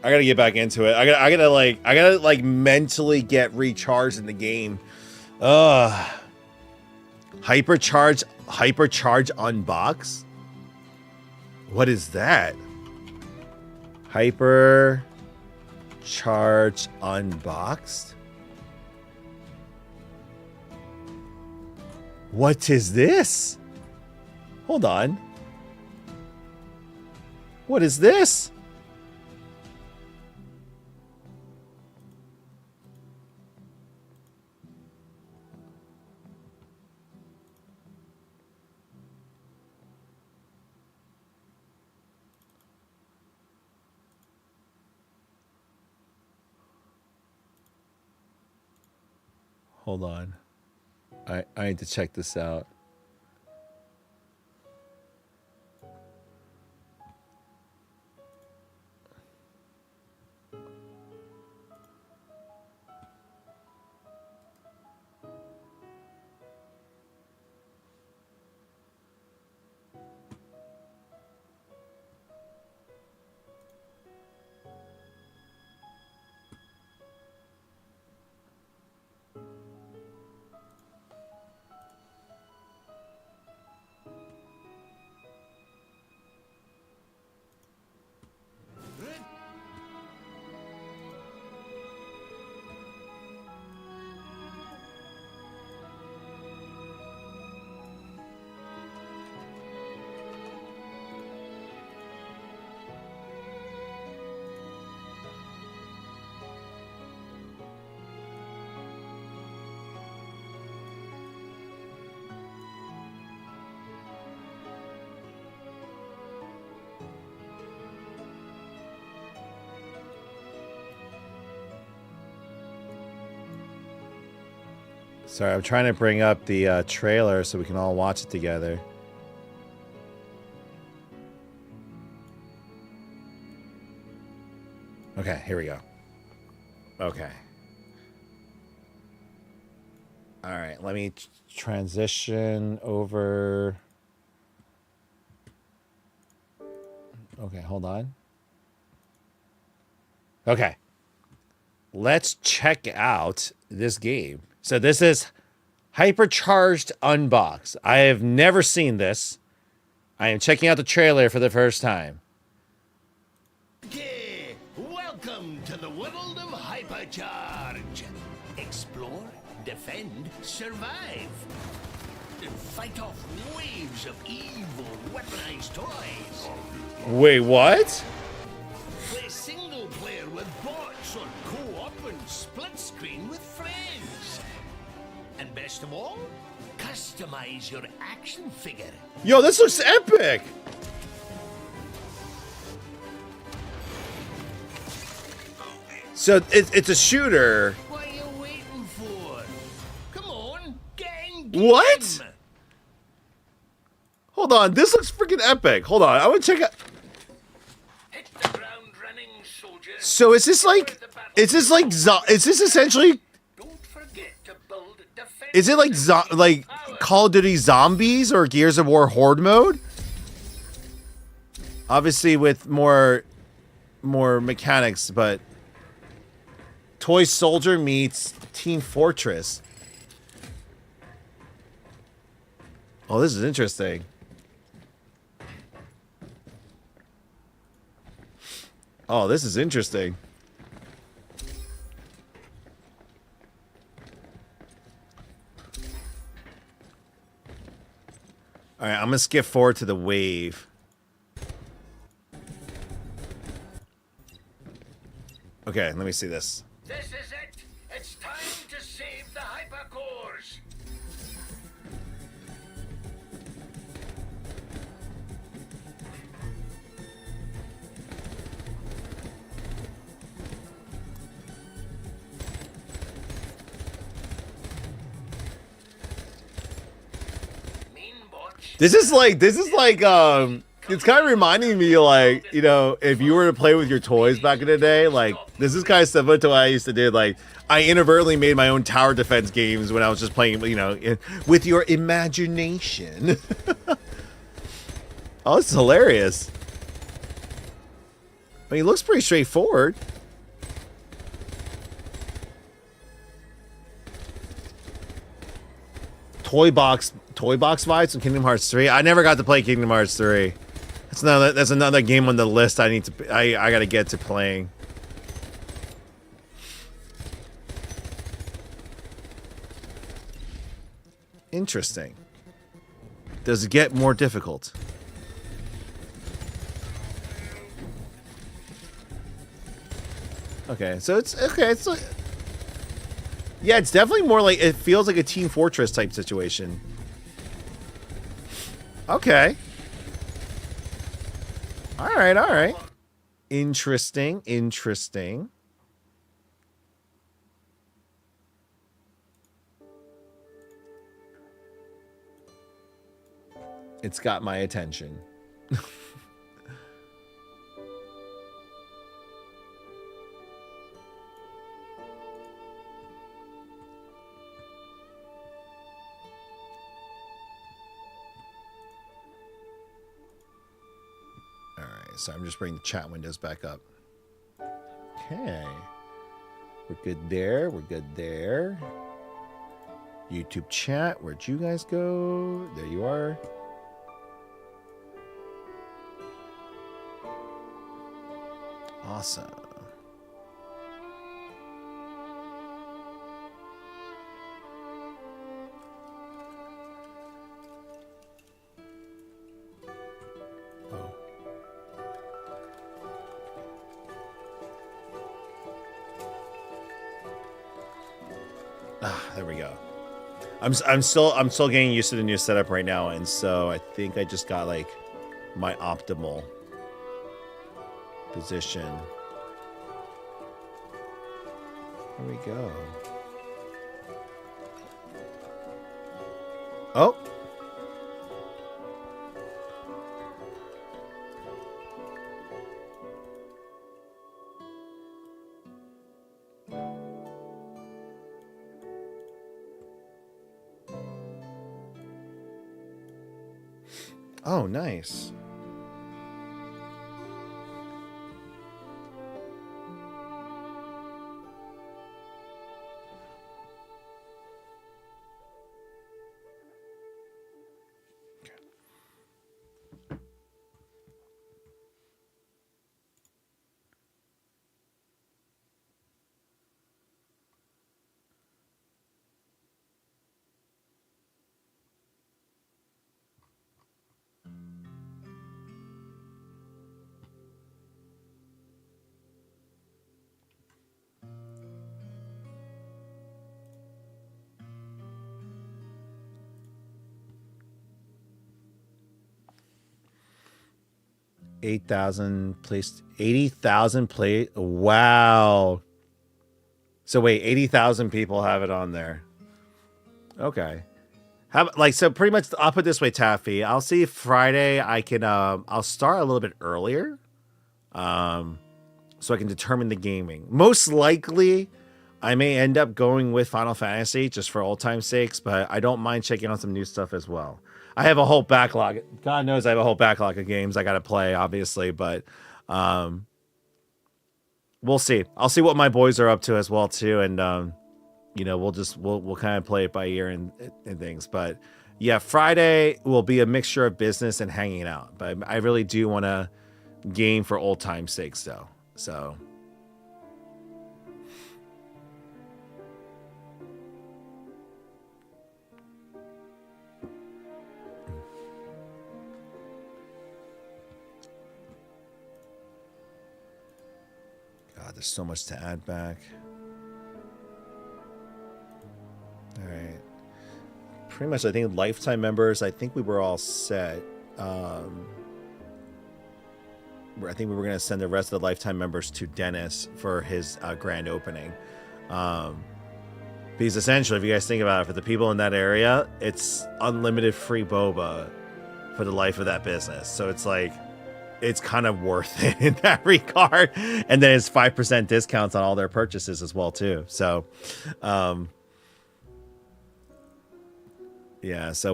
I gotta get back into it. I gotta mentally get recharged in the game. Hypercharge unbox? What is that? Hypercharge unboxed? What is this? Hold on. What is this? Hold on. I need to check this out. Sorry, I'm trying to bring up the trailer so we can all watch it together. Okay, here we go. Okay. All right, let me transition over. Okay, hold on. Okay. Let's check out this game. So this is Hypercharged Unbox. I have never seen this. I am checking out the trailer for the first time. Okay, welcome to the world of Hypercharge. Explore, defend, survive. And fight off waves of evil weaponized toys. Wait, what? Play single player with bots or co-op and split screen with friends. And best of all, customize your action figure. Yo, this looks epic! So it's a shooter. What are you waiting for? Come on, get in game. What? Hold on, this looks freaking epic. Hold on, I want to check out. Hit the ground running, soldier. So is this essentially? Don't forget to build defense. Is it like Call of Duty Zombies or Gears of War Horde mode? Obviously with more mechanics, but Toy Soldier meets Team Fortress. Oh, this is interesting. Oh, this is interesting. All right, I'm going to skip forward to the wave. Okay, let me see this. This is it. It's time to save the hypercores. This is like it's kind of reminding me, like, you know, if you were to play with your toys back in the day, like, this is kind of similar to what I used to do. Like, I inadvertently made my own tower defense games when I was just playing, you know, with your imagination. Oh, this is hilarious. I mean, it looks pretty straightforward. Toy box vibes from Kingdom Hearts 3. I never got to play Kingdom Hearts 3. That's another game on the list I gotta get to playing. Interesting. Does it get more difficult? Okay, so it's okay. It's like, yeah, it's definitely more like, it feels like a Team Fortress type situation. Okay. All right, all right. Interesting, interesting. It's got my attention. So I'm just bringing the chat windows back up. Okay. We're good there. We're good there. YouTube chat. Where'd you guys go? There you are. Awesome. There we go. I'm still getting used to the new setup right now, and so I think I just got like my optimal position. There we go. Oh. Oh, nice. Okay. 8,000 placed. 80,000 play. Wow. So wait, 80,000 people have it on there. Okay. So pretty much I'll put it this way, Taffy. I'll see if Friday I can I'll start a little bit earlier. So I can determine the gaming. Most likely I may end up going with Final Fantasy just for old time's sakes, but I don't mind checking out some new stuff as well. I have a whole backlog. God knows I have a whole backlog of games I got to play, obviously, but we'll see. I'll see what my boys are up to as well too, and you know, we'll kind of play it by ear and things. But yeah, Friday will be a mixture of business and hanging out. But I really do want to game for old time's sakes, though. So. There's so much to add back. All right. Pretty much, I think lifetime members, I think we were all set. I think we were going to send the rest of the lifetime members to Dennis for his grand opening. Because essentially, if you guys think about it, for the people in that area, it's unlimited free boba for the life of that business. So it's like, it's kind of worth it in that regard. And then it's 5% discounts on all their purchases as well too. So yeah, so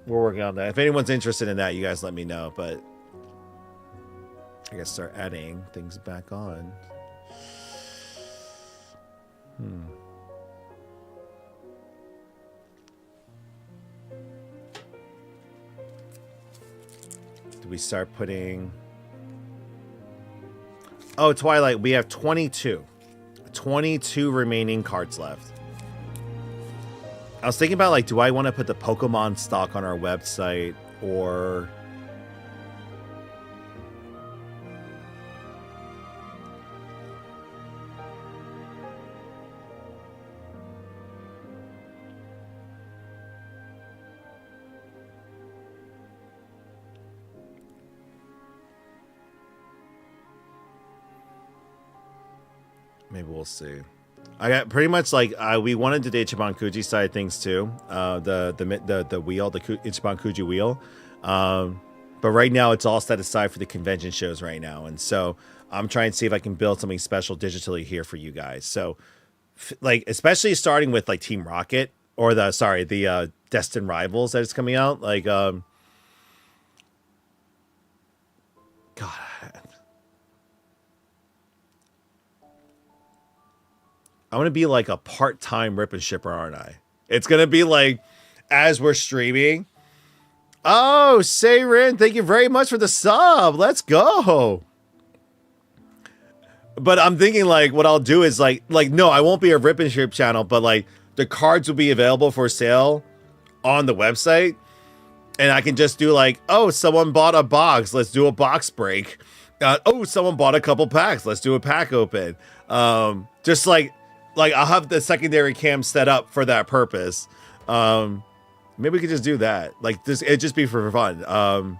we're working on that. If anyone's interested in that, you guys let me know. But I guess start adding things back on. Do we start putting... Oh, Twilight, we have 22. 22 remaining cards left. I was thinking about, like, do I want to put the Pokemon stock on our website, or... Maybe we'll see. I got pretty much like we wanted to do the Ichiban Kuji side of things too. The wheel, the Ichiban Kuji wheel. But right now it's all set aside for the convention shows right now, and so I'm trying to see if I can build something special digitally here for you guys. So, like especially starting with like Team Rocket or the Destined Rivals that is coming out. Like God. I'm going to be like a part-time rip and shipper, aren't I? It's going to be like, as we're streaming. Oh, Sayrin, thank you very much for the sub. Let's go. But I'm thinking like, what I'll do is like, no, I won't be a rip and ship channel, but like the cards will be available for sale on the website. And I can just do like, oh, someone bought a box. Let's do a box break. Oh, someone bought a couple packs. Let's do a pack open. Just like I'll have the secondary cam set up for that purpose. Maybe we could just do that. Like this, it'd just be for fun.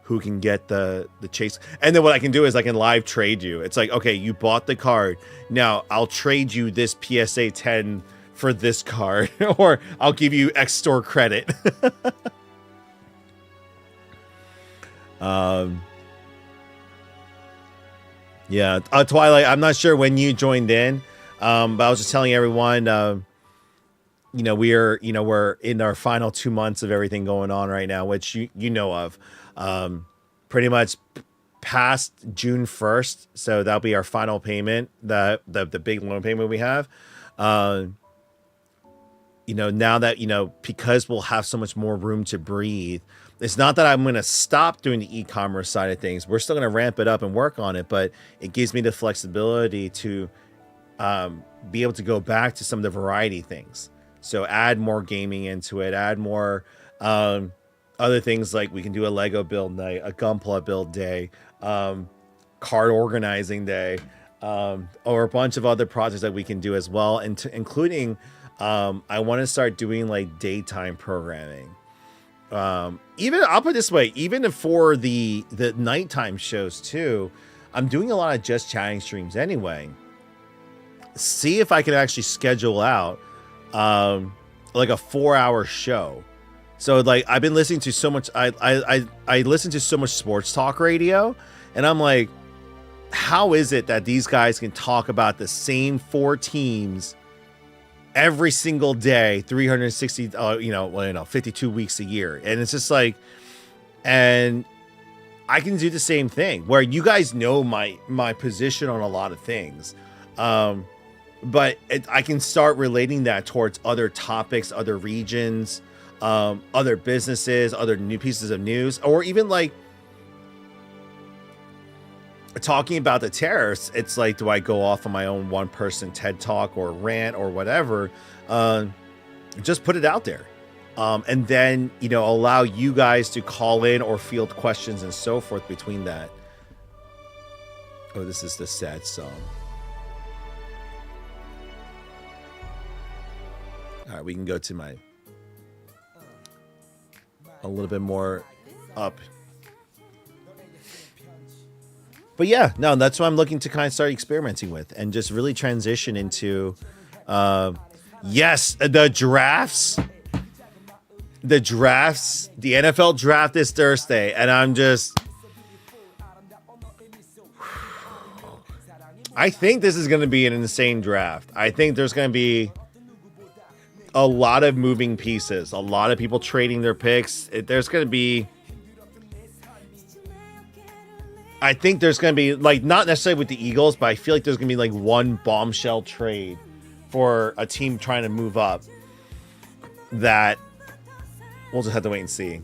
Who can get the chase? And then what I can do is I can live trade you. It's like, okay, you bought the card. Now I'll trade you this PSA 10 for this card, or I'll give you X store credit. Yeah, Twilight, I'm not sure when you joined in. But I was just telling everyone, we're in our final 2 months of everything going on right now, which you know of, pretty much past June 1st. So that'll be our final payment, the big loan payment we have. Now that, because we'll have so much more room to breathe, it's not that I'm going to stop doing the e-commerce side of things. We're still going to ramp it up and work on it, but it gives me the flexibility to be able to go back to some of the variety things. So add more gaming into it, add more other things, like we can do a Lego build night, a Gunpla build day, card organizing day, or a bunch of other projects that we can do as well. And including, I want to start doing like daytime programming. Even I'll put it this way, even for the nighttime shows too, I'm doing a lot of just chatting streams anyway. See if I can actually schedule out like a 4-hour show. So like I've been listening to so much, I listen to so much sports talk radio, and I'm like, how is it that these guys can talk about the same 4 teams every single day, 360 52 weeks a year? And it's just like, and I can do the same thing where you guys know my position on a lot of things. But I can start relating that towards other topics, other regions, other businesses, other new pieces of news, or even like talking about the tariffs. It's like, do I go off on my own one-person TED Talk or rant or whatever? Just put it out there. And then, allow you guys to call in or field questions and so forth between that. Oh, this is the sad song. All right, we can go to a little bit more up. But yeah, no, that's what I'm looking to kind of start experimenting with and just really transition into, yes, the drafts. The drafts, the NFL draft is Thursday, and I think this is going to be an insane draft. I think there's going to be a lot of moving pieces, a lot of people trading their picks. There's going to be, I think there's going to be, like, not necessarily with the Eagles, but I feel like there's going to be like one bombshell trade for a team trying to move up that we'll just have to wait and see.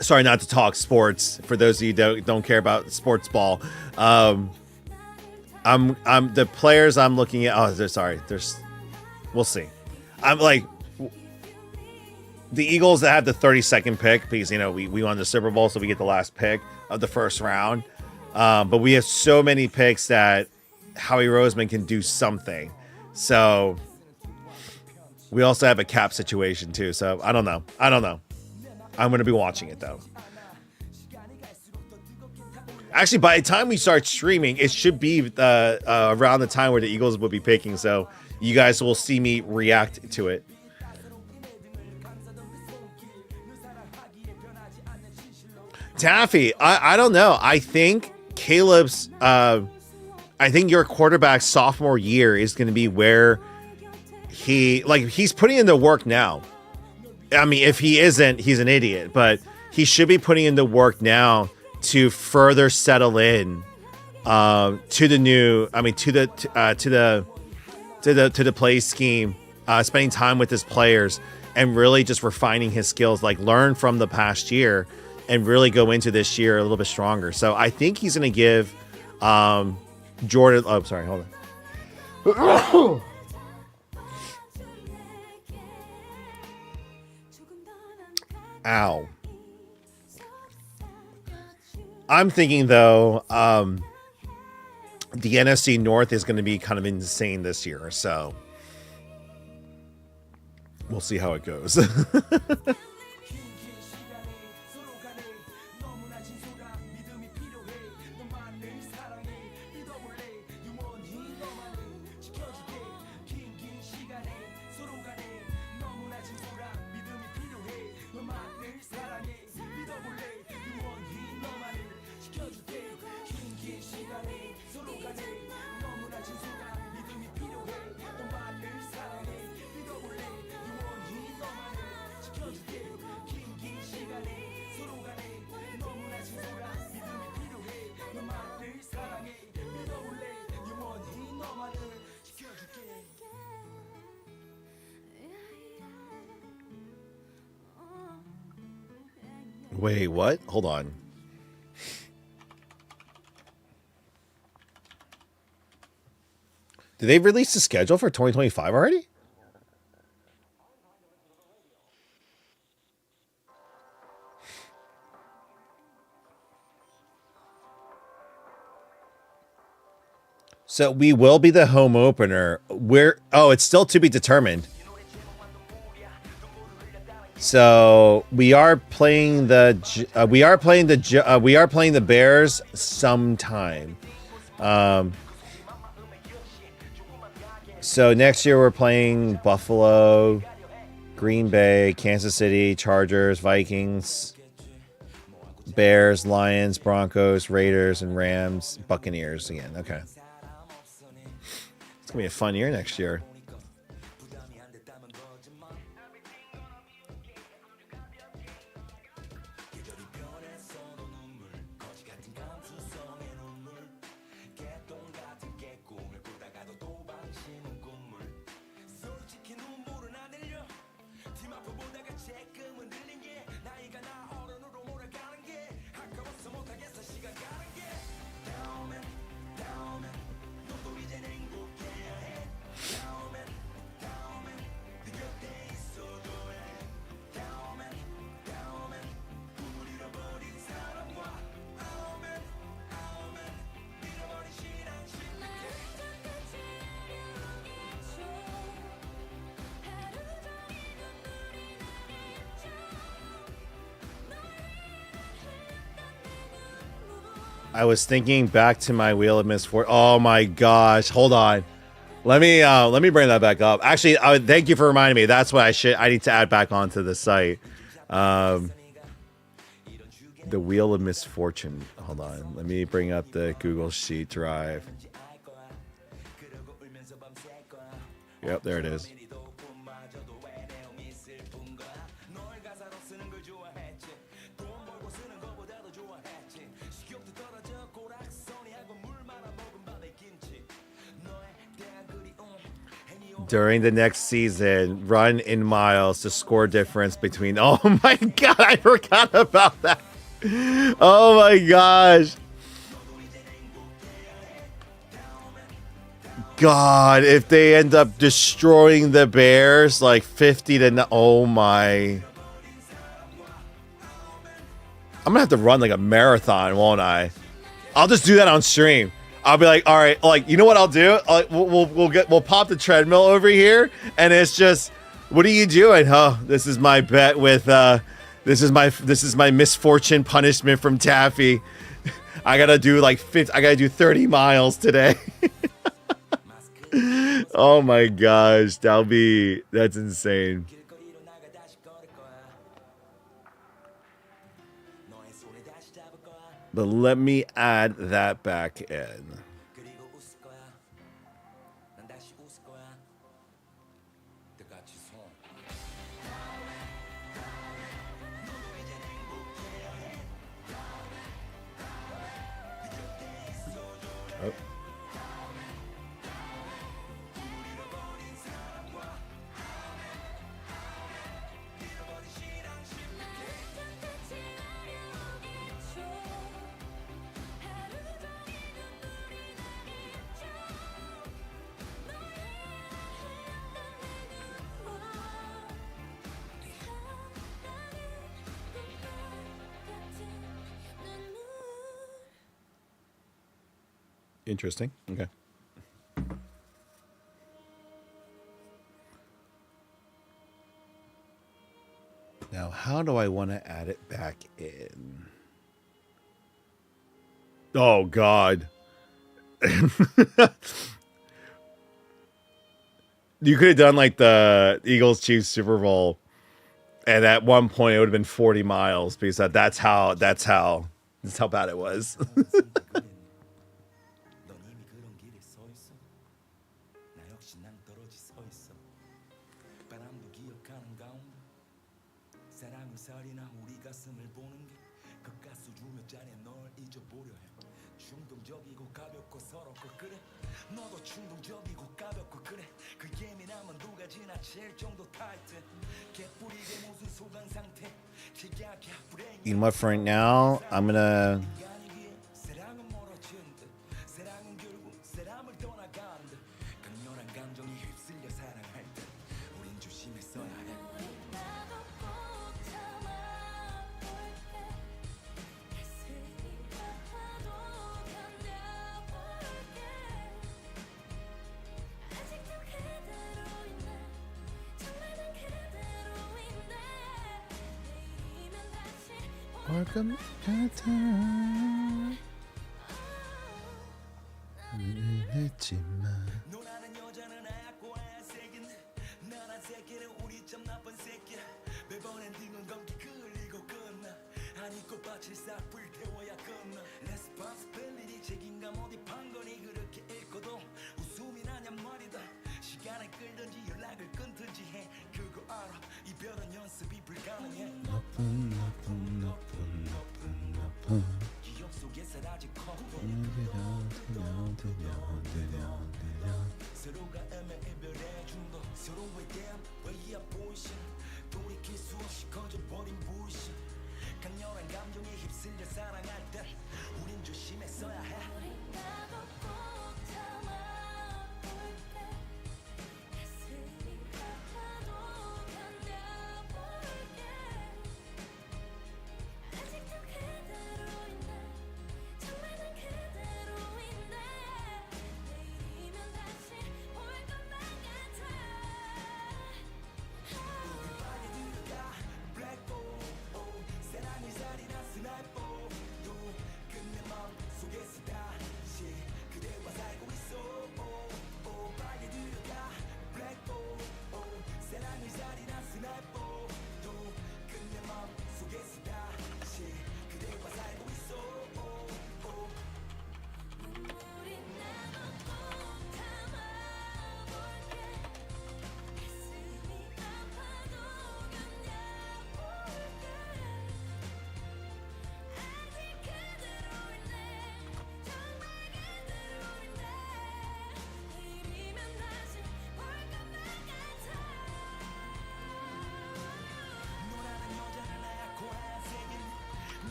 Sorry, not to talk sports for those of you who don't care about sports ball. I'm the players I'm looking at. Oh, we'll see. I'm like the Eagles that have the 32nd pick because, you know, we won the Super Bowl, so we get the last pick of the first round. But we have so many picks that Howie Roseman can do something. So we also have a cap situation too. So I don't know. I'm going to be watching it though. Actually, by the time we start streaming, it should be around the time where the Eagles will be picking. So you guys will see me react to it. Taffy, I don't know. I think Caleb's, I think your quarterback's sophomore year is going to be where he's putting in the work now. I mean, if he isn't, he's an idiot, but he should be putting in the work now to further settle in to the new, I mean, to the play scheme, spending time with his players and really just refining his skills, like learn from the past year and really go into this year a little bit stronger. So I think he's going to give Jordan, oh, sorry, hold on. Ow. I'm thinking, though, the NFC North is going to be kind of insane this year. So we'll see how it goes. Wait, what? Hold on. Did they release the schedule for 2025 already? So we will be the home opener. It's still to be determined. So we are playing the Bears sometime. So next year we're playing Buffalo, Green Bay, Kansas City, Chargers, Vikings, Bears, Lions, Broncos, Raiders, and Rams, Buccaneers again. Okay. It's gonna be a fun year next year. I was thinking back to my Wheel of Misfortune. Oh my gosh! Hold on, let me bring that back up. Actually, thank you for reminding me. That's what I need to add back onto the site. The Wheel of Misfortune. Hold on, let me bring up the Google Sheet Drive. Yep, there it is. during the next season, run in miles to score difference between. Oh my god, I forgot about that. Oh my gosh. God, if they end up destroying the Bears like 50 to oh my. I'm gonna have to run like a marathon, won't I? I'll just do that on stream. I'll be like, all right, like, you know what I'll do? We'll pop the treadmill over here, and it's just, what are you doing? Oh, this is my bet with this is my misfortune punishment from Taffy. I gotta do like 30 miles today. Oh my gosh, that's insane. But let me add that back in. Oh. Interesting. Okay. Now, how do I want to add it back in? Oh, God. You could have done like the Eagles Chiefs Super Bowl, and at one point it would have been 40 miles because that's how bad it was. You know what, for right now, I'm gonna welcome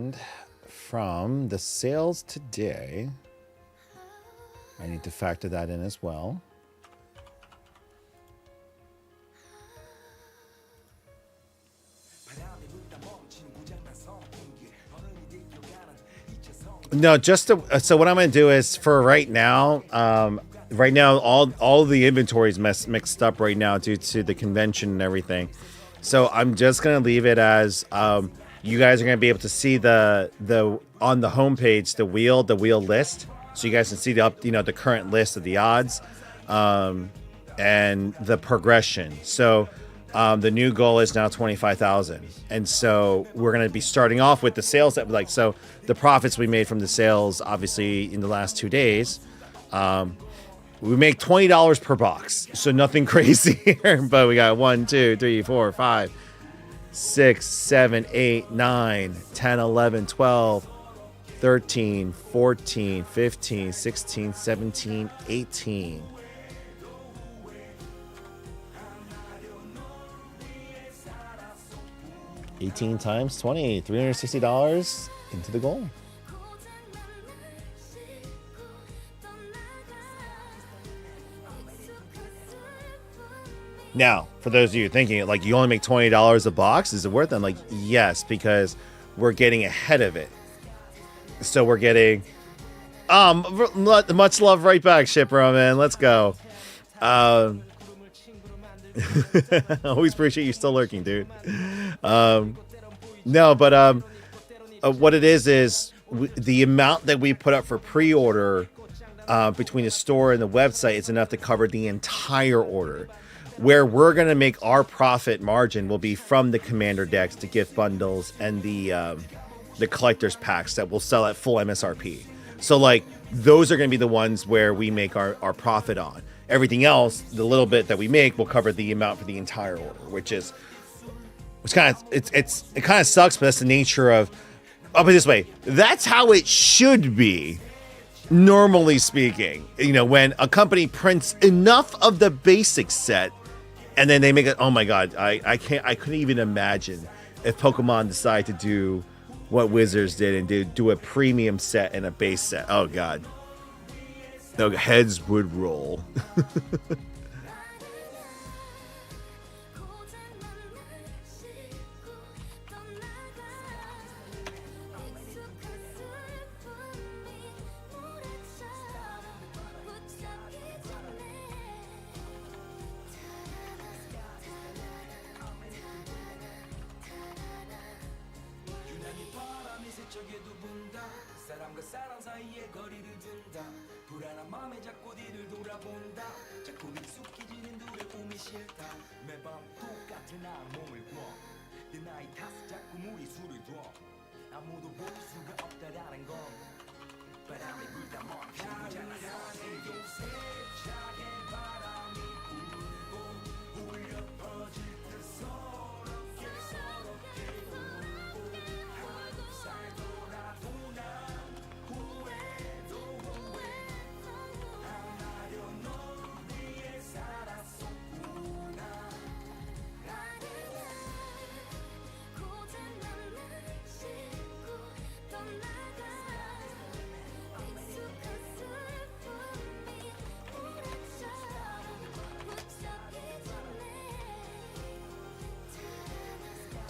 And from the sales today, I need to factor that in as well. No, just to, so what I'm going to do is for right now, all the inventory is mixed up right now due to the convention and everything. So I'm just going to leave it as you guys are going to be able to see the on the homepage the wheel list, so you guys can see the current list of the odds and the progression. So the new goal is now 25,000, and so we're going to be starting off with the sales that so the profits we made from the sales, obviously in the last 2 days. We make $20 per box, so nothing crazy here. But we got 1, 2, 3, 4, 5, 6, 7, 8, 9, 10, 11, 12, 13, 14, 15, 16, 17, 18. $18 times 20, $360 into the goal. Now, for those of you thinking, like, you only make $20 a box, is it worth it? I'm like, yes, because we're getting ahead of it. So we're getting, much love right back, Shipro, man. Let's go. Always appreciate you still lurking, dude. No, but what it is the amount that we put up for pre-order between the store and the website is enough to cover the entire order. Where we're going to make our profit margin will be from the commander decks, the gift bundles, and the collector's packs that will sell at full MSRP. So, like, those are going to be the ones where we make our profit on. Everything else, the little bit that we make, will cover the amount for the entire order, which kind of sucks, but that's the nature of. I'll put it this way: that's how it should be, normally speaking. When a company prints enough of the basic set, and then they make it. Oh my God, I couldn't even imagine if Pokemon decide to do what Wizards did and do a premium set and a base set. Oh God. No, heads would roll.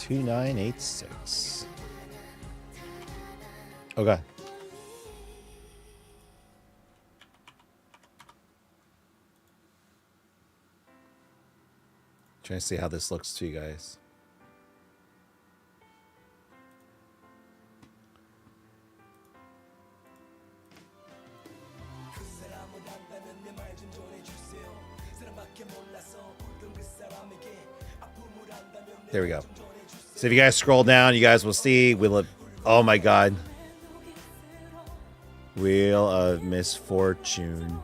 $2,986. Okay. Trying to see how this looks to you guys. There we go. So if you guys scroll down, you guys will see oh my God. Wheel of Misfortune.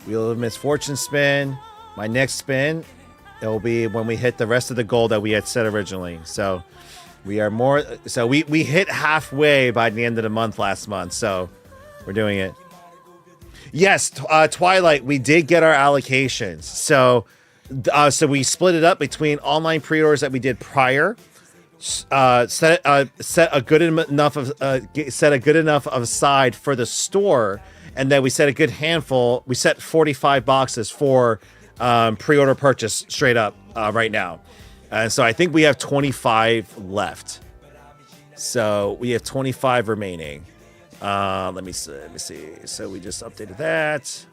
Wheel of Misfortune spin. My next spin, it will be when we hit the rest of the goal that we had set originally. So we hit halfway by the end of the month last month. So we're doing it. Yes, Twilight, we did get our allocations. So So we split it up between online pre-orders that we did prior, set a good enough aside for the store, and then we set a good handful. We set 45 boxes for pre-order purchase straight up right now, and so I think we have 25 left. So we have 25 remaining. Let me see. So we just updated that.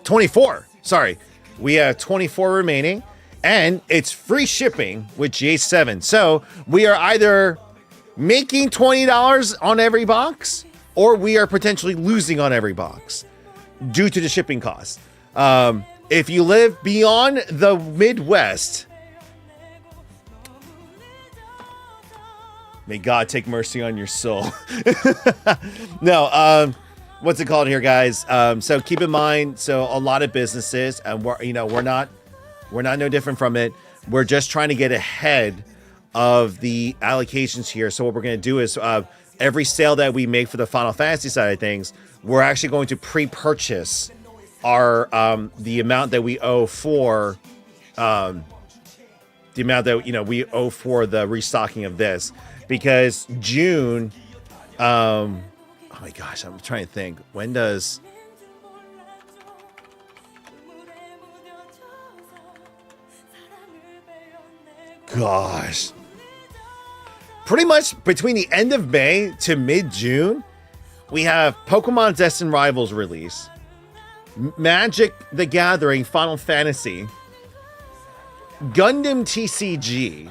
24. Sorry. We have 24 remaining, and it's free shipping with GH7. So we are either making $20 on every box, or we are potentially losing on every box due to the shipping costs. If you live beyond the Midwest, may God take mercy on your soul. No, what's it called here, guys? So keep in mind, so a lot of businesses, and we're not no different from it. We're just trying to get ahead of the allocations here. So what we're going to do is every sale that we make for the Final Fantasy side of things, we're actually going to pre-purchase our the amount that we owe for the amount that we owe for the restocking of this. Because June, oh my gosh, I'm trying to think. When does... Gosh. Pretty much between the end of May to mid-June, we have Pokemon Destined Rivals release, Magic the Gathering Final Fantasy, Gundam TCG,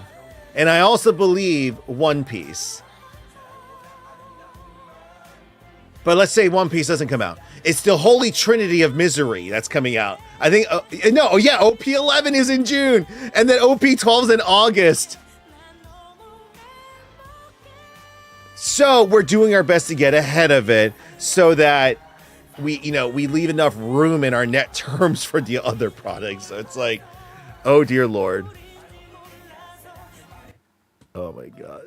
and I also believe One Piece. But let's say One Piece doesn't come out. It's the Holy Trinity of Misery that's coming out. I think, OP11 is in June. And then OP12 is in August. So we're doing our best to get ahead of it so that we leave enough room in our net terms for the other products. So it's like, oh dear Lord. Oh my God.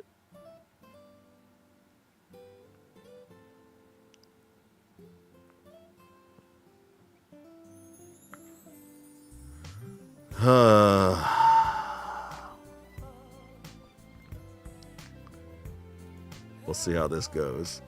We'll see how this goes.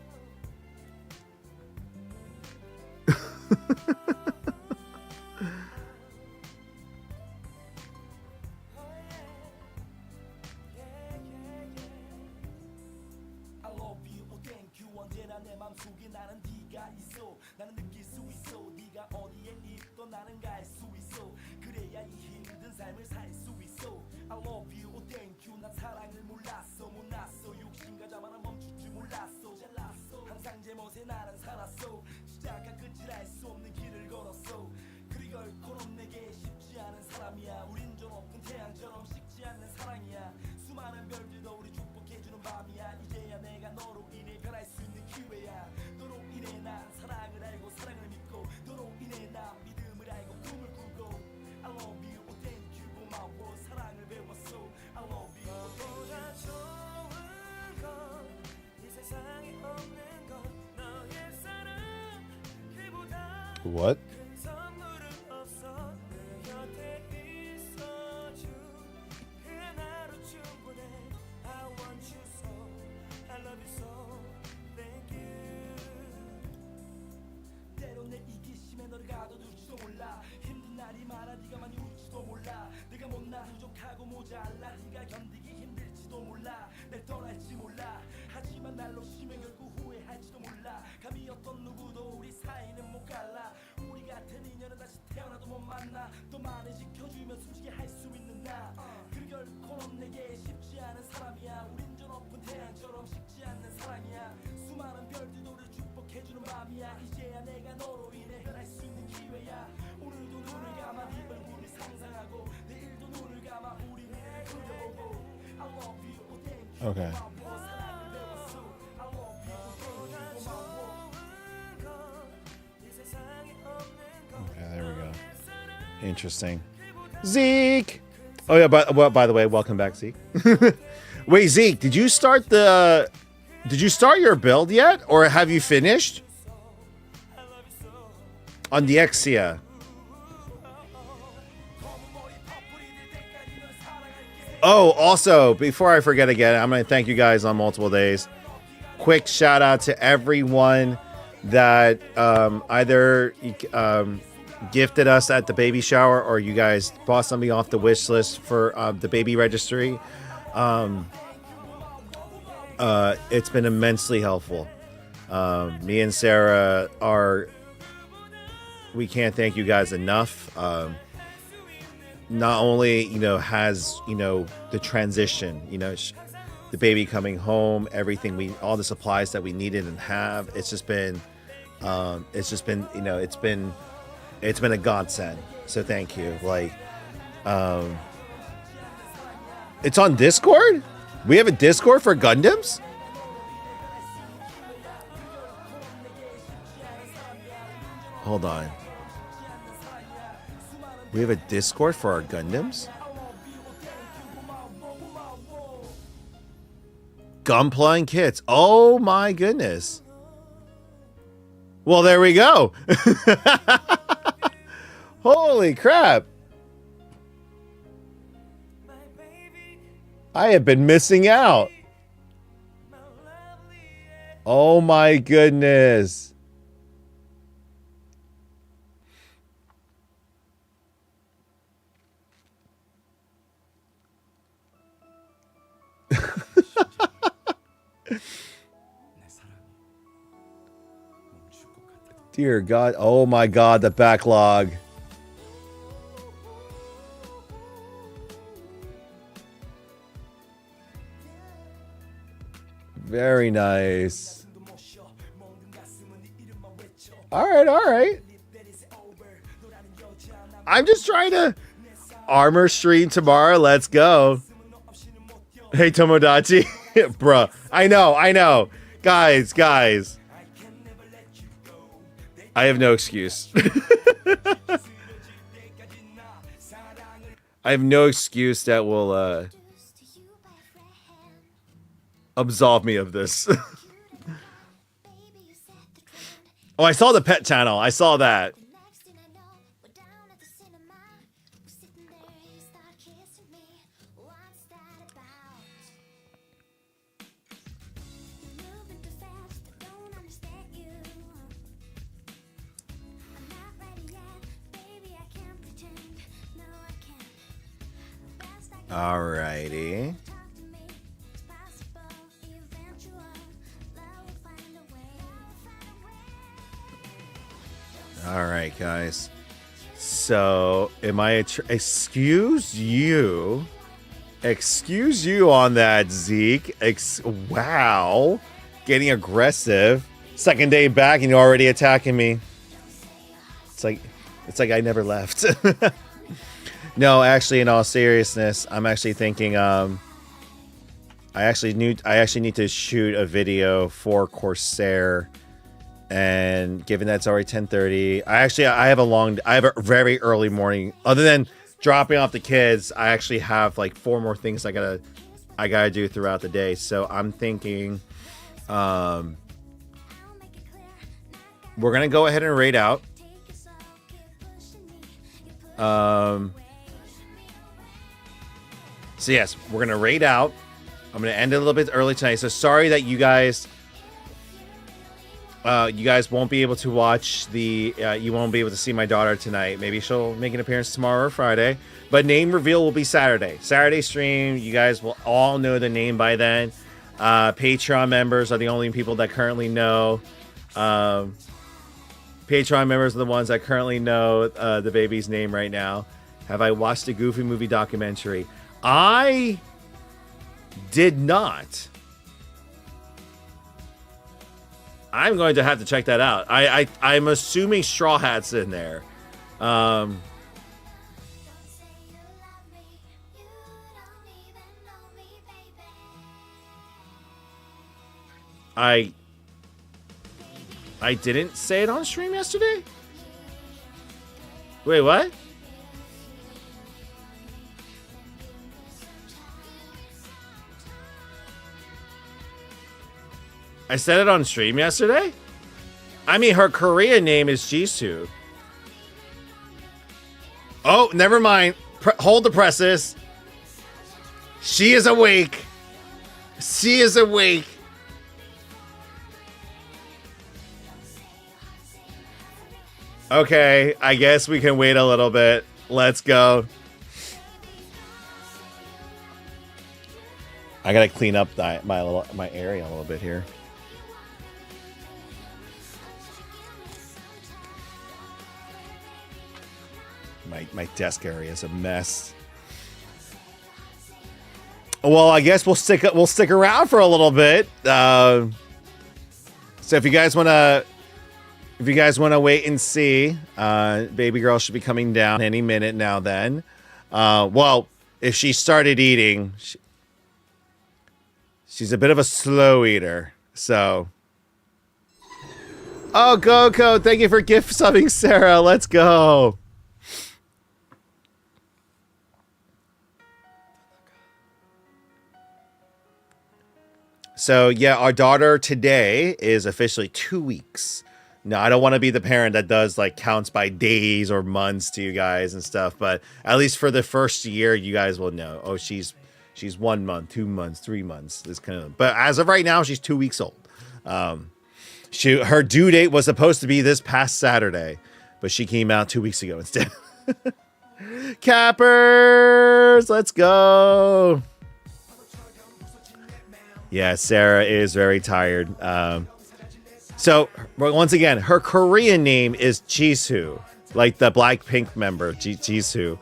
What? Okay. Okay, there we go. Interesting. Zeke! Oh yeah, by the way, welcome back, Zeke. Wait, Zeke, did you start your build yet? Or have you finished? On the Exia. Oh, also, before I forget again, I'm going to thank you guys on multiple days. Quick shout out to everyone that either gifted us at the baby shower or you guys bought something off the wish list for the baby registry. It's been immensely helpful. Me and Sarah we can't thank you guys enough. Not only, has, the transition, the baby coming home, everything all the supplies that we needed and have, it's been a godsend. So thank you. It's on Discord? We have a Discord for Gundams? Hold on. We have a Discord for our Gundams? Gunpla and Kits. Oh my goodness. Well, there we go. Holy crap. I have been missing out. Oh my goodness. Dear God. Oh my God, the backlog. Very nice. All right. I'm just trying to armor stream tomorrow. Let's go. Hey, Tomodachi. Bruh. I know. Guys. I have no excuse. I have no excuse that will absolve me of this. Oh, I saw the pet channel. I saw that. Alrighty. All right, guys. So, am I excuse you on that, Zeke? Wow, getting aggressive. Second day back, and you're already attacking me. It's like I never left. No, actually, in all seriousness, I'm actually thinking. I actually need to shoot a video for Corsair. And given that it's already 10:30, I have a very early morning. Other than dropping off the kids, I actually have like 4 more things I gotta do throughout the day. So I'm thinking, we're gonna go ahead and raid out. So yes, we're gonna raid out. I'm gonna end it a little bit early tonight. So sorry that you guys won't be able to watch you won't be able to see my daughter tonight. Maybe she'll make an appearance tomorrow or Friday. But name reveal will be Saturday. Saturday stream. You guys will all know the name by then. Patreon members are the only people that currently know. Patreon members are the ones that currently know the baby's name right now. Have I watched the Goofy Movie documentary? I did not. I'm going to have to check that out. I'm assuming Straw Hat's in there. I didn't say it on stream yesterday? Wait, what? I said it on stream yesterday? I mean, her Korean name is Jisoo. Oh, never mind. Hold the presses. She is awake. She is awake. Okay, I guess we can wait a little bit. Let's go. I gotta clean up my area a little bit here. My desk area is a mess. Well, I guess we'll stick around for a little bit. So if you guys wanna wait and see, baby girl should be coming down any minute now. Then, well, if she started eating, she's a bit of a slow eater. So, oh, Goko, thank you for gift subbing, Sarah. Let's go. So yeah, our daughter today is officially 2 weeks. Now, I don't want to be the parent that does like counts by days or months to you guys and stuff, but at least for the first year, you guys will know. Oh, she's 1 month, 2 months, 3 months. This kind of. But as of right now, she's 2 weeks old. Her due date was supposed to be this past Saturday, but she came out 2 weeks ago instead. Cappers, let's go. Yeah, Sarah is very tired. So, once again, her Korean name is Jisoo, like the Blackpink member, Jisoo.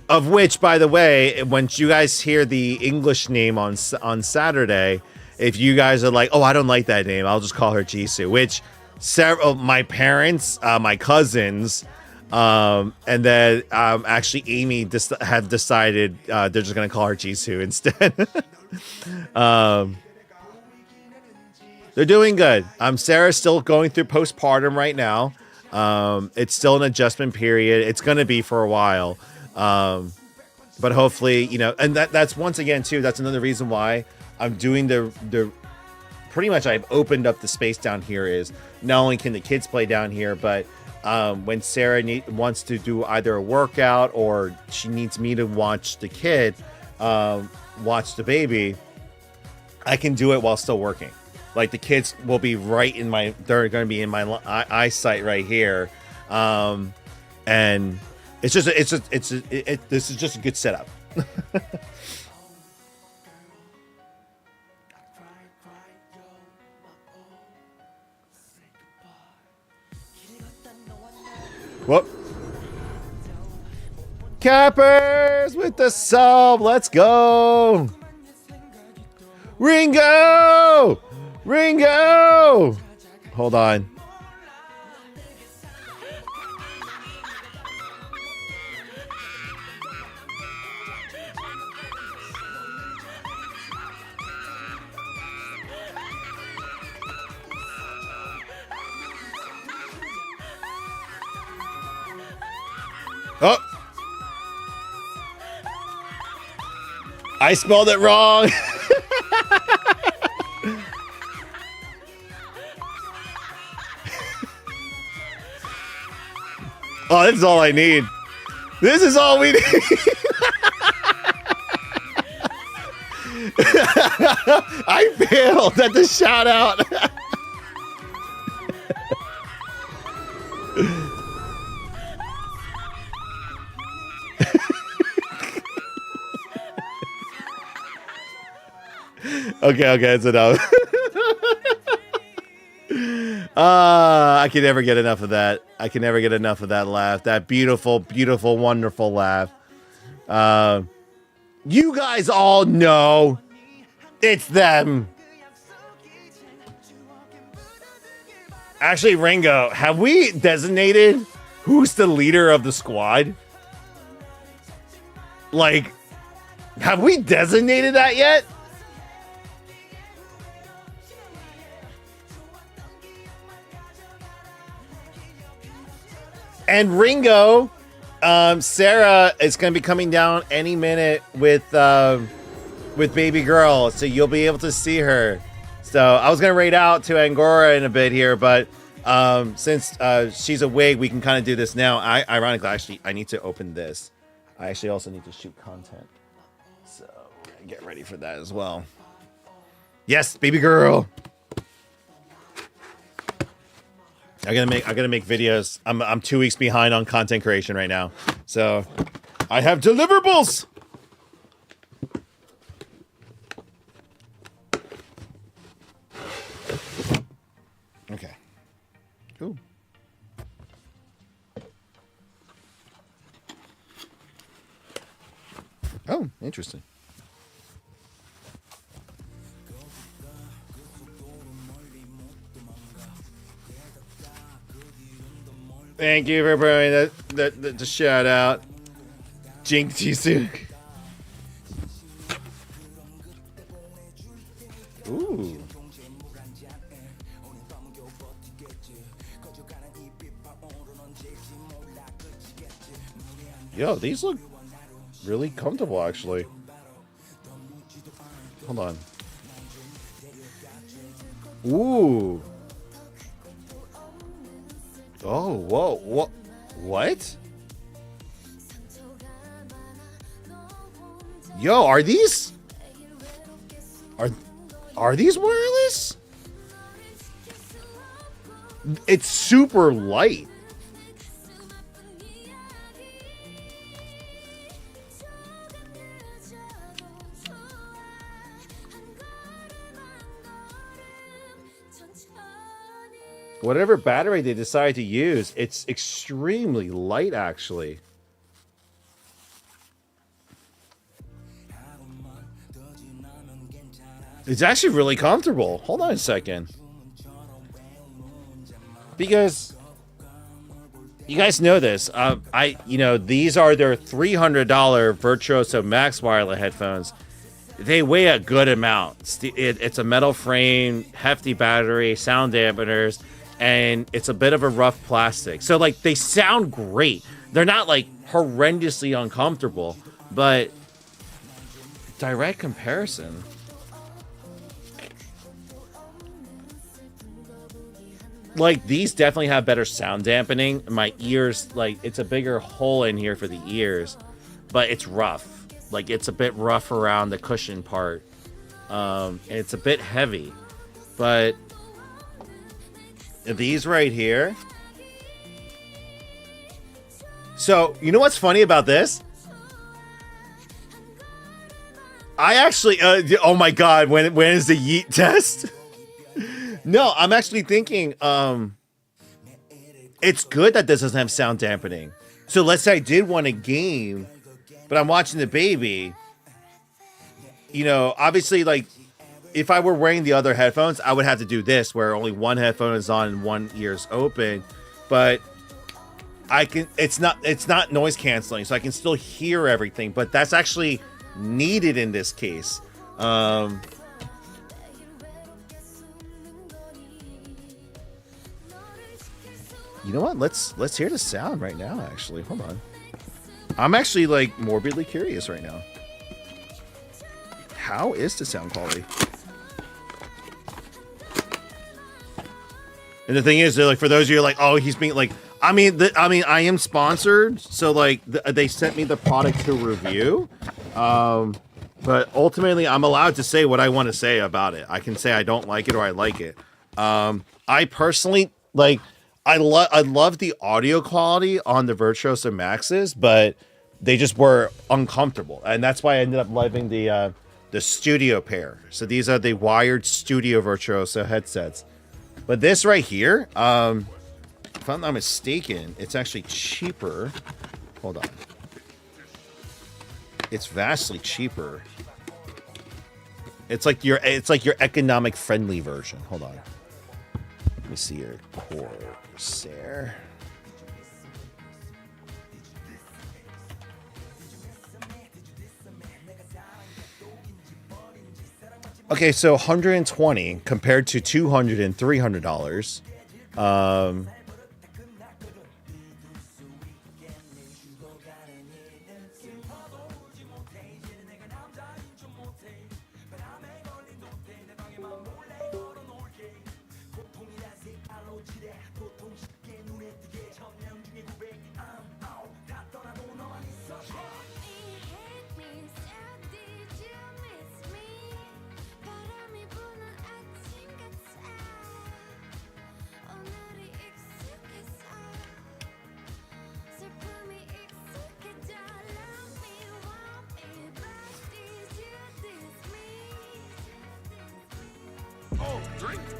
Of which, by the way, when you guys hear the English name on Saturday, if you guys are like, oh, I don't like that name, I'll just call her Jisoo, which my parents, my cousins, and then actually Amy have decided they're just going to call her Jisoo instead. They're doing good. Sarah's still going through postpartum right now. It's still an adjustment period. It's going to be for a while. But hopefully, you know, and that's once again, too, that's another reason why I'm doing the pretty much I've opened up the space down here is not only can the kids play down here, but when Sarah wants to do either a workout or she needs me to watch the kid, watch the baby, I can do it while still working. Like the kids will be right in they're going to be in my eyesight right here. And this is just a good setup. Whoop. Cappers with the sub. Let's go. Ringo. Ringo. Hold on. Oh, I spelled it wrong. Oh, this is all I need. This is all we need. I failed at the shout out. Okay, it's enough. I can never get enough of that. I can never get enough of that laugh. That beautiful, beautiful, wonderful laugh. You guys all know it's them. Actually, Ringo, have we designated who's the leader of the squad? Like, have we designated that yet? And Ringo, Sarah is going to be coming down any minute with baby girl, so you'll be able to see her. So I was going to raid out to Angora in a bit here, but since she's awake, we can kind of do this now. Ironically, actually, I need to open this. I actually also need to shoot content. So get ready for that as well. Yes, baby girl. I gotta make videos. I'm 2 weeks behind on content creation right now. So I have deliverables. Okay. Ooh. Oh, interesting. Thank you for bringing the shout out. Jink Jisoo. Ooh. Yo, these look really comfortable, actually. Hold on. Ooh. Oh, whoa, what? Yo, are these wireless? It's super light. Whatever battery they decide to use, it's extremely light, actually. It's actually really comfortable. Hold on a second. Because you guys know this. These are their $300 Virtuoso Max wireless headphones. They weigh a good amount. It's a metal frame, hefty battery, sound dampeners, and it's a bit of a rough plastic. So, like, they sound great. They're not, like, horrendously uncomfortable, but direct comparison. Like, these definitely have better sound dampening. My ears, like, it's a bigger hole in here for the ears, but it's rough. Like, it's a bit rough around the cushion part. And it's a bit heavy, but these right here. So, you know what's funny about this? I actually, oh my God, when is the yeet test? No, I'm actually thinking, it's good that this doesn't have sound dampening. So let's say I did want a game, but I'm watching the baby. You know, obviously, like, if I were wearing the other headphones, I would have to do this, where only one headphone is on and one ear's open. But I can, it's not noise canceling, so I can still hear everything. But that's actually needed in this case. You know what? Let's hear the sound right now. Actually, hold on. I'm actually, like, morbidly curious right now. How is the sound quality? And the thing is, they're like, for those of you like, oh, he's being like, I mean, I am sponsored, so like, they sent me the product to review, but ultimately, I'm allowed to say what I want to say about it. I can say I don't like it or I like it. I personally like, I love the audio quality on the Virtuoso Maxes, but they just were uncomfortable, and that's why I ended up loving the Studio pair. So these are the wired Studio Virtuoso headsets. But this right here, if I'm not mistaken, it's actually cheaper. Hold on. It's vastly cheaper. It's like your economic friendly version. Hold on. Let me see your Corsair. Okay, so 120 compared to $200 and $300.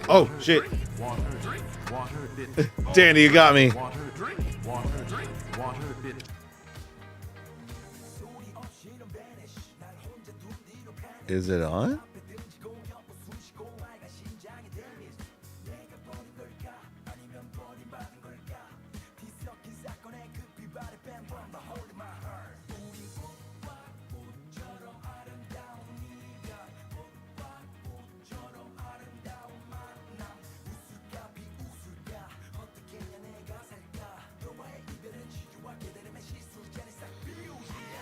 Oh shit. Danny, you got me. Is it on?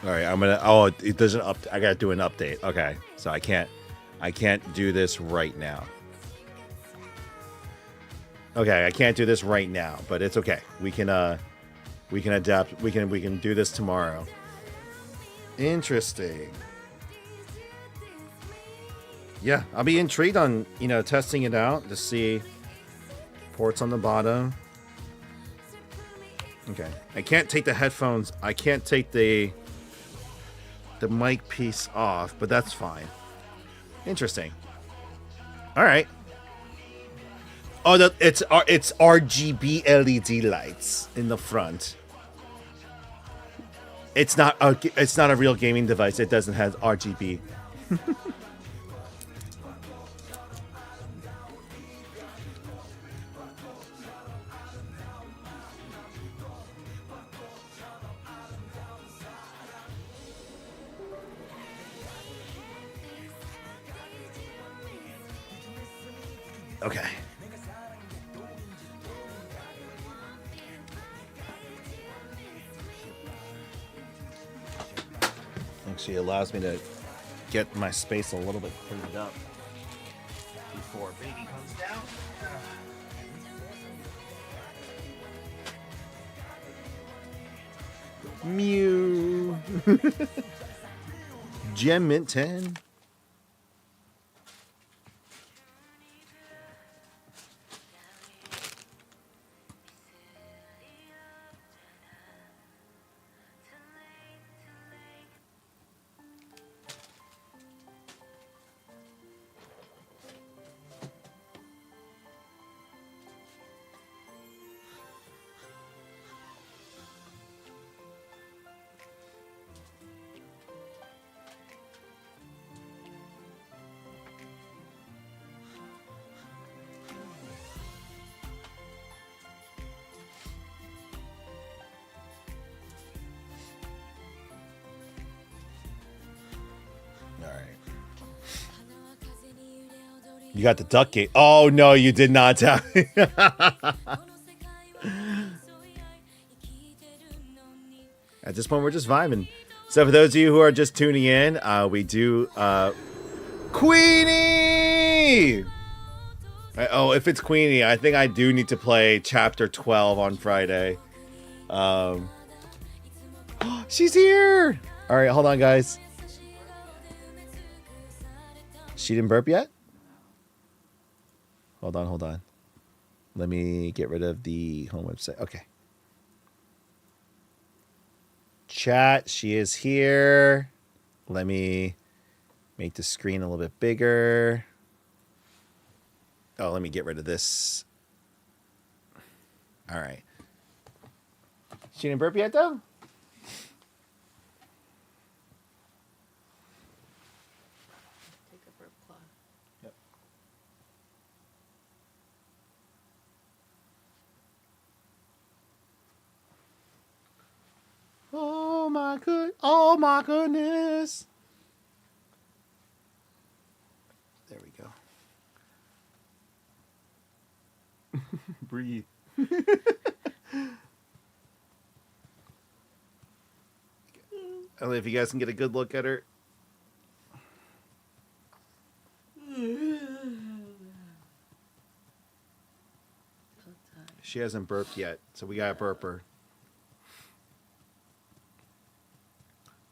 All right, I'm gonna. Oh, it doesn't up. I gotta do an update. Okay, so I can't do this right now. Okay, I can't do this right now, but it's okay. We can adapt. We can do this tomorrow. Interesting. Yeah, I'll be intrigued on testing it out to see ports on the bottom. Okay, I can't take the headphones. I can't take the mic piece off, but that's fine. Interesting. All right. Oh, it's RGB LED lights in the front. It's not a real gaming device. It doesn't have RGB. Okay. Actually allows me to get my space a little bit cleaned up before baby comes down. Mew. Gem Mint 10. You got the duck gate. Oh no, you did not tell me. At this point, we're just vibing. So for those of you who are just tuning in, we do Queenie. Oh, if it's Queenie, I think I do need to play Chapter 12 on Friday. She's here. All right, hold on, guys. She didn't burp yet? Hold on. Let me get rid of the home website. Okay. Chat, she is here. Let me make the screen a little bit bigger. Oh, let me get rid of this. All right. She didn't burp yet, though? Oh my goodness. There we go. Breathe. I don't know if you guys can get a good look at her. She hasn't burped yet, so we gotta burp her.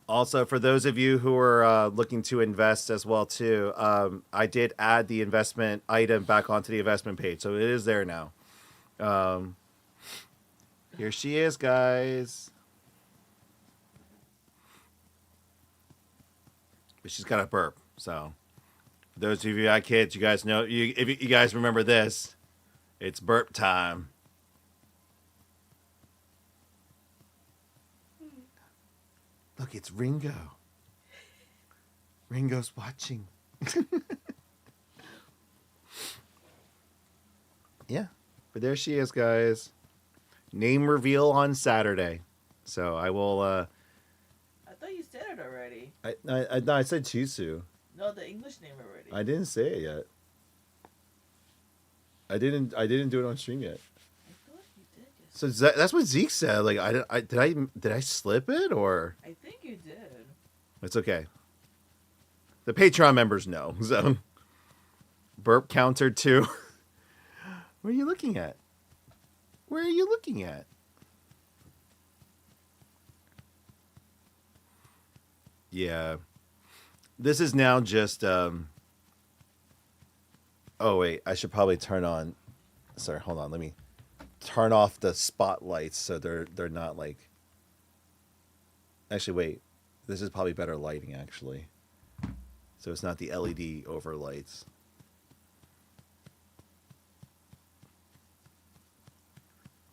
Also, for those of you who are looking to invest as well too, I did add the investment item back onto the investment page, so it is there now. Here she is, guys. But she's got a burp, so Those of you who got kids, you guys know. If you guys remember this, it's burp time. Look, it's Ringo. Ringo's watching. Yeah, but there she is, guys. Name reveal on Saturday. So I will. I thought you said it already. I said Chisu. No, the English name already. I didn't say it yet. I didn't do it on stream yet. I thought you did. Yes. So that's what Zeke said. Like did I slip it or? I think you did. It's okay. The Patreon members know. So burp counter 2. What are you looking at? Where are you looking at? Yeah. This is now just oh wait, I should probably turn on. Sorry, hold on. Let me turn off the spotlights so they're not like. Actually, wait. This is probably better lighting actually. So it's not the LED overlights.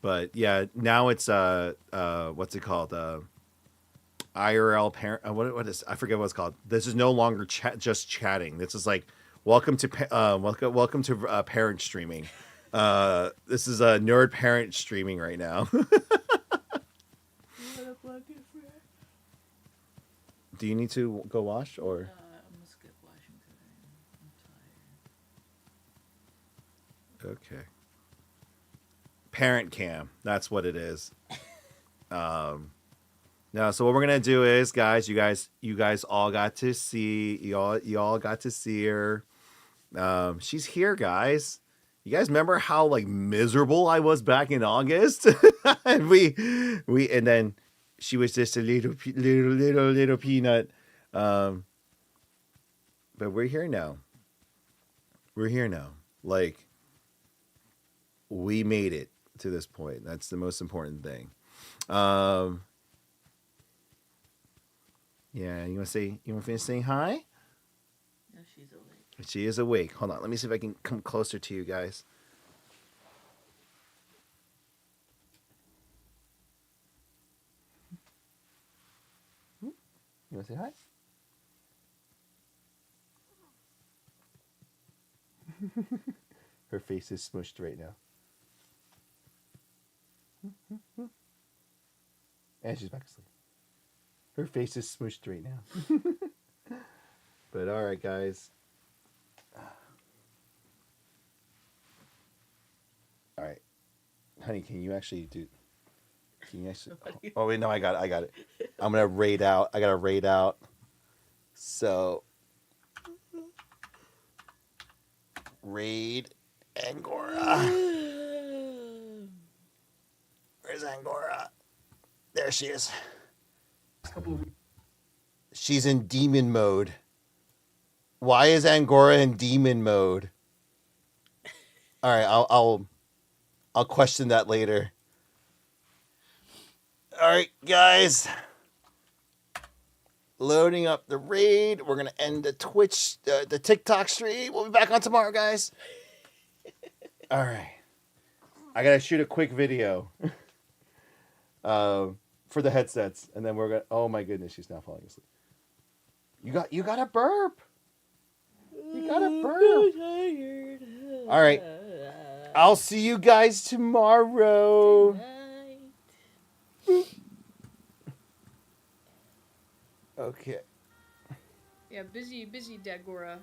But yeah, now it's what's it called? IRL parent. What is? I forget what it's called. This is no longer just chatting. This is like welcome to parent streaming. This is a nerd parent streaming right now. Do you need to go wash or? I'm gonna skip washing today. I'm tired. Okay. Parent cam. That's what it is. Now, so what we're gonna do is, guys, you guys all got to see you all got to see her. She's here, guys. You guys remember how like miserable I was back in August? And and then she was just a little peanut. But we're here now. We're here now. Like we made it to this point. That's the most important thing. Yeah, you want to finish saying hi? No, she's awake. She is awake. Hold on, let me see if I can come closer to you guys. You want to say hi? Her face is smushed right now. And she's back asleep. Her face is smushed right now. But all right, guys. All right, honey, can you actually? Oh wait, no, I got it. I'm gonna raid out. I gotta raid out. So raid Angora. Where's Angora? There she is. She's in demon mode. Why is Angora in demon mode? All right, I'll question that later. All right, guys. Loading up the raid. We're gonna end the Twitch, the TikTok stream. We'll be back on tomorrow, guys. All right. I gotta shoot a quick video. For the headsets, and then we're gonna. Oh my goodness, she's now falling asleep. You got a burp. You got a burp. All right. I'll see you guys tomorrow. Okay. Yeah, busy Dagora.